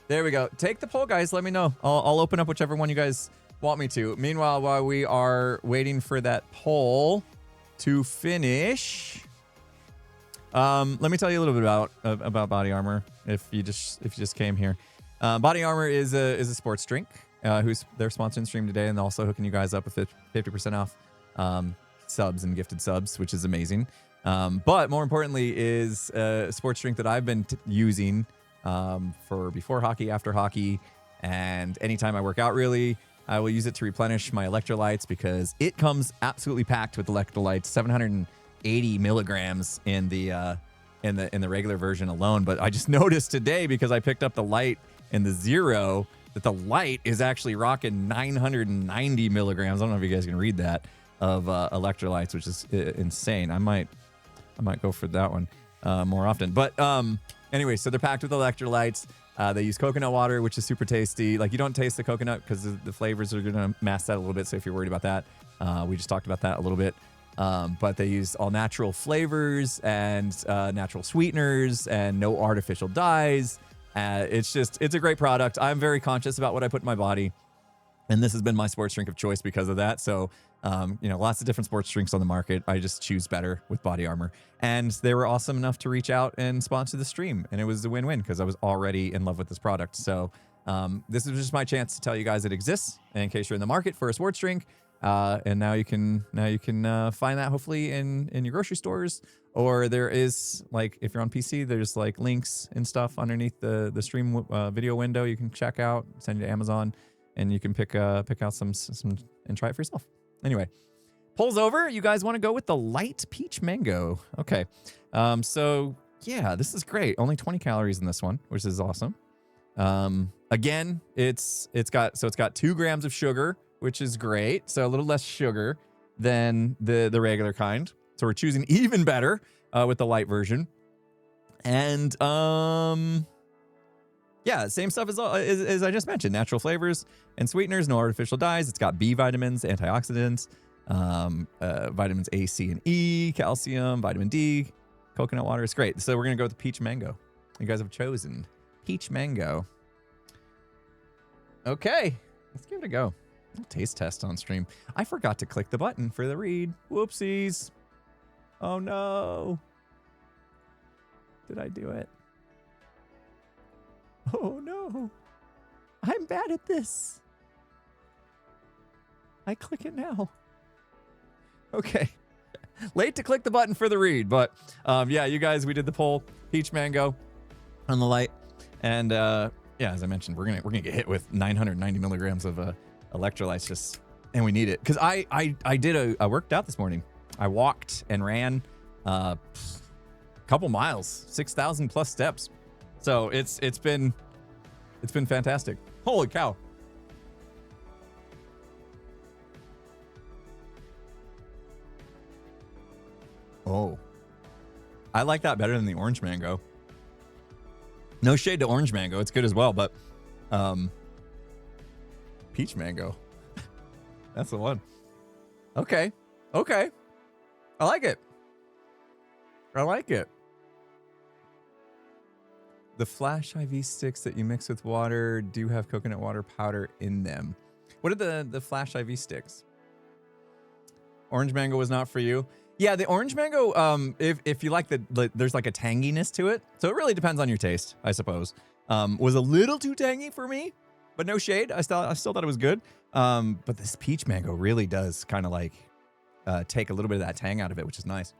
There we go. Take the poll, guys. Let me know. I'll open up whichever one you guys want me to. Meanwhile, while we are waiting for that poll to finish, let me tell you a little bit about Body Armor. If you just came here, Body Armor is a sports drink. They're sponsoring the stream today, and also hooking you guys up with 50% off subs and gifted subs, which is amazing. But more importantly is a sports drink that I've been using for before hockey, after hockey, and anytime I work out, really. I will use it to replenish my electrolytes because it comes absolutely packed with electrolytes, 780 milligrams in the regular version alone. But I just noticed today, because I picked up the light and the 0, that the light is actually rocking 990 milligrams. I don't know if you guys can read that, of electrolytes, which is insane. I might go for that one more often. But anyway, so they're packed with electrolytes. They use coconut water, which is super tasty. Like, you don't taste the coconut because the flavors are going to mask that a little bit. So if you're worried about that, we just talked about that a little bit. But they use all natural flavors and natural sweeteners and no artificial dyes. It's a great product. I'm very conscious about what I put in my body, and this has been my sports drink of choice because of that. So, lots of different sports drinks on the market. I just choose better with Body Armor, and they were awesome enough to reach out and sponsor the stream, and it was a win-win because I was already in love with this product. So, this is just my chance to tell you guys it exists, and in case you're in the market for a sports drink. And now you can find that hopefully in your grocery stores, or there is, like, if you're on PC, there's like links and stuff underneath the stream video window you can check out, send you to Amazon, and you can pick out some and try it for yourself. Anyway, poll's over. You guys want to go with the light peach mango? Okay. So yeah, this is great. Only 20 calories in this one, which is awesome. Again, it's got 2 grams of sugar, which is great. So a little less sugar than the regular kind. So we're choosing even better with the light version. And yeah, same stuff as I just mentioned. Natural flavors and sweeteners, no artificial dyes. It's got B vitamins, antioxidants, vitamins A, C, and E, calcium, vitamin D, coconut water. It's great. So we're going to go with the peach mango. You guys have chosen peach mango. Okay, let's give it a go. Taste test on stream. I forgot to click the button for the read. Whoopsies. Oh no. Did I do it? Oh no. I'm bad at this. I click it now. Okay. Late to click the button for the read, but yeah, you guys, we did the poll. Peach mango on the light. And yeah, as I mentioned, we're gonna get hit with 990 milligrams of electrolytes just, and we need it. Because I worked out this morning. I walked and ran a couple miles, 6,000 plus steps. So it's been fantastic. Holy cow. Oh, I like that better than the orange mango. No shade to orange mango. It's good as well, but peach mango. That's the one. Okay. Okay. I like it. I like it. The Flash IV sticks that you mix with water do have coconut water powder in them. What are the Flash IV sticks? Orange mango was not for you. Yeah, the orange mango, if you like there's like a tanginess to it. So it really depends on your taste, I suppose. Was a little too tangy for me, but no shade. I still thought it was good. But this peach mango really does kind of like take a little bit of that tang out of it, which is nice.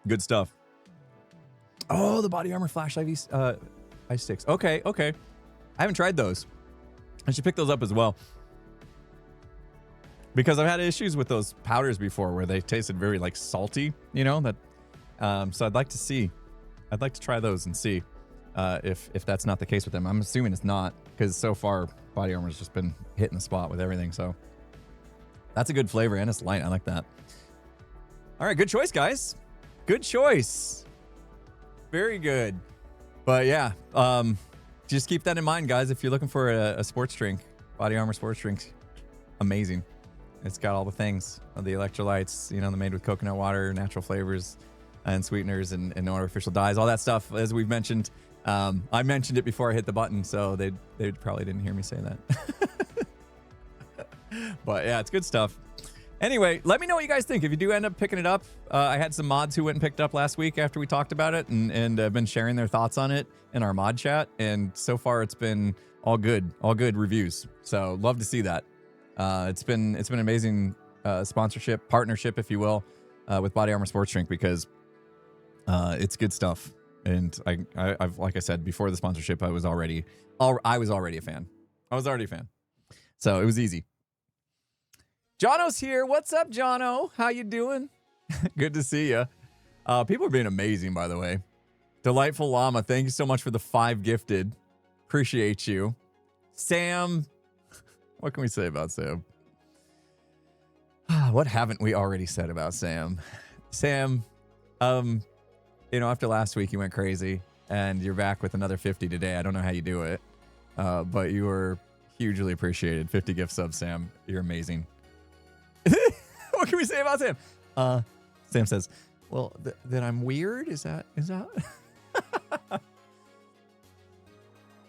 Good stuff. Oh, the Body Armor Flash IV ice sticks. Okay, okay. I haven't tried those. I should pick those up as well. Because I've had issues with those powders before where they tasted very like salty, you know, that so I'd like to try those and see if that's not the case with them. I'm assuming it's not, because so far Body Armor's just been hitting the spot with everything. So that's a good flavor and it's light. I like that. All right, good choice, guys. Good choice. Very good. But yeah, just keep that in mind, guys. If you're looking for a sports drink, Body Armor sports drinks, amazing. It's got all the things, the electrolytes, you know, they're made with coconut water, natural flavors and sweeteners and no artificial dyes, all that stuff, as we've mentioned. I mentioned it before I hit the button, so they probably didn't hear me say that. But yeah, it's good stuff. Anyway, let me know what you guys think. If you do end up picking it up, I had some mods who went and picked up last week after we talked about it and have been sharing their thoughts on it in our mod chat. And so far it's been all good reviews. So love to see that. It's been an amazing partnership, if you will, with Body Armor Sports Drink, because it's good stuff. And I've like I said before the sponsorship, I was already a fan. So it was easy. Jono's here. What's up, Jono? How you doing? Good to see you. People are being amazing, by the way. Delightful Llama, thank you so much for the 5 gifted. Appreciate you. Sam. What can we say about Sam? What haven't we already said about Sam? Sam, you know, after last week you went crazy and you're back with another 50 today. I don't know how you do it, but you were hugely appreciated. 50 gift subs, Sam. You're amazing. What can we say about Sam? Sam says, well, that I'm weird? Is that?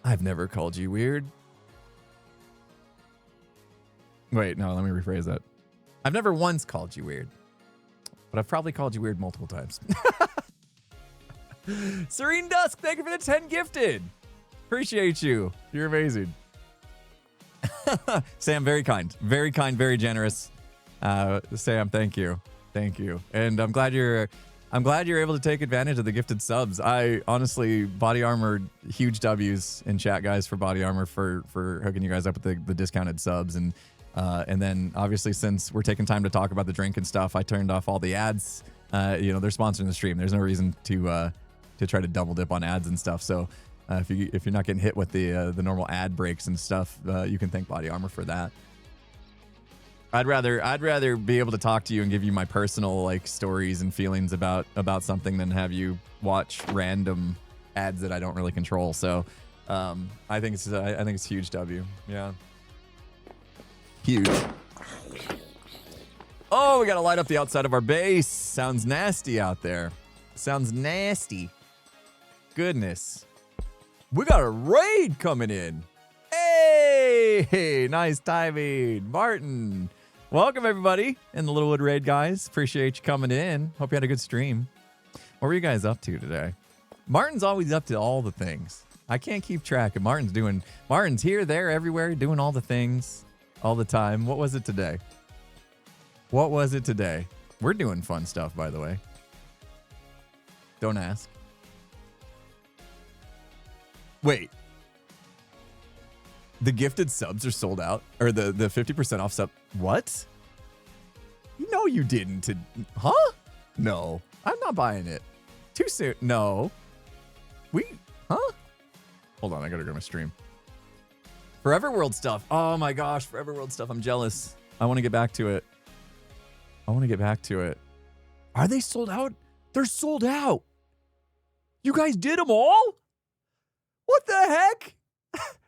I've never called you weird. Wait, no, let me rephrase that. I've never once called you weird, but I've probably called you weird multiple times. Serene Dusk, thank you for the 10 gifted. Appreciate you. You're amazing. Sam, very kind, very generous. Sam, thank you. And I'm glad you're able to take advantage of the gifted subs. I honestly, Body Armor, huge W's in chat, guys, for Body Armor for hooking you guys up with the discounted subs. And then obviously, since we're taking time to talk about the drink and stuff, I turned off all the ads. You know, they're sponsoring the stream. There's no reason to try to double dip on ads and stuff. So if you're not getting hit with the normal ad breaks and stuff, you can thank Body Armor for that. I'd rather be able to talk to you and give you my personal like stories and feelings about something than have you watch random ads that I don't really control. So I think it's huge W. Yeah. Huge. Oh, we gotta light up the outside of our base. Sounds nasty out there. Sounds nasty. Goodness. We got a raid coming in. Hey, nice timing. Martin. Welcome, everybody, in the Littlewood Raid, guys. Appreciate you coming in. Hope you had a good stream. What were you guys up to today? Martin's always up to all the things. I can't keep track of Martin's here, there, everywhere, doing all the things all the time. What was it today? What was it today? We're doing fun stuff, by the way. Don't ask. Wait. The gifted subs are sold out? Or the 50% off sub? What? No, you didn't. Huh? No. I'm not buying it. Too soon. No. Huh? Hold on, I gotta go to my stream. Forever World stuff. Oh my gosh, Forever World stuff. I'm jealous. I want to get back to it. Are they sold out? They're sold out. You guys did them all? What the heck?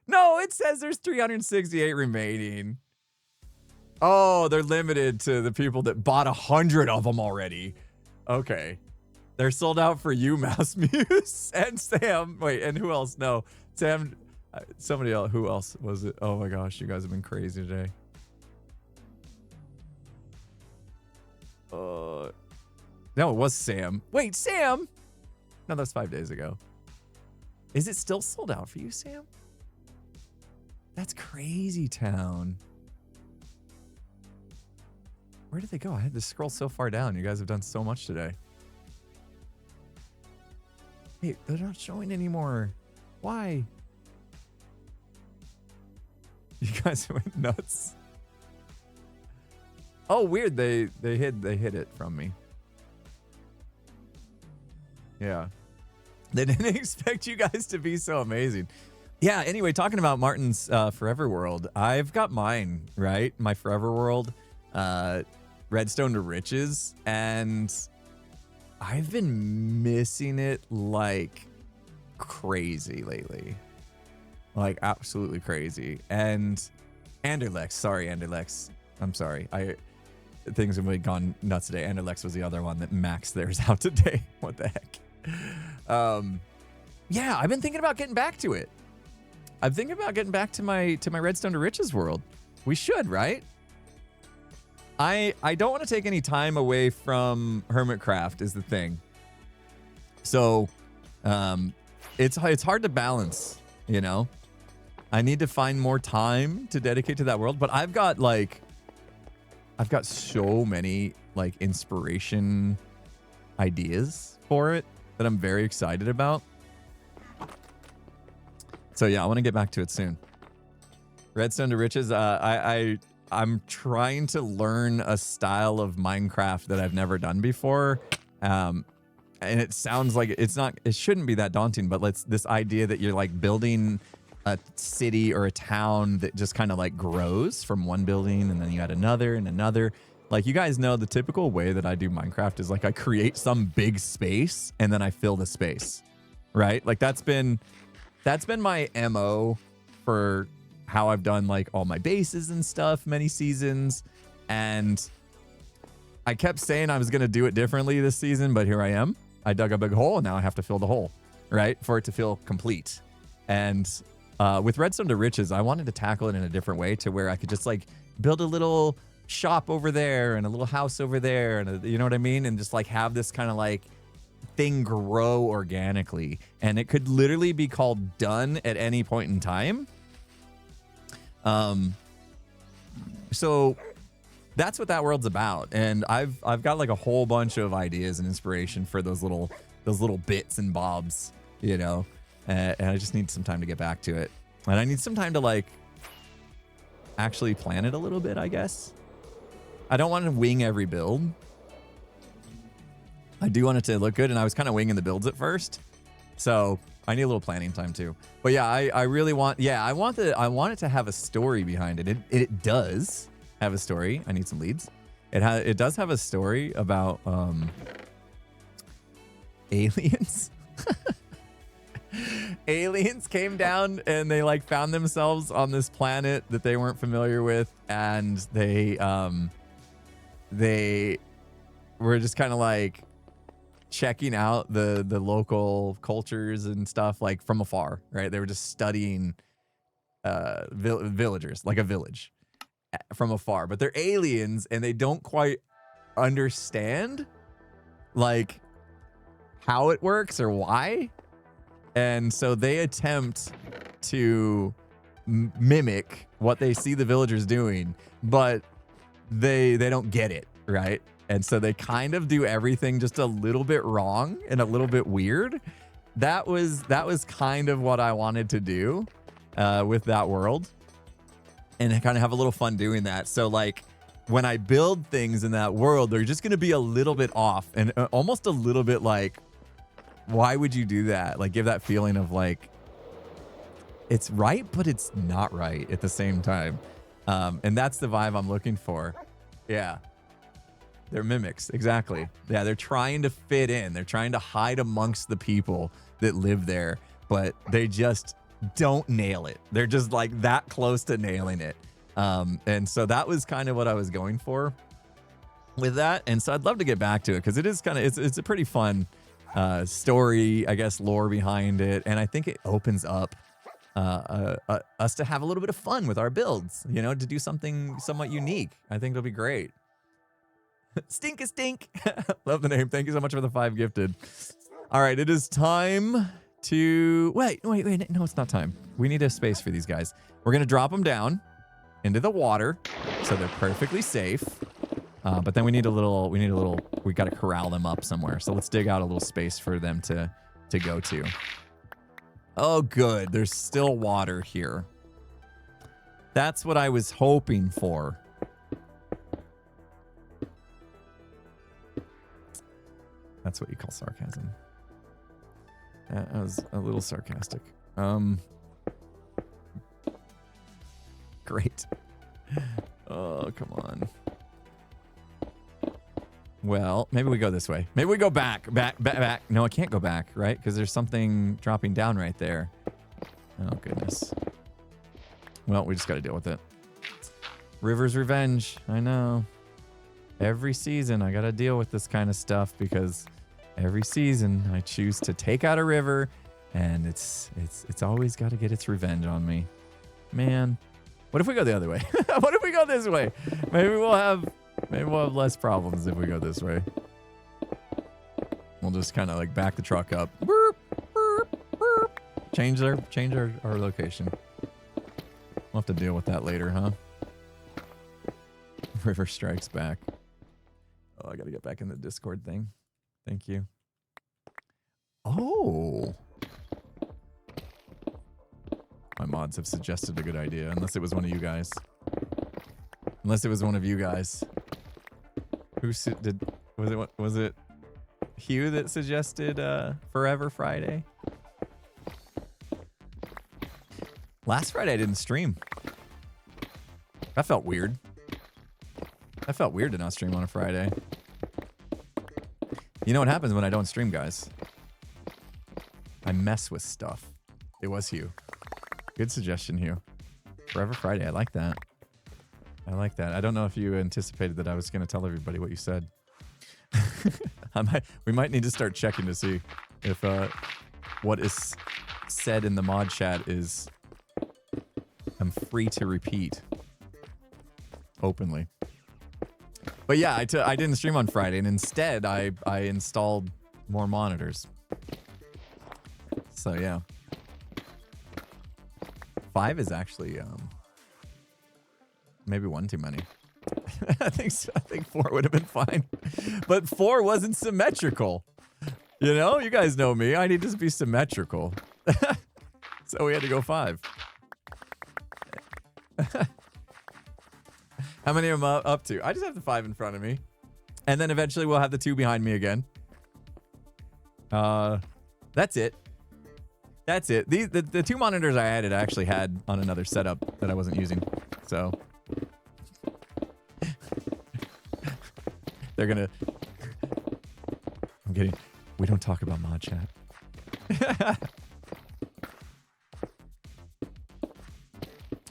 No, it says there's 368 remaining. Oh, they're limited to the people that bought 100 of them already. Okay. They're sold out for you, Mouse Muse, and Sam. Wait, and who else? No, Sam, somebody else. Who else was it? Oh my gosh, you guys have been crazy today. No, it was Sam. Wait, Sam? No, that's 5 days ago. Is it still sold out for you, Sam? That's crazy town. Where did they go? I had to scroll so far down. You guys have done so much today. Hey, they're not showing anymore. Why? You guys went nuts. Oh, weird. They hid it from me. Yeah. They didn't expect you guys to be so amazing. Yeah, anyway, talking about Martin's Forever World, I've got mine, right? My Forever World, Redstone to Riches, and I've been missing it like crazy lately. Like absolutely crazy. And Anderlex, sorry, Anderlex. I'm sorry. Things have really gone nuts today. Anderlex was the other one that maxed theirs out today. What the heck? Yeah, I've been thinking about getting back to it. I'm thinking about getting back to my Redstone to Riches world. We should, right? I don't want to take any time away from Hermitcraft is the thing. So, it's hard to balance, you know? I need to find more time to dedicate to that world, but I've got so many like inspiration ideas for it that I'm very excited about. So yeah, I want to get back to it soon. Redstone to Riches. I'm trying to learn a style of Minecraft that I've never done before. And it sounds like it shouldn't be that daunting, but this idea that you're like building a city or a town that just kind of like grows from one building and then you add another and another. Like you guys know the typical way that I do Minecraft is like I create some big space and then I fill the space, right? Like that's been my MO for how I've done like all my bases and stuff many seasons. And I kept saying I was going to do it differently this season, but here I am. I dug a big hole and now I have to fill the hole, right? For it to feel complete. And with Redstone to Riches, I wanted to tackle it in a different way to where I could just like build a little shop over there and a little house over there. And you know what I mean? And just like have this kind of like thing grow organically. And it could literally be called done at any point in time. So that's what that world's about. And I've got like a whole bunch of ideas and inspiration for those little bits and bobs, you know, and I just need some time to get back to it. And I need some time to like actually plan it a little bit, I guess. I don't want to wing every build. I do want it to look good. And I was kind of winging the builds at first. So I need a little planning time too. But yeah, I really want, I want it to have a story behind it. It does. have a story. I need some leads. It does have a story about aliens. Aliens came down and they like found themselves on this planet that they weren't familiar with, and they were just kind of like checking out the local cultures and stuff like from afar, right? They were just studying villagers, like a village from afar, but they're aliens and they don't quite understand like how it works or why. And so they attempt to mimic what they see the villagers doing, but they don't get it, right? And so they kind of do everything just a little bit wrong and a little bit weird. That was kind of what I wanted to do with that world, and I kind of have a little fun doing that. So like when I build things in that world, they're just going to be a little bit off and almost a little bit like, why would you do that? Like give that feeling of like, it's right, but it's not right at the same time. And that's the vibe I'm looking for. Yeah. They're mimics. Exactly. Yeah. They're trying to fit in. They're trying to hide amongst the people that live there, but they just don't nail it. They're just like that close to nailing it. And so that was kind of what I was going for with that. And so I'd love to get back to it because it is kind of, it's a pretty fun story, I guess, lore behind it. And I think it opens up us to have a little bit of fun with our builds, you know, to do something somewhat unique. I think it'll be great. Stink a stink. Love the name. Thank you so much for the 5 gifted. All right, it is time to wait. No, it's not time. We need a space for these guys. We're gonna drop them down into the water so they're perfectly safe. But then we got to corral them up somewhere. So let's dig out a little space for them to go to. Oh, good. There's still water here. That's what I was hoping for. That's what you call sarcasm. That was a little sarcastic. Great. Oh, come on. Well, maybe we go this way. Maybe we go back. No, I can't go back, right? Because there's something dropping down right there. Oh, goodness. Well, we just got to deal with it. River's revenge. I know. Every season, I got to deal with this kind of stuff because every season I choose to take out a river, and it's always got to get its revenge on me. Man, what if we go the other way? What if we go this way? Maybe we'll have less problems if we go this way. We'll just kind of like back the truck up. Burp, burp, burp. Change our location. We'll have to deal with that later, huh? River strikes back. Oh, I gotta get back in the Discord thing. Thank you. Oh. My mods have suggested a good idea, unless it was one of you guys. Unless it was one of you guys. Was it Hugh that suggested Forever Friday? Last Friday I didn't stream. That felt weird. That felt weird to not stream on a Friday. You know what happens when I don't stream, guys? I mess with stuff. It was Hugh. Good suggestion, Hugh. Forever Friday. I like that. I like that. I don't know if you anticipated that I was going to tell everybody what you said. We might need to start checking to see if what is said in the mod chat is I'm free to repeat openly. But yeah, I didn't stream on Friday, and instead I installed more monitors. So yeah. 5 is actually maybe 1 too many. I think 4 would have been fine. But 4 wasn't symmetrical. You know, you guys know me. I need to be symmetrical. So we had to go 5. How many am I up to? I just have the 5 in front of me. And then eventually we'll have the 2 behind me again. That's it. That's it. The 2 monitors I added I actually had on another setup that I wasn't using. So They're gonna. I'm kidding. We don't talk about mod chat.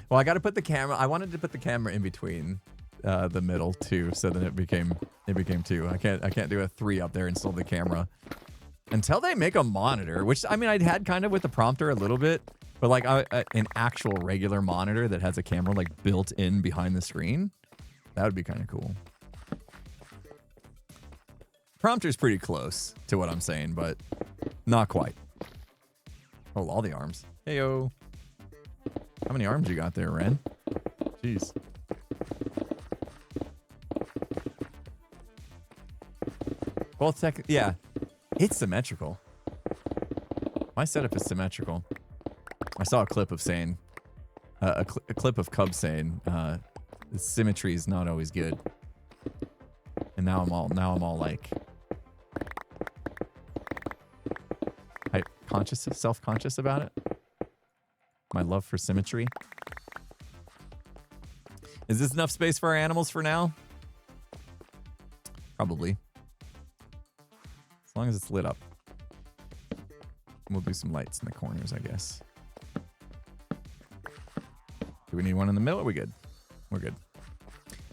Well, I got to put the camera. I wanted to put the camera in between the middle too, so that it became 2. I can't do a 3 up there and still the camera until they make a monitor. Which I mean, I had kind of with the prompter a little bit, but like an actual regular monitor that has a camera like built in behind the screen. That would be kind of cool. Prompter's pretty close to what I'm saying, but not quite. Oh, all the arms. Heyo. How many arms you got there, Ren? Jeez. Well, yeah, it's symmetrical. My setup is symmetrical. I saw a clip of saying, a clip of Cub saying, the symmetry is not always good. And now I'm all like, self-conscious about it. My love for symmetry. Is this enough space for our animals for now? Probably. As long as it's lit up. We'll do some lights in the corners, I guess. Do we need one in the middle? Are we good? We're good.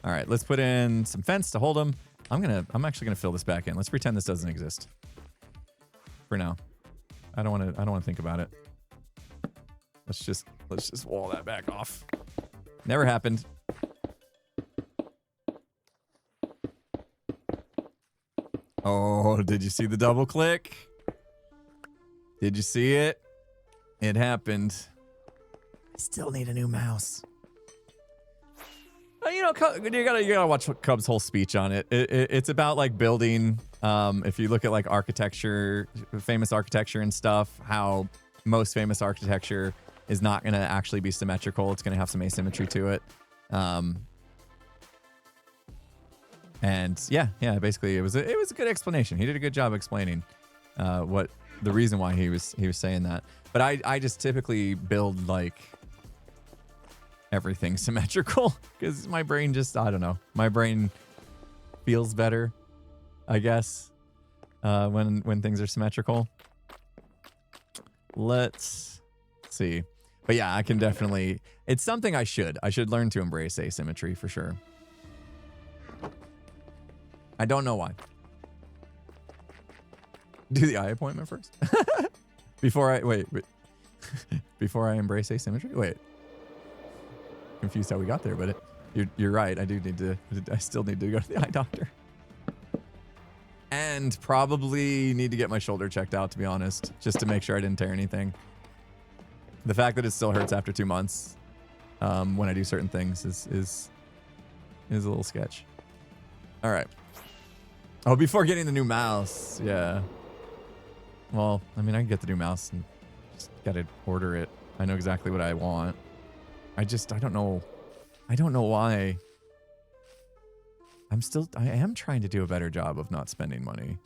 All right, let's put in some fence to hold them. I'm actually gonna fill this back in. Let's pretend this doesn't exist. For now. I don't wanna think about it. Let's just wall that back off. Never happened. Oh, did you see the double click? Did you see it? It happened. I still need a new mouse. You know, you gotta watch Cub's whole speech on it. It's about like building. If you look at like architecture, famous architecture and stuff, how most famous architecture is not going to actually be symmetrical. It's going to have some asymmetry to it. And yeah, basically it was a good explanation. He did a good job explaining what the reason why he was saying that. But I just typically build like everything symmetrical because my brain just, I don't know, my brain feels better, I guess, when things are symmetrical. Let's see. But yeah, I can definitely, it's something I should learn to embrace asymmetry for sure. I don't know why. Do the eye appointment first. Before I before I embrace asymmetry. Wait, confused how we got there, but you're right. I still need to go to the eye doctor, and probably need to get my shoulder checked out, to be honest, just to make sure I didn't tear anything. The fact that it still hurts after 2 months when I do certain things is a little sketch. All right. Oh, before getting the new mouse, yeah. Well, I mean, I can get the new mouse and just gotta order it. I know exactly what I want. I don't know why. I am trying to do a better job of not spending money.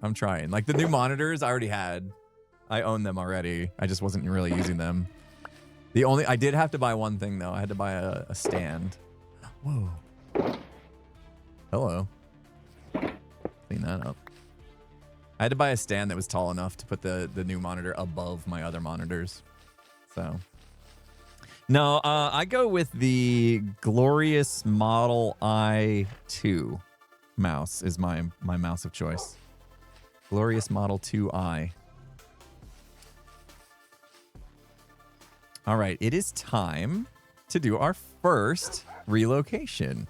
I'm trying. Like the new monitors I already had. I own them already. I just wasn't really using them. I did have to buy one thing though. I had to buy a stand. Whoa. Hello. Clean that up. I had to buy a stand that was tall enough to put the new monitor above my other monitors. So. No, I go with the Glorious Model i2 mouse is my mouse of choice. Glorious Model 2i. All right, it is time to do our first relocation.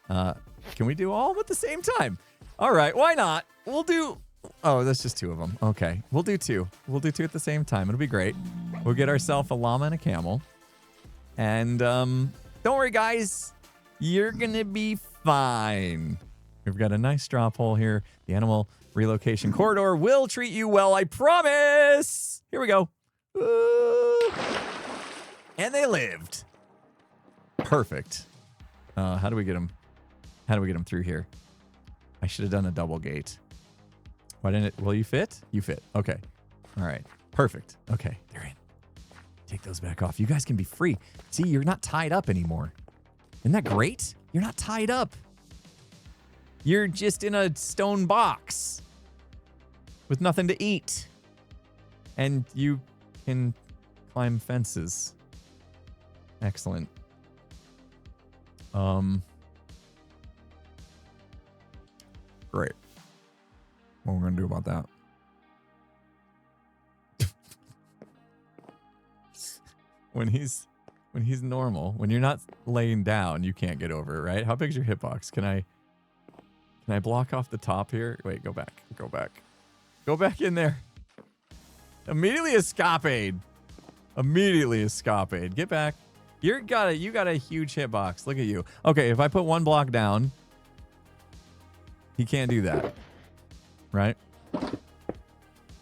Can we do all at the same time? All right, why not? We'll do... Oh, that's just 2 of them. Okay, we'll do 2. We'll do 2 at the same time. It'll be great. We'll get ourselves a llama and a camel. And don't worry, guys. You're going to be fine. We've got a nice drop hole here. The animal relocation corridor will treat you well, I promise. Here we go. Ooh. And they lived. Perfect. How do we get them? How do we get them through here? I should have done a double gate. Why didn't it? Will you fit? You fit. Okay. All right. Perfect. Okay. They're in. Take those back off. You guys can be free. See, you're not tied up anymore. Isn't that great? You're not tied up. You're just in a stone box with nothing to eat. And you can climb fences. Excellent. Great. What we're gonna do about that? When he's normal, when you're not laying down, you can't get over it, right? How big's your hitbox? Can I block off the top here? Wait, go back. Go back. Go back in there. Immediately escapade. Immediately escapade. Get back. You got a huge hitbox. Look at you. Okay, if I put one block down, he can't do that. Right?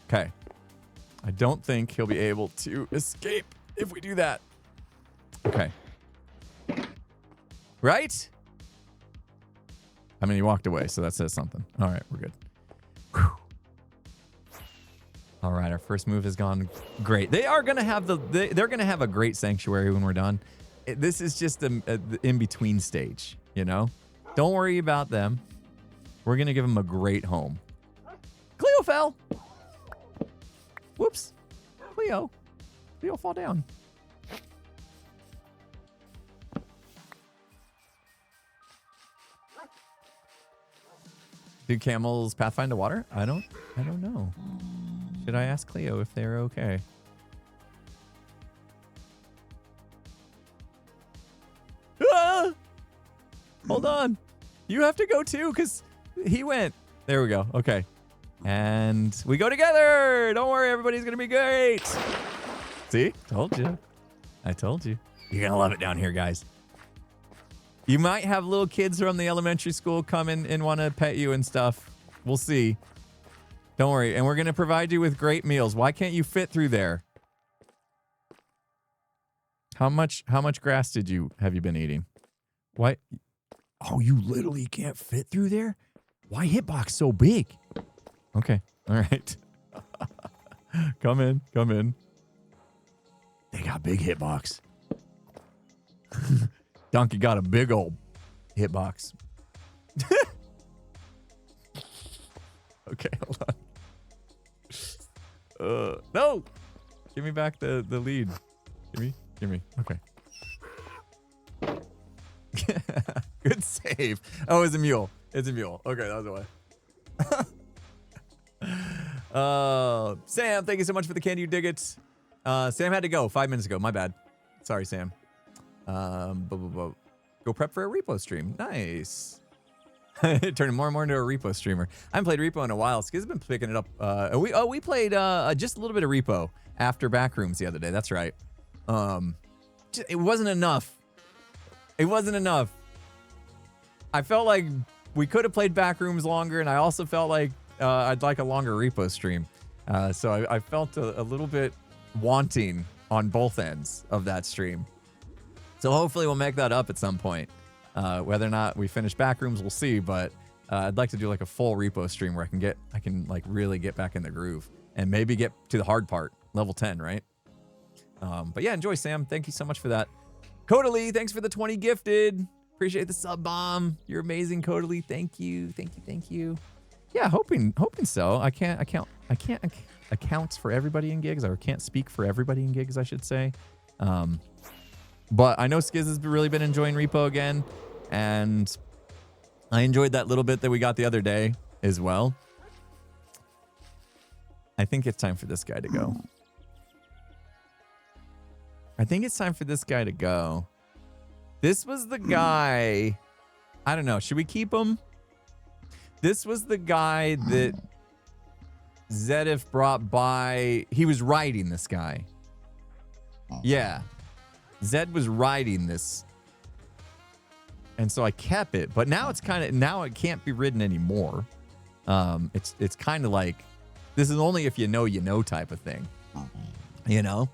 Okay. I don't think he'll be able to escape if we do that. Okay. Right? I mean, he walked away, so that says something. All right, we're good. Whew. All right, our first move has gone great. They are going to have they're going to have a great sanctuary when we're done. This is just the in-between stage, you know? Don't worry about them. We're going to give them a great home. Cleo fell. Whoops. Cleo fall down. Do camels pathfind to water? I don't know. Should I ask Cleo if they're okay? Ah! Hold on. You have to go too, because he went. There we go. Okay. And we go together. Don't worry, everybody's going to be great. See? Told you. I told you. You're going to love it down here, guys. You might have little kids from the elementary school come in and want to pet you and stuff. We'll see. Don't worry. And we're going to provide you with great meals. Why can't you fit through there? How much grass have you been eating? Why? Oh, you literally can't fit through there? Why hitbox so big? Okay. All right. Come in. They got big hitbox. Donkey got a big old hitbox. Okay, hold on. No! Give me back the lead. Give me. Okay. Good save. Oh, it's a mule. It's a mule. Okay, that was the way. Sam, thank you so much for the candy, you dig it. Sam had to go 5 minutes ago. My bad. Sorry, Sam. Go prep for a repo stream. Nice. Turning more and more into a repo streamer. I haven't played repo in a while. Skizz has been picking it up. We played just a little bit of repo after Backrooms the other day. That's right. It wasn't enough. I felt like we could have played Backrooms longer, and I also felt like I'd like a longer repo stream. So I felt a little bit wanting on both ends of that stream. So hopefully we'll make that up at some point. Whether or not we finish Backrooms, we'll see. But I'd like to do like a full repo stream where I can like really get back in the groove and maybe get to the hard part, level 10, right? But yeah, enjoy, Sam. Thank you so much for that. Codalee, thanks for the 20 gifted. Appreciate the sub bomb. You're amazing, Codalee. Thank you. Yeah, hoping so. I can't account for everybody in gigs, or can't speak for everybody in gigs, I should say. But I know Skizz has really been enjoying repo again, and I enjoyed that little bit that we got the other day as well. I think it's time for this guy to go. This was the guy. I don't know. Should we keep him? This was the guy that Zedif brought by. He was riding this guy. Yeah. Zed was riding this. And so I kept it. But now now it can't be ridden anymore. It's kind of like, this is only if you know type of thing. You know?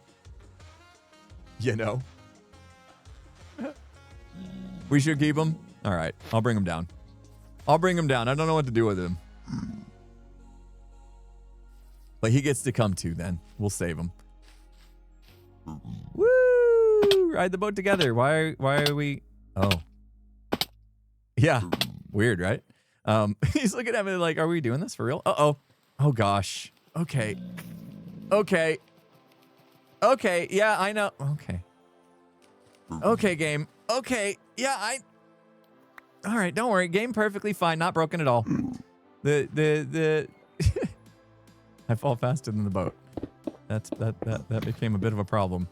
We should keep him? All right. I'll bring him down. I don't know what to do with him. But he gets to come too then. We'll save him. Woo! Ride the boat together. Why are we... Oh. Yeah. Weird, right? He's looking at me like, are we doing this for real? Uh-oh. Oh, gosh. Okay. Okay. Okay. Yeah, I know. Okay. Okay, game. Okay. Yeah, all right, don't worry. Game perfectly fine. Not broken at all. The I fall faster than the boat. That became a bit of a problem.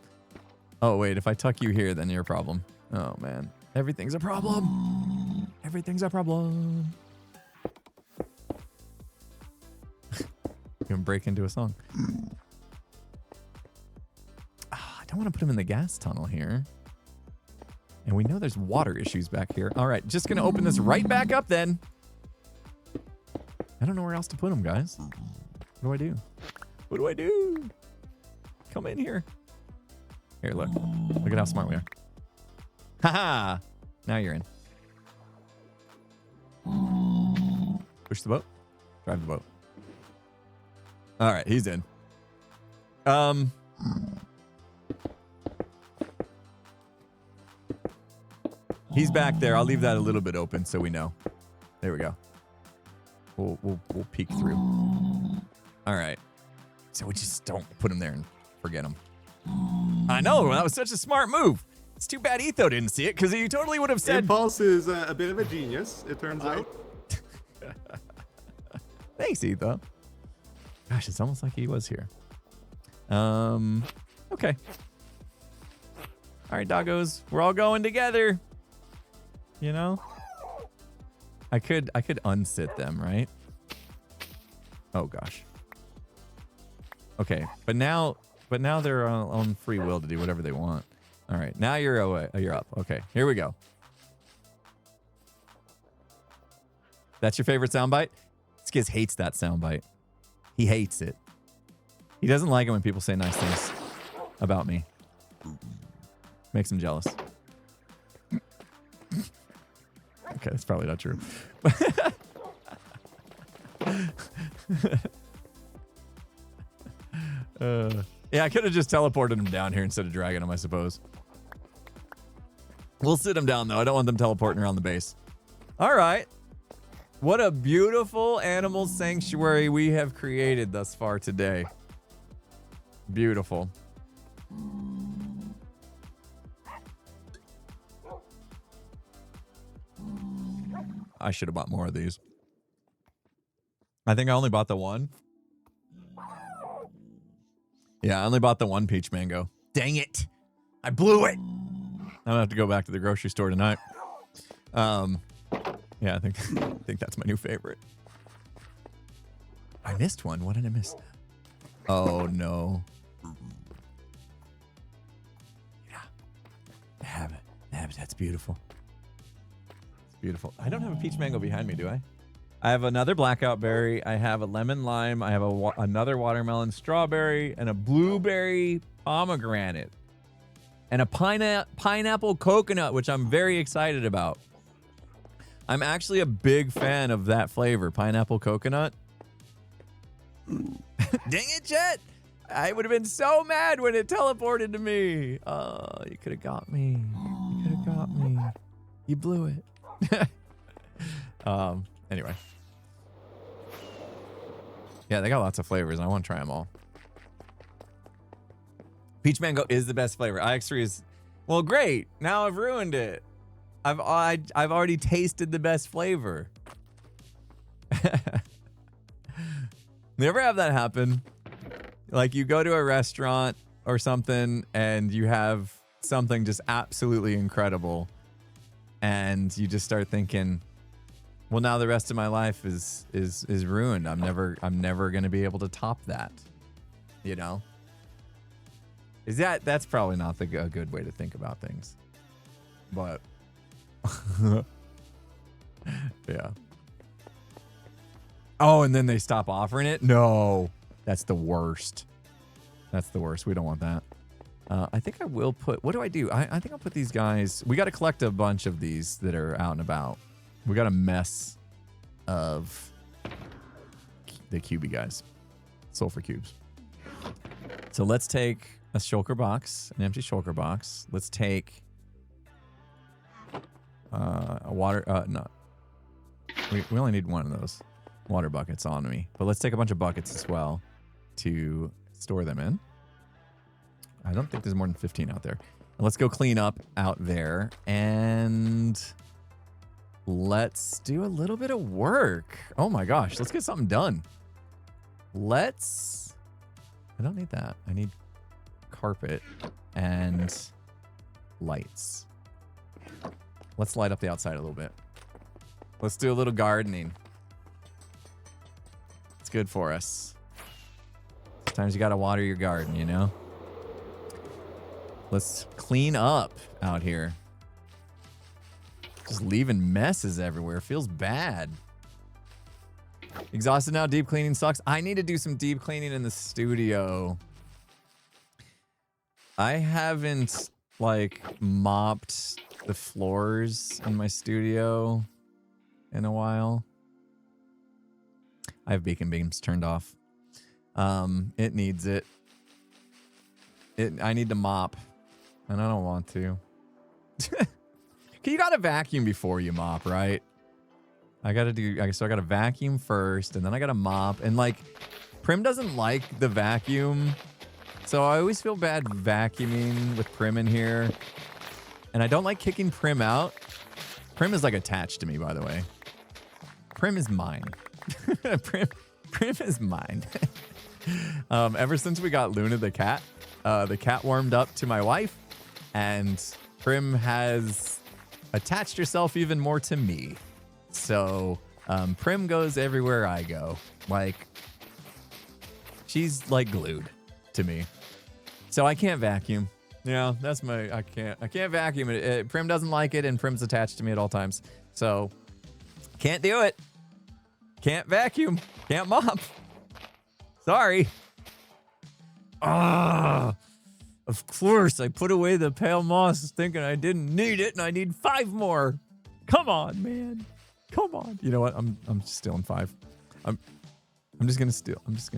Oh, wait. If I tuck you here, then you're a problem. Oh, man. Everything's a problem. Everything's a problem. Gonna break into a song. I don't want to put him in the gas tunnel here. And we know there's water issues back here. All right, just gonna open this right back up then. I don't know where else to put him, guys. What do I do? What do I do? Come in here. Here, look. Look at how smart we are. Haha! Now you're in. Push the boat. Drive the boat. All right, he's in. He's back there. I'll leave that a little bit open so we know. There we go. We'll peek through. All right. So we just don't put him there and forget him. I know, that was such a smart move. It's too bad Etho didn't see it because he totally would have said. Impulse is a bit of a genius, it turns out. Thanks, Etho. Gosh, it's almost like he was here. Okay. All right, doggos. We're all going together. You know? I could unsit them, right? Oh gosh. Okay, but now they're on free will to do whatever they want. All right, now you're away. You're up. Okay, here we go. That's your favorite soundbite? Skizz hates that soundbite. He hates it. He doesn't like it when people say nice things about me. Makes him jealous. Okay, that's probably not true. Yeah, I could have just teleported him down here instead of dragging him, I suppose. We'll sit him down, though. I don't want them teleporting around the base. All right. What a beautiful animal sanctuary we have created thus far today. Beautiful. I should have bought more of these. I think I only bought the one. Yeah, I only bought the one peach mango. Dang it. I blew it. I'm gonna have to go back to the grocery store tonight. Yeah, I think that's my new favorite. I missed one. What did I miss? Oh no. Yeah. I have it. That's beautiful. It's beautiful. I don't have a peach mango behind me, do I? I have another blackout berry. I have a lemon lime. I have another watermelon strawberry and a blueberry pomegranate and a pineapple coconut, which I'm very excited about. I'm actually a big fan of that flavor, pineapple coconut. Dang it, Jet! I would have been so mad when it teleported to me. Oh, you could have got me. You could have got me. You blew it. Anyway. Yeah, they got lots of flavors, and I want to try them all. Peach mango is the best flavor. IX3 is, well, great. Now I've ruined it. I've already tasted the best flavor. You ever have that happen? Like you go to a restaurant or something, and you have something just absolutely incredible, and you just start thinking, well, now the rest of my life is ruined. I'm never gonna be able to top that. You know? That's probably not a good way to think about things. But yeah. Oh, and then they stop offering it? No. That's the worst. That's the worst. We don't want that. I think I will put, what do I do? I think I'll put these guys, we got to collect a bunch of these that are out and about. We got a mess of the cubey guys. Sulfur cubes. So let's take a shulker box, an empty shulker box. Let's take a water, no. We only need one of those water buckets on me. But let's take a bunch of buckets as well to store them in. I don't think there's more than 15 out there. Let's go clean up out there. And let's do a little bit of work. Oh my gosh. Let's get something done. I don't need that. I need carpet and lights. Let's light up the outside a little bit. Let's do a little gardening. It's good for us. Sometimes you gotta water your garden, you know? Let's clean up out here. Just leaving messes everywhere. Feels bad. Exhausted now. Deep cleaning sucks. I need to do some deep cleaning in the studio. I haven't, like, mopped the floors in my studio in a while. I have beacon beams turned off. It needs it. I need to mop, and I don't want to. You gotta vacuum before you mop, right? I gotta vacuum first, and then I gotta mop. And like, Prim doesn't like the vacuum, so I always feel bad vacuuming with Prim in here. And I don't like kicking Prim out. Prim is like attached to me, by the way. Prim is mine. Prim is mine. Ever since we got Luna the cat warmed up to my wife, and Prim has attached herself even more to me. So Prim goes everywhere I go. Like, she's like glued to me. So I can't vacuum. Yeah, that's my, I can't vacuum it. Prim doesn't like it, and Prim's attached to me at all times. So can't do it. Can't vacuum. Can't mop. Sorry. Ah, of course I put away the pale moss thinking I didn't need it, and I need 5 more. Come on, man. Come on. You know what? I'm just stealing 5. I'm just gonna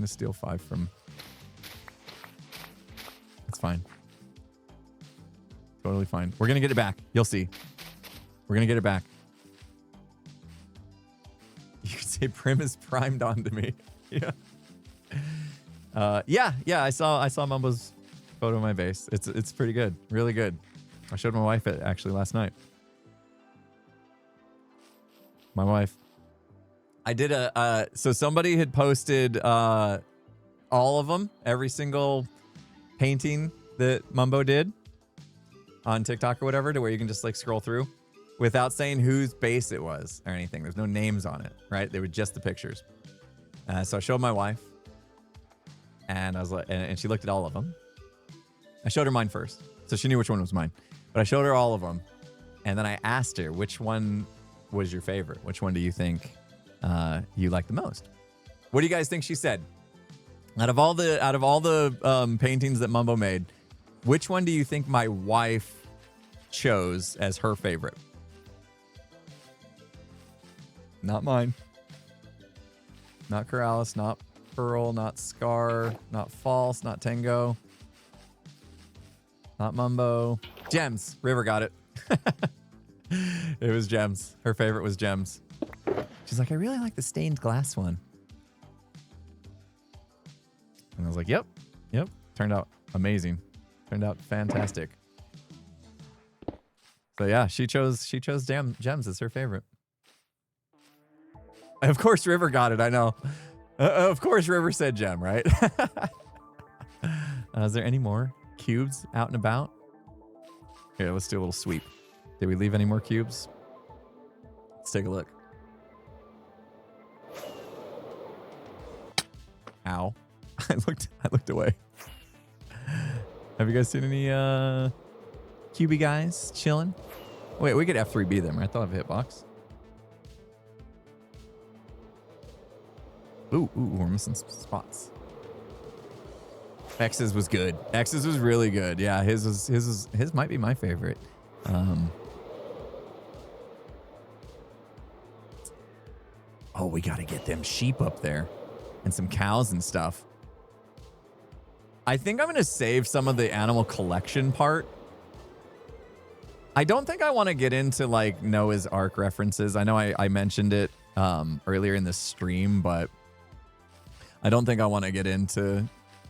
steal 5 from. It's fine. Totally fine. We're gonna get it back. You'll see. We're gonna get it back. You could say Prim is primed onto me. Yeah. Yeah. I saw Mumbo's photo of my base. It's pretty good. Really good. I showed my wife it actually last night. My wife. I did so somebody had posted all of them, every single painting that Mumbo did on TikTok or whatever, to where you can just like scroll through without saying whose base it was or anything. There's no names on it, right? They were just the pictures. So I showed my wife, and I was like, and she looked at all of them. I showed her mine first, so she knew which one was mine. But I showed her all of them, and then I asked her, which one was your favorite? Which one do you think you like the most? What do you guys think she said? Out of all the paintings that Mumbo made, which one do you think my wife chose as her favorite? Not mine. Not Corrales, not Pearl, not Scar, not False, not Tango. Not Mumbo. Gems. River got it. It was Gems. Her favorite was Gems. She's like, I really like the stained glass one. And I was like, yep. Turned out amazing. Turned out fantastic. So yeah, she chose Gems as her favorite. Of course River got it, I know. Of course River said Gem, right? Is there any more cubes out and about? Here, let's do a little sweep. Did we leave any more cubes? Let's take a look. Ow. I looked away. Have you guys seen any QB guys chilling? Wait, we could F3B them, right? They'll have a hitbox. Ooh, we're missing some spots. X's was good. X's was really good. Yeah, his might be my favorite. Oh, we gotta get them sheep up there and some cows and stuff. I think I'm gonna save some of the animal collection part I don't think I want to get into like Noah's Ark references. I know I mentioned it earlier in the stream, but I don't think I want to get into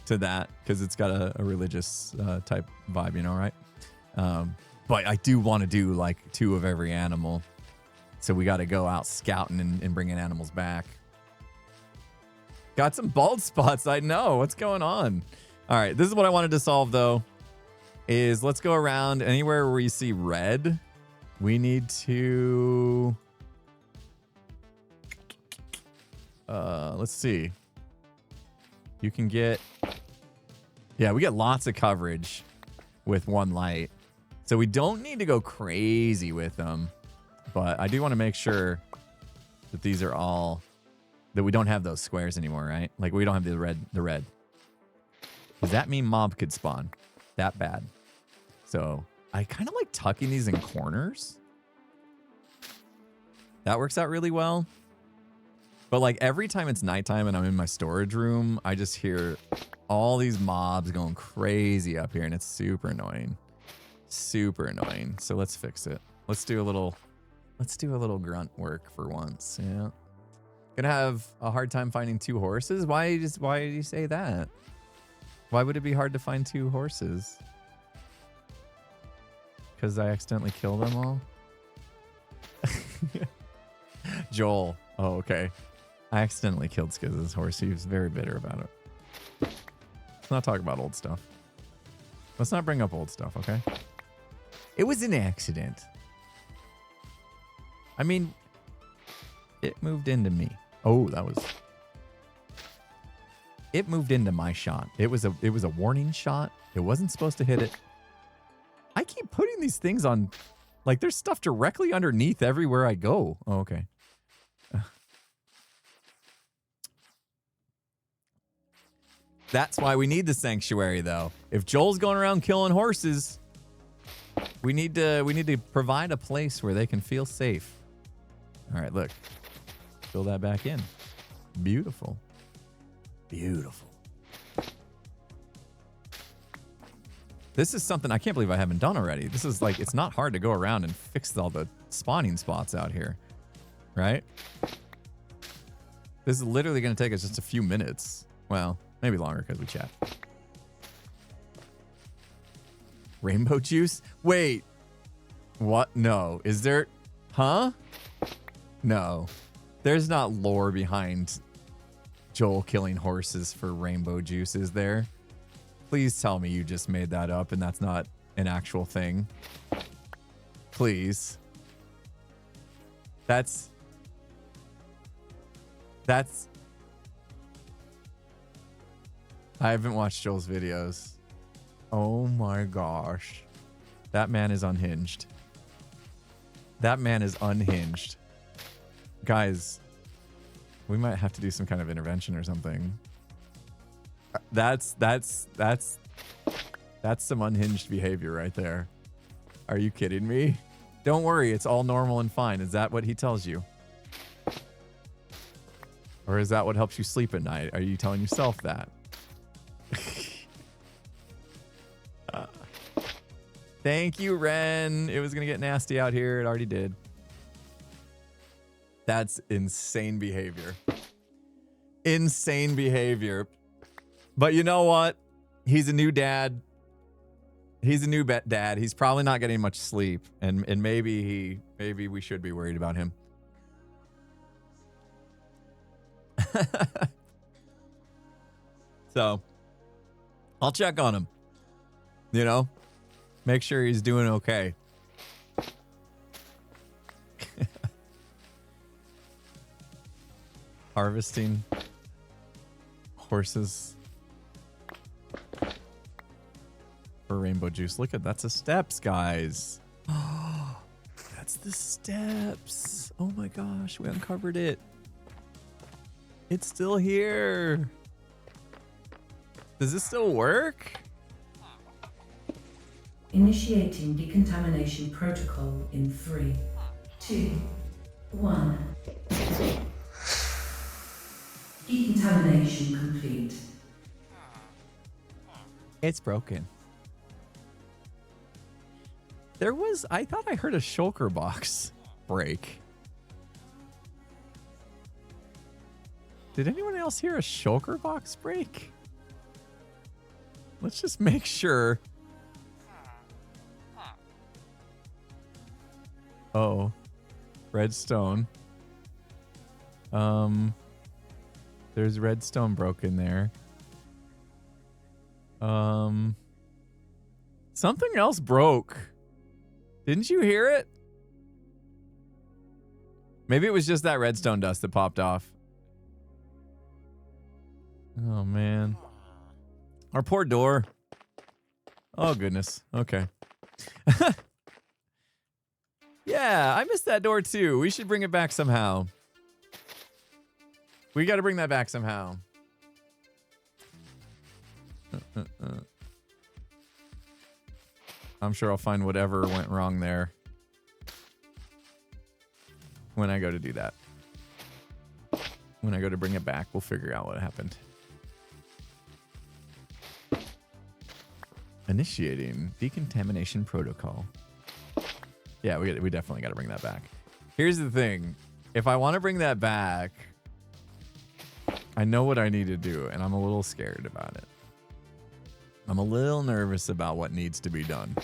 that because it's got a religious type vibe, you know, right? But I do want to do like 2 of every animal. So we got to go out scouting and bringing animals back. Got some bald spots. I know. What's going on? All right. This is what I wanted to solve, though, is let's go around anywhere where you see red. We need to... let's see. You can get... Yeah, we get lots of coverage with 1 light. So we don't need to go crazy with them. But I do want to make sure that these are all... That we don't have those squares anymore, right? Like, we don't have the red. Does that mean mob could spawn? That bad. So, I kind of like tucking these in corners. That works out really well. But, like, every time it's nighttime and I'm in my storage room, I just hear all these mobs going crazy up here, and it's super annoying. Super annoying. So, let's fix it. Let's do a little grunt work for once, yeah. Gonna have a hard time finding 2 horses? Why did you say that? Why would it be hard to find 2 horses? Because I accidentally killed them all? Joel. Oh, okay. I accidentally killed Skiz's horse. He was very bitter about it. Let's not talk about old stuff. Let's not bring up old stuff, okay? It was an accident. I mean, it moved into me. Oh, that was... It moved into my shot. It was a warning shot. It wasn't supposed to hit it. I keep putting these things on... Like, there's stuff directly underneath everywhere I go. Oh, okay. That's why we need the sanctuary, though. If Joel's going around killing horses, we need to provide a place where they can feel safe. All right, look. Fill that back in. Beautiful. Beautiful. This is something I can't believe I haven't done already. This is like, it's not hard to go around and fix all the spawning spots out here. Right? This is literally going to take us just a few minutes. Well, maybe longer because we chat. Rainbow juice? Wait. What? No. Is there... Huh? No. There's not lore behind Joel killing horses for rainbow juice, is there? Please tell me you just made that up and that's not an actual thing. Please. That's... I haven't watched Joel's videos. Oh my gosh. That man is unhinged. That man is unhinged. Guys, we might have to do some kind of intervention or something. That's some unhinged behavior right there. Are you kidding me? Don't worry, it's all normal and fine. Is that what he tells you? Or is that what helps you sleep at night? Are you telling yourself that? Thank you, Ren. It was going to get nasty out here. It already did. That's insane behavior. Insane behavior. But you know what? He's a new dad. He's a new dad. He's probably not getting much sleep. And maybe we should be worried about him. So, I'll check on him. You know? Make sure he's doing okay. Harvesting horses for rainbow juice. Look at that's the steps, guys. Oh, that's the steps. Oh my gosh, we uncovered it. It's still here. Does this still work? Initiating decontamination protocol in 3, 2, 1. Decontamination complete. It's broken. I thought I heard a shulker box break. Did anyone else hear a shulker box break? Let's just make sure. Oh, redstone. There's redstone broken there. Something else broke. Didn't you hear it? Maybe it was just that redstone dust that popped off. Oh, man. Our poor door. Oh, goodness. Okay. Yeah, I missed that door too. We should bring it back somehow. We got to bring that back somehow. I'm sure I'll find whatever went wrong there when I go to do that. When I go to bring it back, we'll figure out what happened. Initiating decontamination protocol. Yeah, we definitely got to bring that back. Here's the thing. If I want to bring that back, I know what I need to do, and I'm a little scared about it. I'm a little nervous about what needs to be done.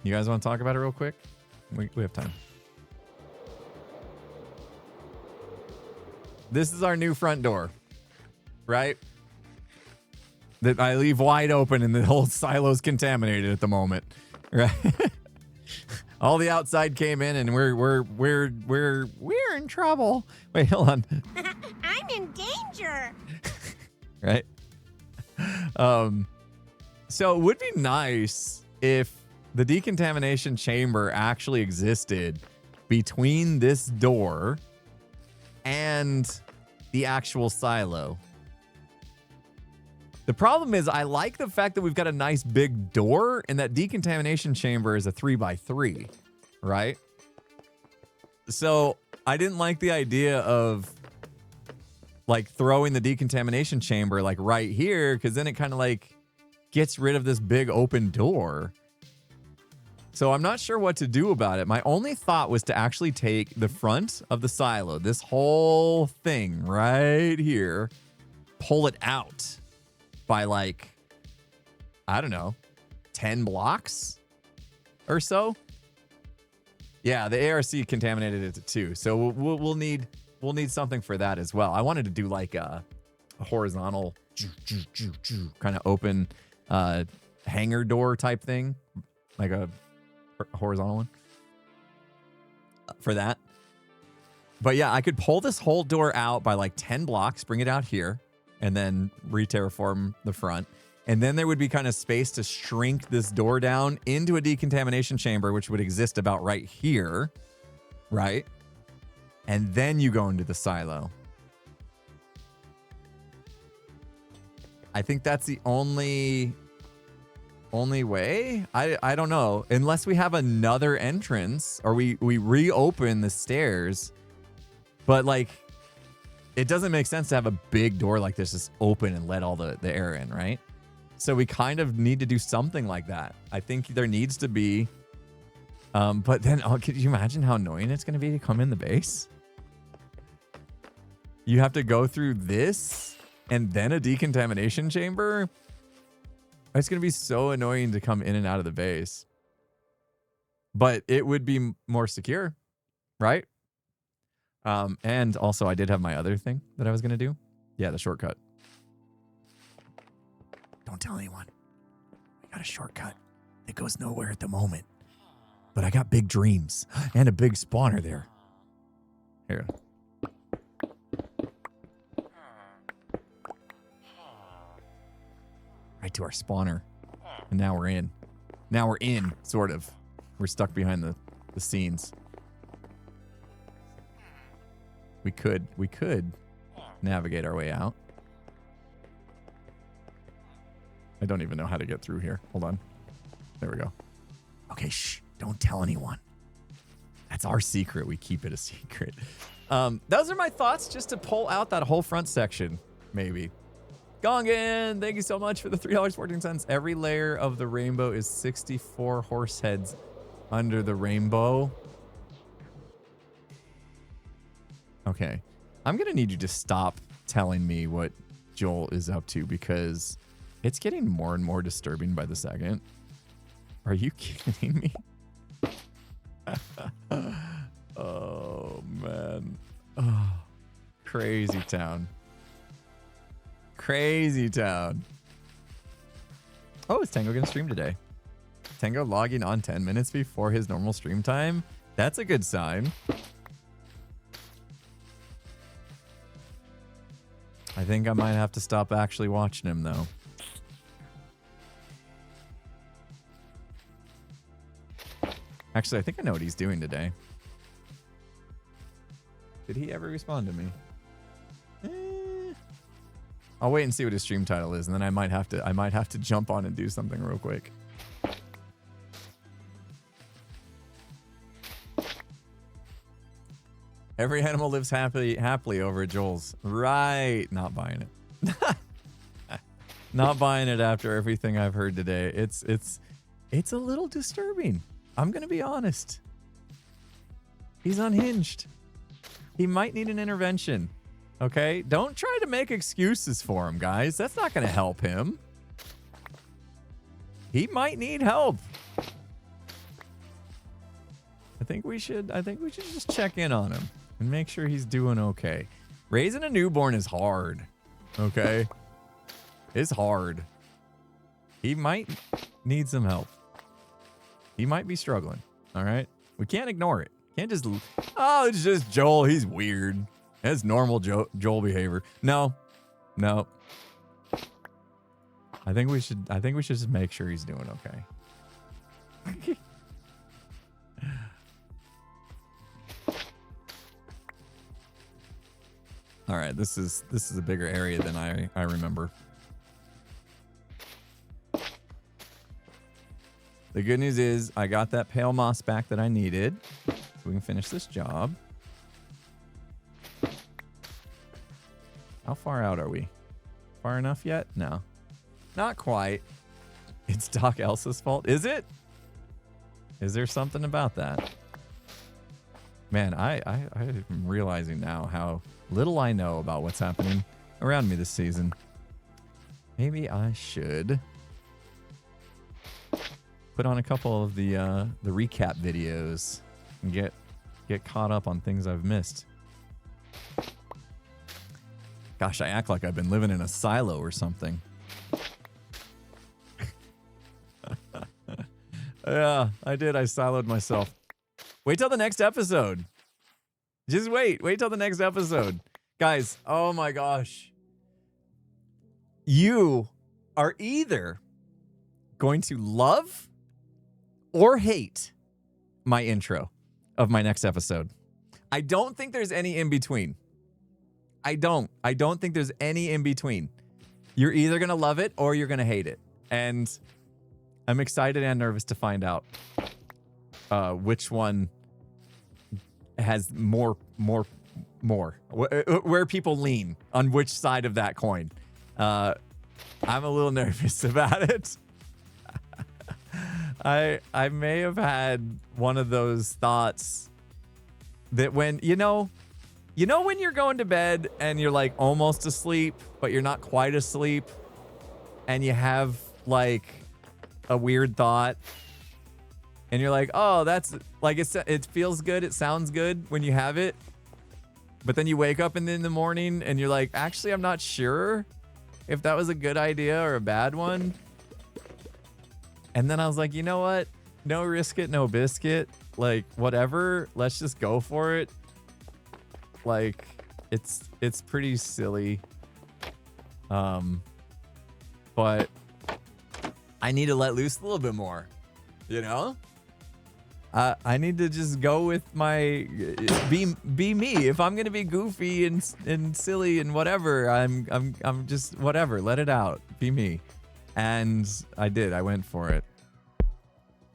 You guys want to talk about it real quick? We have time. This is our new front door, right? That I leave wide open and the whole silo's contaminated at the moment, right? All the outside came in and we're in trouble. Wait, hold on. I'm in danger. Right? So it would be nice if the decontamination chamber actually existed between this door and the actual silo. The problem is I like the fact that we've got a nice big door and that decontamination chamber is a 3x3, right? So I didn't like the idea of like throwing the decontamination chamber like right here, because then it kind of like gets rid of this big open door. So I'm not sure what to do about it. My only thought was to actually take the front of the silo, this whole thing right here, pull it out by like, I don't know, 10 blocks or so. Yeah, the ARC contaminated it too. So we'll need something for that as well. I wanted to do like a horizontal kind of open hangar door type thing, like a horizontal one for that. But yeah, I could pull this whole door out by like 10 blocks, bring it out here, and then re-terraform the front. And then there would be kind of space to shrink this door down into a decontamination chamber, which would exist about right here, right? And then you go into the silo. I think that's the only way. I don't know. Unless we have another entrance or we reopen the stairs. But like, it doesn't make sense to have a big door like this just open and let all the air in, right? So we kind of need to do something like that. I think there needs to be. But then, could you imagine how annoying it's going to be to come in the base? You have to go through this and then a decontamination chamber. It's going to be so annoying to come in and out of the base. But it would be more secure, right? And also, I did have my other thing that I was going to do. Yeah, the shortcut. Don't tell anyone. I got a shortcut that goes nowhere at the moment. But I got big dreams and a big spawner there. Here. Right to our spawner. And now we're in. Now we're in, sort of. We're stuck behind the scenes. We could navigate our way out. I don't even know how to get through here. Hold on. There we go. Okay, shh. Don't tell anyone. That's our secret. We keep it a secret. Those are my thoughts just to pull out that whole front section, maybe. Gongan, thank you so much for the $3.14. Every layer of the rainbow is 64 horse heads under the rainbow. Okay. I'm going to need you to stop telling me what Joel is up to because it's getting more and more disturbing by the second. Are you kidding me? Oh, man. Oh, crazy town. Crazy town. Oh, is Tango going to stream today? Tango logging on 10 minutes before his normal stream time? That's a good sign. I think I might have to stop actually watching him, though. Actually, I think I know what he's doing today. Did he ever respond to me? I'll wait and see what his stream title is, and then I might have to jump on and do something real quick. Every animal lives happily over at Joel's. Right. Not buying it. Not buying it after everything I've heard today. It's a little disturbing. I'm going to be honest. He's unhinged. He might need an intervention. Okay? Don't try to make excuses for him, guys. That's not going to help him. He might need help. I think we should just check in on him and make sure he's doing okay. Raising a newborn is hard. Okay? It's hard. He might need some help. He might be struggling. All right? We can't ignore it. Can't just, oh, it's just Joel. He's weird. That's normal Joel behavior. No. No. I think we should just make sure he's doing okay. All right, this is a bigger area than I remember. The good news is I got that pale moss back that I needed, so we can finish this job. How far out are we? Far enough yet? No. Not quite. It's Doc Elsa's fault. Is it? Is there something about that? Man, I'm realizing now how little I know about what's happening around me this season. Maybe I should put on a couple of the recap videos and get caught up on things I've missed. Gosh, I act like I've been living in a silo or something. Yeah, I did. I siloed myself. Wait till the next episode. Just wait. Wait till the next episode. Guys, oh my gosh. You are either going to love or hate my intro of my next episode. I don't think there's any in between. I don't think there's any in between. You're either going to love it or you're going to hate it. And I'm excited and nervous to find out which one has more where people lean on which side of that coin. I'm a little nervous about it. I may have had one of those thoughts that when you know when you're going to bed and you're like almost asleep but you're not quite asleep and you have like a weird thought and you're like, oh, that's like it feels good, it sounds good when you have it, but then you wake up in the morning and you're like, actually I'm not sure if that was a good idea or a bad one. And then I was like, you know what, no risk it, no biscuit, like whatever, let's just go for it. Like it's pretty silly, but I need to let loose a little bit more, you know? I need to just go with my be me. If I'm gonna be goofy and silly and whatever, I'm just whatever. Let it out. Be me. And I did. I went for it.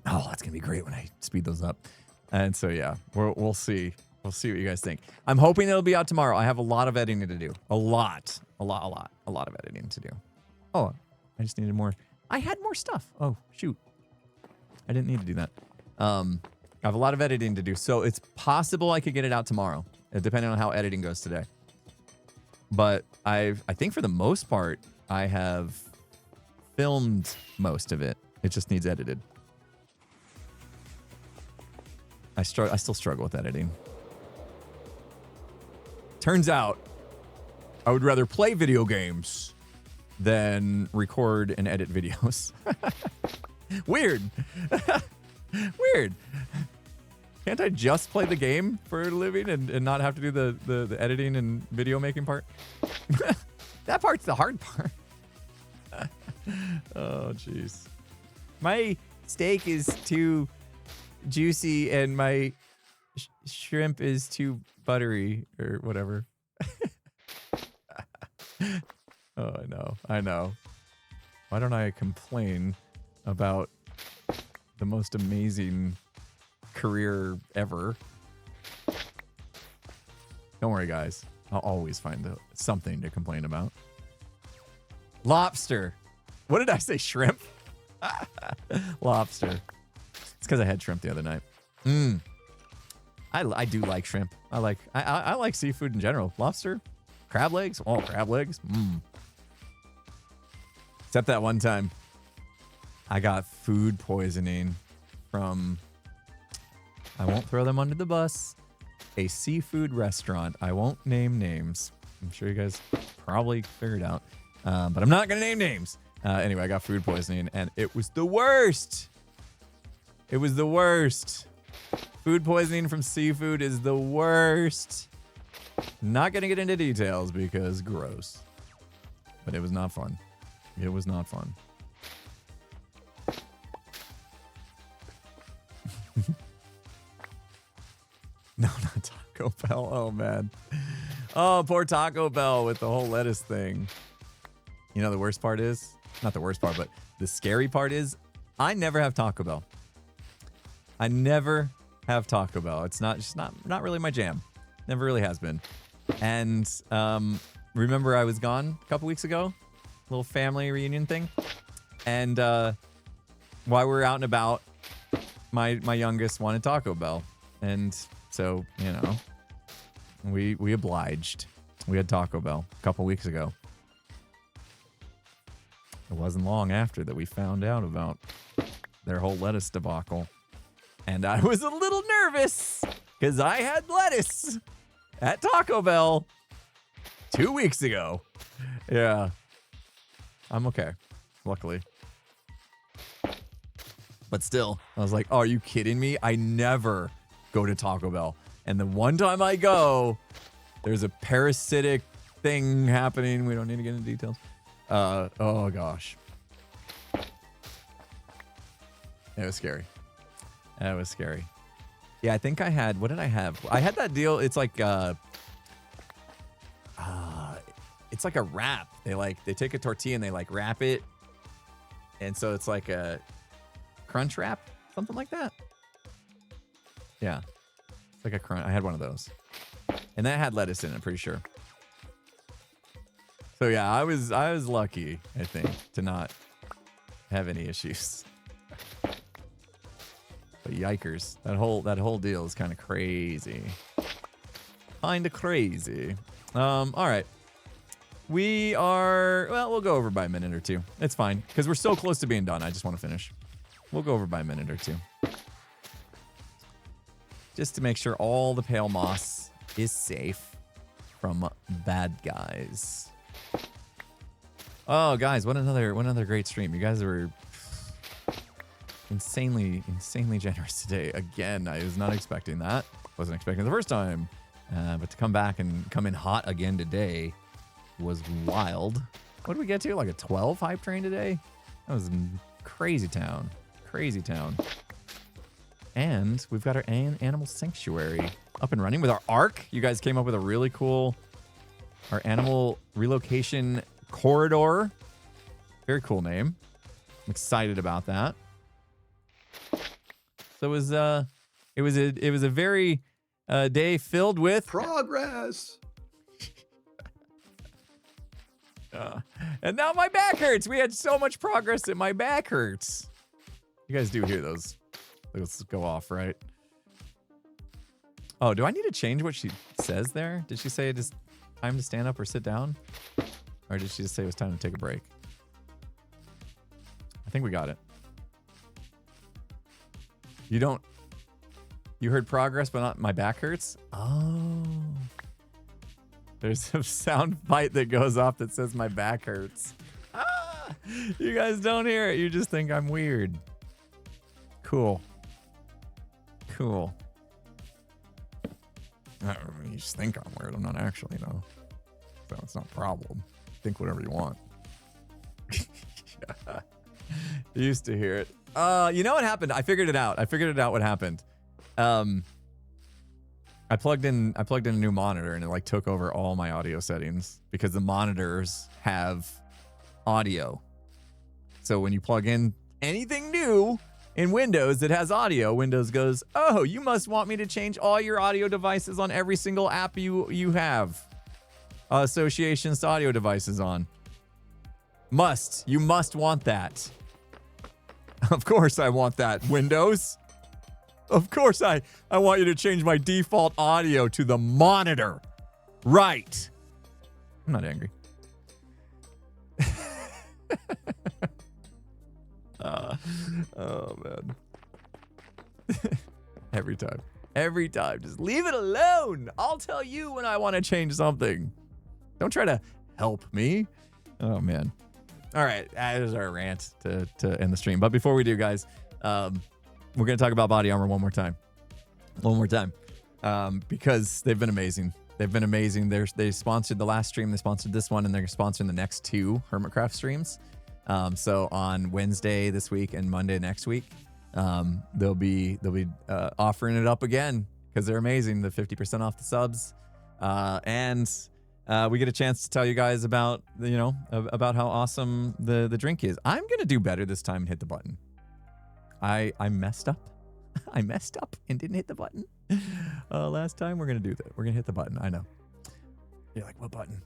Oh, that's gonna be great when I speed those up. And so yeah, we'll see. We'll see what you guys think. I'm hoping it'll be out tomorrow. I have a lot of editing to do. A lot of editing to do. Oh, I just needed more. I had more stuff. Oh, shoot. I didn't need to do that. I have a lot of editing to do, so it's possible I could get it out tomorrow, depending on how editing goes today. But I think for the most part, I have filmed most of it. It just needs edited. I still struggle with editing. Turns out, I would rather play video games than record and edit videos. Weird. Weird. Can't I just play the game for a living and not have to do the editing and video making part? That part's the hard part. Oh, jeez. My steak is too juicy and my shrimp is too buttery or whatever. Oh, I know. Why don't I complain about the most amazing career ever? Don't worry, guys. I'll always find something to complain about. Lobster. What did I say? Shrimp? Lobster. It's because I had shrimp the other night. I do like shrimp. I like seafood in general. Lobster, crab legs. Oh, crab legs. Except that one time, I got food poisoning from, I won't throw them under the bus, a seafood restaurant. I won't name names. I'm sure you guys probably figured out, but I'm not gonna name names. Anyway, I got food poisoning, and it was the worst. It was the worst. Food poisoning from seafood is the worst. Not gonna get into details because gross. But it was not fun. It was not fun. No, not Taco Bell. Oh, man. Oh, poor Taco Bell with the whole lettuce thing. You know, the worst part is, not the worst part, but the scary part is I never have Taco Bell. I never have Taco Bell. It's not really my jam. Never really has been. And remember I was gone a couple weeks ago? Little family reunion thing. And while we were out and about, my youngest wanted Taco Bell. And so, you know, we obliged. We had Taco Bell a couple weeks ago. It wasn't long after that we found out about their whole lettuce debacle. And I was a little nervous because I had lettuce at Taco Bell 2 weeks ago. Yeah. I'm okay, luckily. But still, I was like, oh, are you kidding me? I never go to Taco Bell. And the one time I go, there's a parasitic thing happening. We don't need to get into details. Oh, gosh. It was scary. That was scary. Yeah, I think I had, what did I have? I had that deal. It's like, it's like a wrap. They take a tortilla and they like wrap it. And so it's like a crunch wrap, something like that. Yeah. It's like a crunch. I had one of those. And that had lettuce in it, pretty sure. So yeah, I was lucky, I think, to not have any issues. But yikers. That whole deal is kind of crazy. Kinda crazy. All right. We'll go over by a minute or two. It's fine, because we're so close to being done. I just want to finish. We'll go over by a minute or two. Just to make sure all the pale moss is safe from bad guys. Oh, guys, what another great stream. You guys were insanely generous today. Again, I was not expecting that. Wasn't expecting the first time. But to come back and come in hot again today was wild. What did we get to? Like a 12 hype train today? That was crazy town. Crazy town. And we've got our animal sanctuary up and running with our ARC. You guys came up with a really cool, our animal relocation corridor. Very cool name. I'm excited about that. So it was a very A day filled with Progress. and now my back hurts. We had so much progress that my back hurts. You guys do hear those go off, right? Oh, do I need to change what she says there? Did she say it is time to stand up or sit down? Or did she just say it was time to take a break? I think we got it. You heard progress, but not my back hurts? Oh. There's a sound bite that goes off that says my back hurts. Ah! You guys don't hear it. You just think I'm weird. Cool. Cool. You just think I'm weird. I'm not actually, though. So it's not a problem. Think whatever you want. You used to hear it. You know what happened? I figured it out. What happened. I plugged in a new monitor and it like took over all my audio settings because the monitors have audio. So when you plug in anything new in Windows that has audio, Windows goes, "Oh, you must want me to change all your audio devices on every single app you have associations to audio devices on. You must want that." Of course I want that, Windows. Of course I want you to change my default audio to the monitor. Right. I'm not angry. Oh, man. Every time. Just leave it alone. I'll tell you when I want to change something. Don't try to help me. Oh, man. All right. That is our rant to end the stream. But before we do, guys, we're going to talk about Body Armor one more time. Because they've been amazing. They sponsored the last stream. They sponsored this one, and they're sponsoring the next two Hermitcraft streams. So on Wednesday this week and Monday next week, they'll be offering it up again because they're amazing. The 50% off the subs, and we get a chance to tell you guys about about how awesome the drink is. I'm gonna do better this time and hit the button. I messed up. I messed up and didn't hit the button. Last time we're gonna do that. We're gonna hit the button. I know. You're like, what button?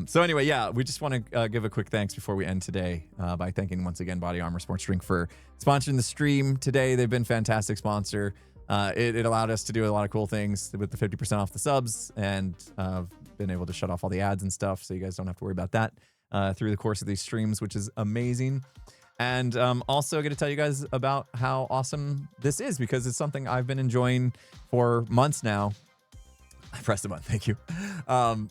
So anyway, yeah, we just want to give a quick thanks before we end today by thanking once again Body Armor Sports Drink for sponsoring the stream today. They've been a fantastic sponsor. It allowed us to do a lot of cool things with the 50% off the subs and been able to shut off all the ads and stuff, so you guys don't have to worry about that through the course of these streams, which is amazing. And also going to tell you guys about how awesome this is because it's something I've been enjoying for months now. I pressed the button, thank you.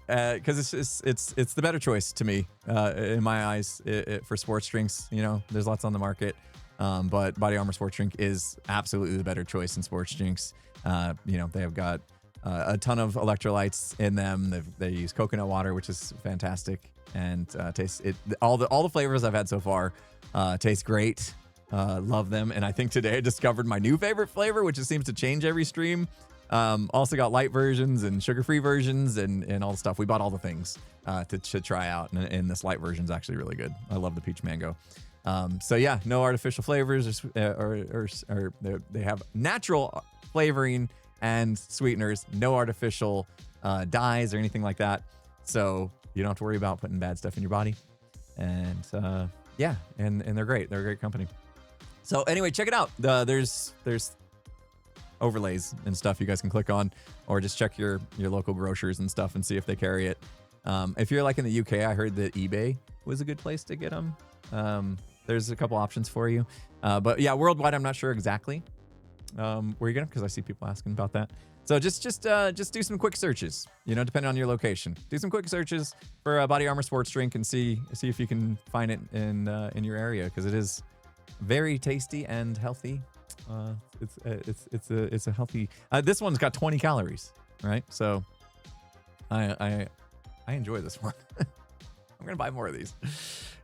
Because it's the better choice to me in my eyes for sports drinks. You know, there's lots on the market, but Body Armor Sports Drink is absolutely the better choice in sports drinks. They have got a ton of electrolytes in them. They use coconut water, which is fantastic, and tastes it. All the flavors I've had so far taste great. Love them, and I think today I discovered my new favorite flavor, which seems to change every stream. Also got light versions and sugar-free versions and all the stuff. We bought all the things to try out, and this light version is actually really good. I love the peach mango. So yeah, no artificial flavors or they have natural flavoring and sweeteners, no artificial dyes or anything like that. So you don't have to worry about putting bad stuff in your body. And yeah, and they're great. They're a great company. So anyway, check it out. There's overlays and stuff you guys can click on, or just check your local grocers and stuff and see if they carry it. If you're like in the UK, I heard that eBay was a good place to get them. There's a couple options for you. But yeah, worldwide, I'm not sure exactly where you get them because I see people asking about that. So just do some quick searches, depending on your location. Do some quick searches for Body Armor Sports Drink and see if you can find it in your area because it is very tasty and healthy. It's a healthy. This one's got 20 calories, right? So I enjoy this one. I'm gonna buy more of these.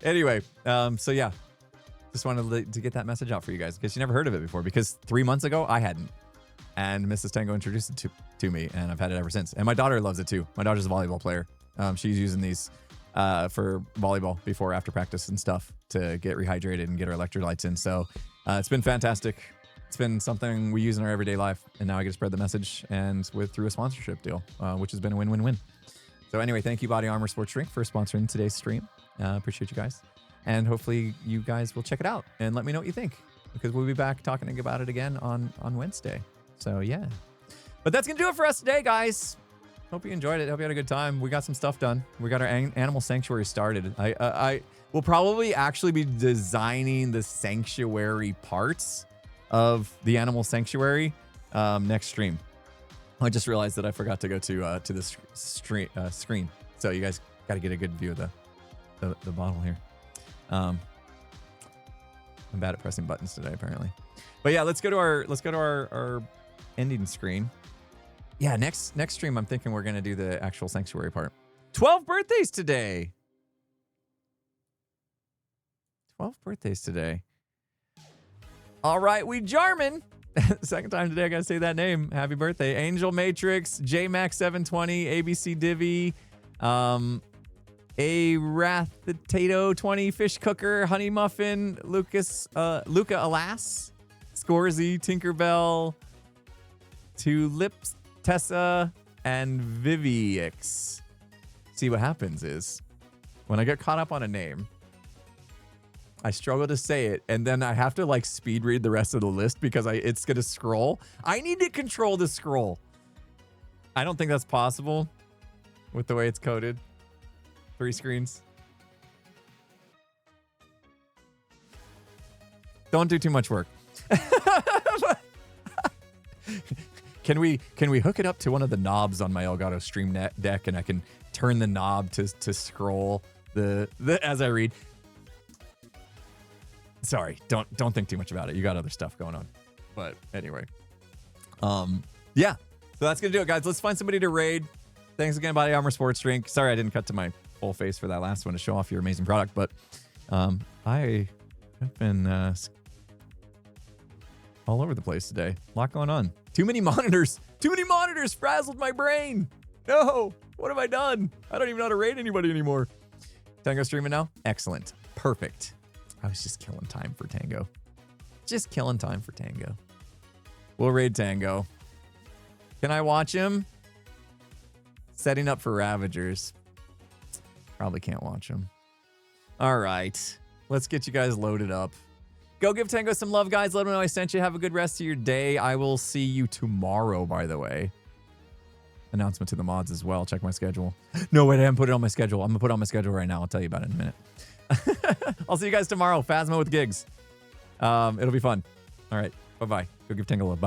Anyway, so yeah, just wanted to get that message out for you guys because you never heard of it before. Because 3 months ago I hadn't, and Mrs. Tango introduced it to me, and I've had it ever since. And my daughter loves it too. My daughter's a volleyball player. She's using these for volleyball before, after practice and stuff to get rehydrated and get her electrolytes in. So it's been fantastic. It's been something we use in our everyday life, and now I get to spread the message and through a sponsorship deal, which has been a win-win-win. So anyway, thank you, Body Armor Sports Drink, for sponsoring today's stream. Appreciate you guys. And hopefully you guys will check it out and let me know what you think, because we'll be back talking about it again on Wednesday. So yeah. But that's going to do it for us today, guys. Hope you enjoyed it. Hope you had a good time. We got some stuff done. We got our animal sanctuary started. I will probably actually be designing the sanctuary parts of the animal sanctuary next stream. I just realized that I forgot to go to the screen. So you guys got to get a good view of the bottle here. I'm bad at pressing buttons today, apparently. But yeah, let's go to our ending screen. Yeah, next stream, I'm thinking we're gonna do the actual sanctuary part. 12 birthdays today. 12 birthdays today. All right, we Jarman. Second time today I gotta say that name. Happy birthday, Angel Matrix, JMax720, ABC Divvy, A Rathatato 20, Fish Cooker, Honey Muffin, Luca Alas, Scorzy, Tinkerbell, Tulips, Tessa, and Vivix. See, what happens is when I get caught up on a name, I struggle to say it, and then I have to like speed read the rest of the list because it's gonna scroll. I need to control the scroll. I don't think that's possible with the way it's coded. 3 screens. Don't do too much work. Can we hook it up to one of the knobs on my Elgato Stream Deck, and I can turn the knob to scroll the as I read? Sorry, don't think too much about it. You got other stuff going on. But anyway, yeah. So that's gonna do it, guys. Let's find somebody to raid. Thanks again, Body Armor Sports Drink. Sorry I didn't cut to my full face for that last one to show off your amazing product, but I have been all over the place today. A lot going on. Too many monitors. Too many monitors frazzled my brain. No, what have I done? I don't even know how to raid anybody anymore. Tango streaming now? Excellent. Perfect. I was just killing time for Tango. Just killing time for Tango. We'll raid Tango. Can I watch him? Setting up for Ravagers. Probably can't watch him. All right. Let's get you guys loaded up. Go give Tango some love, guys. Let him know I sent you. Have a good rest of your day. I will see you tomorrow, by the way. Announcement to the mods as well. Check my schedule. No, wait, I haven't put it on my schedule. I'm going to put it on my schedule right now. I'll tell you about it in a minute. I'll see you guys tomorrow. Phasma with gigs. It'll be fun. All right. Bye-bye. Go give Tango love. Bye.